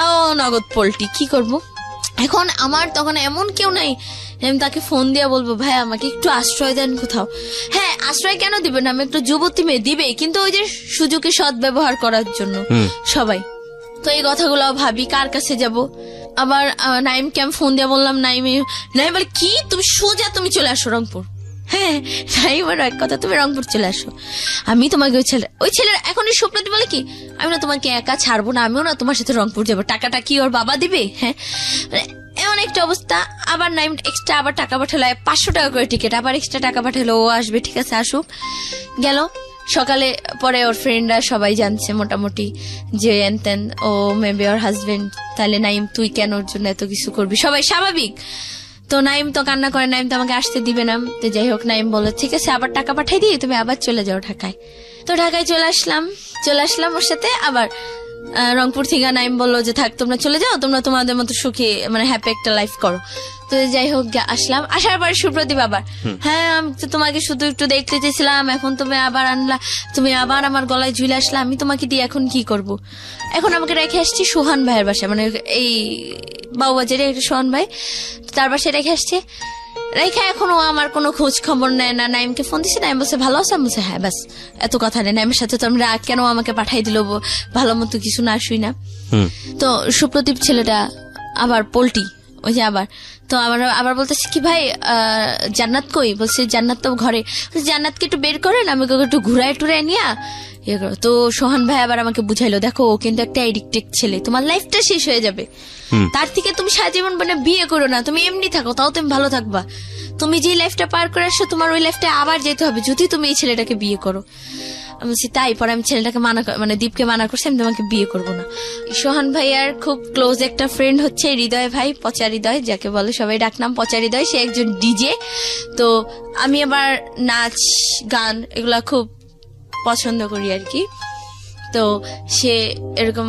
ও নগদ পোল্টি, কি করব এখন? আমার তখন এমন কেউ নাই আমি তাকে ফোন দিয়ে বলবো ভাই আমাকে একটু আশ্রয় দেন কোথাও। হ্যাঁ আশ্রয় কেন দিবে না, আমি একটু যুবতী মেয়ে, দিবে কিন্তু ওই যে সুযোগে সৎ ব্যবহার করার জন্য সবাই। তো এই কথাগুলো ভাবি কার কাছে যাব। আবার নাইমকে আমি ফোন দিয়ে বললাম, নাইম বলে কি তুমি সোজা তুমি চলে আসো রংপুর। হ্যাঁ নাইমের এক কথা, তুমি রংপুর চলে আসো, আমি তোমাকে ওই ছেলের এখন সুপ্রদীপ বলে কি, আমি না তোমাকে একা ছাড়বো না, আমিও না তোমার সাথে রংপুর যাবো, টাকাটা কি ওর বাবা দিবে? হ্যাঁ এমন একটা অবস্থা। আবার নাইম এক্সট্রা আবার টাকা পাঠালো, 500 টাকা করে টিকিট, আবার এক্সট্রা টাকা পাঠালো, ও আসবে ঠিক আছে আসুক। গেল সকালে, পরে ওর ফ্রেন্ডরা সবাই জানছে মোটামুটি যে এনতেন ও মেবি ওর হাজবেন্ড, তাহলে নাইম তুই কেন ওর জন্য এত কিছু করবি, সবাই স্বাভাবিক। তো নাইম তো কান্না করে, নাইম তো আমাকে আসতে দিবে না। তো যাই হোক নাইম বললো ঠিক আছে আবার টাকা পাঠাই দিই, তুমি আবার চলে যাও ঢাকায়। তো ঢাকায় চলে আসলাম ওর সাথে। আবার রংপুর থেকে নাইম বললো যে থাক তোমরা চলে যাও, তোমরা তোমাদের মতো সুখী মানে হ্যাপি একটা লাইফ করো। তো যাই হোক আসলাম, আসার পরে সুপ্রদীপ আবার, হ্যাঁ আমি তো তোমাকে শুধু একটু দেখতে চেয়েছিলাম, এখন তুমি আবার আনলা, তুমি আবার আমার গলায় ঝুলে আসলা, আমি তোমাকে দিয়ে এখন কি করব? এখন আমাকে রেখে আসছি সোহান ভাইয়ের বাসায়, মানে এই বাবুবাজারে একটা সোহান ভাই, তার বাসায় রেখে আসছে। রেখা এখনো আমার কোনো খোঁজ খবর নেয় না। নাইমকে ফোন দিছি, নাইম বলছে ভালো আছে, বলছে হ্যাঁ ব্যাস এত কথা নেই। নাইমের সাথে তো আমি রাগ কেন আমাকে পাঠাই দিল, ভালো মতো কিছু না শুই না। তো সুপ্রদীপ ছেলেটা আবার পোল্টি, ওই যে আবার তো আবার বলতেছি কি ভাই জান্নাত কই? বলছে জান্নাত তো ঘরে। জান্নাতকে একটু বের করেন, আমি একটু ঘুরায় টুরায় নিয়া ইয়ে করো। তো সোহান ভাই আবার আমাকে বুঝাইলো, দেখো ও কিন্তু একটা এডিক্টেড ছেলে, তোমার লাইফটা শেষ হয়ে যাবে, তার থেকে তুমি সারা জীবন মানে বিয়ে করো না, তুমি এমনি থাকো, তাও তুমি ভালো থাকবা। তুমি যে লাইফটা পার করে আসছো তোমার ওই লাইফটা আবার যেতে হবে যদি তুমি এই ছেলেটাকে বিয়ে করো। আমি বলছি তাই? পরে আমি ছেলেটাকে মানে দীপকে মানা করছি, আমি তোমাকে বিয়ে করবো না। সোহান ভাইয়ার খুব ক্লোজ একটা ফ্রেন্ড হচ্ছে হৃদয় ভাই, পচা হৃদয় যাকে বলে সবাই ডাকনাম পচা হৃদয়, সে একজন ডিজে। তো আমি আবার নাচ গান এগুলা খুব পছন্দ করি আর কি। তো সে এরকম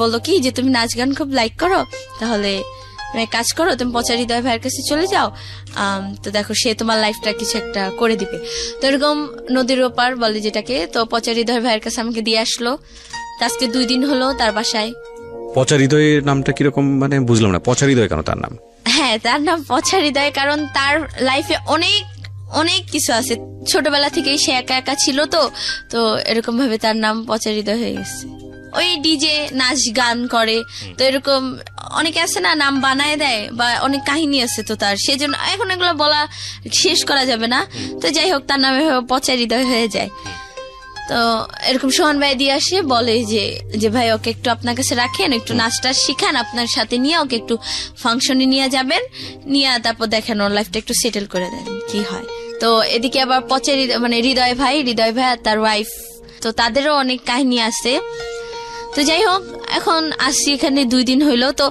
বললো কি যে তুমি নাচ গান খুব লাইক করো, তাহলে কাজ করো, তুমি পচা হৃদয় ভাইয়ের কাছে চলে যাও, তো দেখো সে তোমার লাইফটা কিছু একটা করে দিবে। তো এরকম নদীর ওপার বলে যেটাকে, তো পচা হৃদয় ভাইয়ের কাছে আমাকে দিয়ে আসলো। আজকে 2 দিন হলো তার বাসায়। পচা হৃদয়ের নামটা কিরকম, মানে বুঝলাম না, পচা হৃদয় কেন তার নাম? হ্যাঁ তার নাম পচা হৃদয় কারণ তার লাইফে অনেক অনেক কিছু আছে, ছোটবেলা থেকেই সে একা একা ছিল, তো এরকম ভাবে তার নাম পচা হৃদয় হয়ে গেছে। ওই ডিজে নাচ গান করে, তো এরকম অনেকে আছে না নাম বানায় দেয়, বা অনেক কাহিনী আছে তো তার, সেজন্য এখন এগুলো বলা শেষ করা যাবে না। তো যাই হোক তার নামে পচা হৃদয় হয়ে যায়। তো এরকম সোহান ভাই দিয়ে আসে, বলে যে ভাই ওকে একটু আপনার কাছে রাখেন, একটু নাচটা শিখান, আপনার সাথে নিয়ে ওকে একটু ফাংশনে নিয়ে যাবেন, নিয়ে তারপর দেখেন ওর লাইফটা একটু সেটেল করে দেন কি হয়। তো এদিকে আবার পচের মানে হৃদয় ভাই আর তার ওয়াইফ, তো তাদেরও অনেক কাহিনী আছে। তো যাই হোক, এখন আসছি এখানে 2 দিন হইলো। তো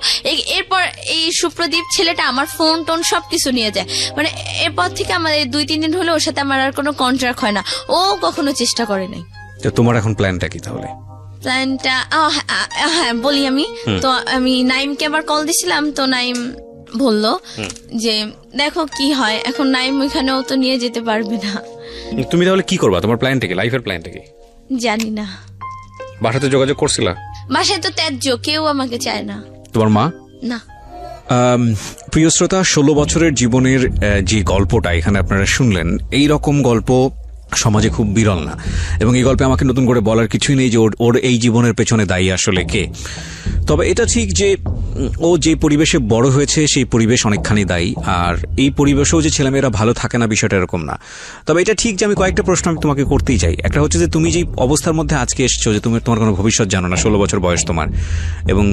এরপর এই সুপ্রদীপ ছেলেটা আমার ফোন টোন সবকিছু নিয়ে যায়, মানে এরপর থেকে আমাদের 2-3 দিন হলো ওর সাথে আমার আর কোনো কন্ট্রাক্ট হয় না, ও কখনো চেষ্টা করে নাই। তো তোমার এখন প্ল্যানটা কি তাহলে? প্ল্যানটা হ্যাঁ বলি আমি। তো আমি নাইমকে আবার কল দিছিলাম, তো নাইম বললো যে দেখো কি হয়। এখন নাইম ওইখানেও তো নিয়ে যেতে পারবে না। তুমি তাহলে কি করবা? তোমার প্ল্যানটা কি, লাইফের প্ল্যানটা কি? জানি না। বাসাতে যোগাযোগ করছিলা? বাসায় তো ত্যায্য, কেউ আমাকে চায় না। তোমার মা? না। প্রিয় শ্রোতা, 16 বছরের জীবনের যে গল্পটা এখানে আপনারা শুনলেন, এই রকম গল্প সমাজে খুব বিরল না, এবং এই গল্পে আমাকে নতুন করে বলার কিছুই নেই যে ওর এই জীবনের পেছনে দায়ী আসলে কে। তবে এটা ঠিক যে ও যে পরিবেশে বড় হয়েছে সেই পরিবেশ অনেকখানি দায়ী, আর এই পরিবেশেও যে ছেলেমেয়েরা ভালো থাকে না বিষয়টা এরকম না। তবে এটা ঠিক যে আমি কয়েকটা প্রশ্ন আমি তোমাকে করতেই চাই। একটা হচ্ছে যে তুমি যে অবস্থার মধ্যে আজকে এসছো, যে তোমার কোনো ভবিষ্যৎ জানো না, 16 বছর বয়স তোমার, এবং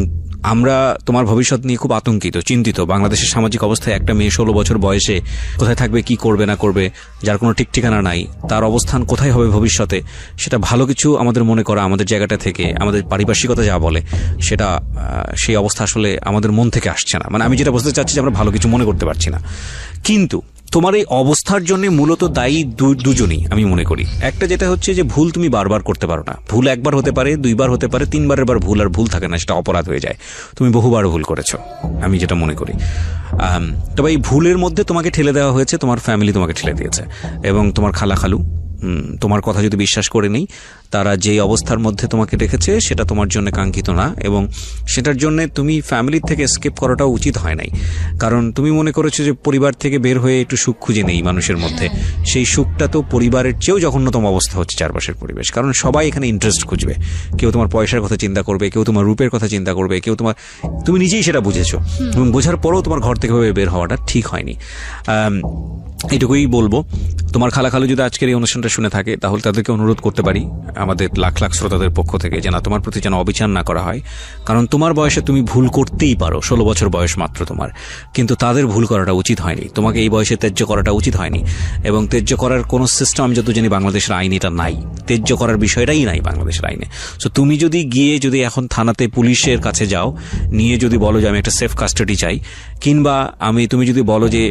আমরা তোমার ভবিষ্যৎ নিয়ে খুব আতঙ্কিত, চিন্তিত। বাংলাদেশের সামাজিক অবস্থায় একটা মেয়ে 16 বছর বয়সে কোথায় থাকবে, কি করবে না করবে, যার কোনো ঠিক ঠিকানা নাই, তার অবস্থান কোথায় হবে ভবিষ্যতে, সেটা ভালো কিছু আমাদের মনে করা, আমাদের জায়গাটা থেকে, আমাদের পারিপার্শ্বিকতা যা বলে সেটা, সেই অবস্থা আসলে আমাদের মন থেকে আসছে না। মানে আমি যেটা বলতে চাচ্ছি যে আমরা ভালো কিছু মনে করতে পারছি না। কিন্তু তোমার এই অবস্থার জন্য মূলত দায়ী দুজনই আমি মনে করি। একটা যেটা হচ্ছে যে ভুল তুমি বারবার করতে পারো না। ভুল একবার হতে পারে, 2বার হতে পারে, 3বারের বার ভুল আর ভুল থাকে না, সেটা অপরাধ হয়ে যায়। তুমি বহুবার ভুল করেছো, আমি যেটা মনে করি। তবে এই ভুলের মধ্যে তোমাকে ঠেলে দেওয়া হয়েছে, তোমার ফ্যামিলি তোমাকে ঠেলে দিয়েছে, এবং তোমার খালু তোমার কথা যদি বিশ্বাস করে নেই, তারা যে অবস্থার মধ্যে তোমাকে রেখেছে সেটা তোমার জন্য কাঙ্ক্ষিত না, এবং সেটার জন্য তুমি ফ্যামিলির থেকে স্কেপ করাটাও উচিত হয় নাই। কারণ তুমি মনে করেছো যে পরিবার থেকে বের হয়ে একটু সুখ খুঁজে নেই মানুষের মধ্যে। সেই সুখটা তো পরিবারের চেয়েও জঘন্যতম অবস্থা হচ্ছে চারপাশের পরিবেশ। কারণ সবাই এখানে ইন্টারেস্ট খুঁজবে, কেউ তোমার পয়সার কথা চিন্তা করবে, কেউ তোমার রূপের কথা চিন্তা করবে, কেউ তুমি নিজেই সেটা বুঝেছো, এবং বোঝার পরেও তোমার ঘর থেকে বের হওয়াটা ঠিক হয়নি। এটুকুই বলবো। তোমার খালু যদি আজকের এই অনুষ্ঠানটা শুনে থাকে, তাহলে তাদেরকে অনুরোধ করতে পারি আমাদের লাখ লাখ শ্রোতাদের পক্ষ থেকে, যে না, তোমার প্রতি যেন অবিচার না করা হয়। কারণ তোমার বয়সে তুমি ভুল করতেই পারো, 16 বছর বয়স মাত্র তোমার, কিন্তু তাদের ভুল করাটা উচিত হয়নি। তোমাকে এই বয়সে ত্যায্য করাটা উচিত হয়নি, এবং ত্যায্য করার কোনো সিস্টেম আমি যত জানি বাংলাদেশের আইনে এটা নাই। ত্যায্য করার বিষয়টাই নাই বাংলাদেশের আইনে। সো তুমি যদি এখন থানাতে পুলিশের কাছে যাও, নিয়ে যদি বলো যে আমি একটা সেফ কাস্টাডি চাই, কিংবা তুমি যদি বলো যে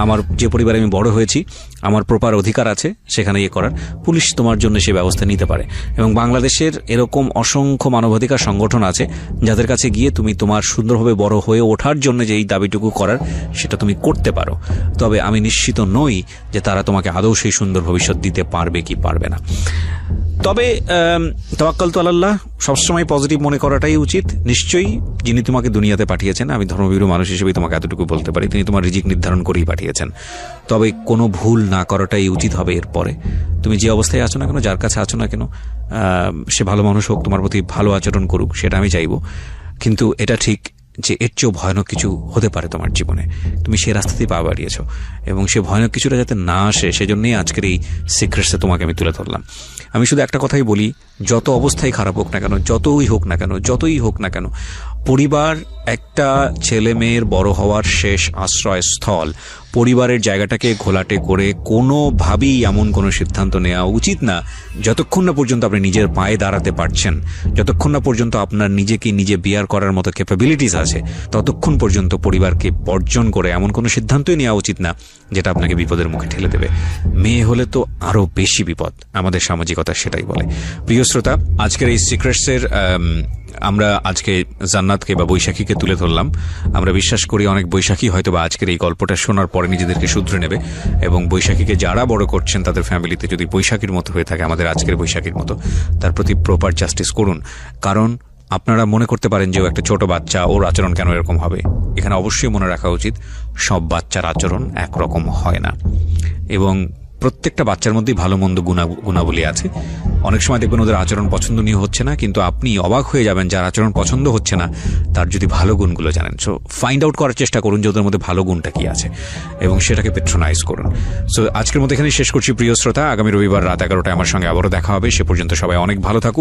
আমার যে পরিবারে আমি বড় হয়েছি, আমার প্রপার অধিকার আছে সেখানে করার, পুলিশ তোমার জন্য সে ব্যবস্থা নিতে পারে। এবং বাংলাদেশের এরকম অসংখ্য মানবাধিকার সংগঠন আছে যাদের কাছে গিয়ে তুমি তোমার সুন্দরভাবে বড় হয়ে ওঠার জন্য যে এই দাবিটুকু করার, সেটা তুমি করতে পারো। তবে আমি নিশ্চিত নই যে তারা তোমাকে আদৌ সেই সুন্দর ভবিষ্যৎ দিতে পারবে কি পারবে না। তবে তাওয়াক্কাল তু আলাল্লাহ সবসময় পজিটিভ মনে করাটাই উচিত। নিশ্চয়ই যিনি তোমাকে দুনিয়াতে পাঠিয়েছেন, আমি ধর্মভীরু মানুষ হিসেবে তোমাকে এতটুকু বলতে পারি, তিনি তোমার রিজিক নির্ধারণ করেই পাঠিয়েছেন। তবে কোনো ভুল না করাটাই উচিত হবে এরপরে। তুমি যে অবস্থায় আছো না কেন, যার কাছে আছো না কেন, সে ভালো মানুষ হোক, তোমার প্রতি ভালো আচরণ করুক, সেটা আমি চাইবো। কিন্তু এটা ঠিক যে এর চেয়েও ভয়ানক কিছু হতে পারে তোমার জীবনে। তুমি সে রাস্তাতেই পা বাড়িয়েছ, এবং সে ভয়ানক কিছুটা যাতে না আসে সেজন্যই আজকের এই সিক্রেটসে তোমাকে আমি তুলে ধরলাম। আমি শুধু একটা কথাই বলি, যত অবস্থায় খারাপ হোক না কেন, যতই হোক না কেন, পরিবার একটা ছেলে মেয়ের বড় হওয়ার শেষ আশ্রয়স্থল। পরিবারের জায়গাটাকে ঘোলাটে করে কোনোভাবেই এমন কোনো সিদ্ধান্ত নেওয়া উচিত না যতক্ষণ না পর্যন্ত আপনি নিজের পায়ে দাঁড়াতে পারছেন, যতক্ষণ না পর্যন্ত আপনার নিজেকে নিজে বিয়ার করার মতো ক্যাপাবিলিটিস আছে, ততক্ষণ পর্যন্ত পরিবারকে বর্জন করে এমন কোনো সিদ্ধান্তই নেওয়া উচিত না যেটা আপনাকে বিপদের মুখে ঠেলে দেবে। মেয়ে হলে তো আরো বেশি বিপদ, আমাদের সামাজিকতা সেটাই বলে। প্রিয় শ্রোতা, আজকের এই সিক্রেটসের আমরা আজকে জান্নাতকে বা বৈশাখীকে তুলে ধরলাম। আমরা বিশ্বাস করি অনেক বৈশাখী হয়তো বা আজকের এই গল্পটা শোনার পরে নিজেদেরকে শুধরে নেবে, এবং বৈশাখীকে যারা বড় করছেন তাদের ফ্যামিলিতে যদি বৈশাখীর মতো হয়ে থাকে, আমাদের আজকের বৈশাখীর মতো, তার প্রতি প্রপার জাস্টিস করুন। কারণ আপনারা মনে করতে পারেন যে ও একটা ছোট বাচ্চা, ওর আচরণ কেন এরকম হবে। এখানে অবশ্যই মনে রাখা উচিত সব বাচ্চার আচরণ একরকম হয় না, এবং প্রত্যেকটা বাচ্চার মধ্যেই ভালো মন্দ গুণাবলী আছে। অনেক সময় দেখবেন ওদের আচরণ পছন্দনীয় হচ্ছে না, কিন্তু আপনি অবাক হয়ে যাবেন যার আচরণ পছন্দ হচ্ছে না তার যদি ভালো গুণগুলো জানেন। সো ফাইন্ড আউট করার চেষ্টা করুন যে ওদের মধ্যে ভালো গুণটা কি আছে এবং সেটাকে পেট্রোনাইজ করুন। সো আজকের মধ্যে এখানে শেষ করছি প্রিয় শ্রোতা। আগামী রবিবার রাত 11টায় আমার সঙ্গে আবারও দেখা হবে। সে পর্যন্ত সবাই অনেক ভালো থাকুন।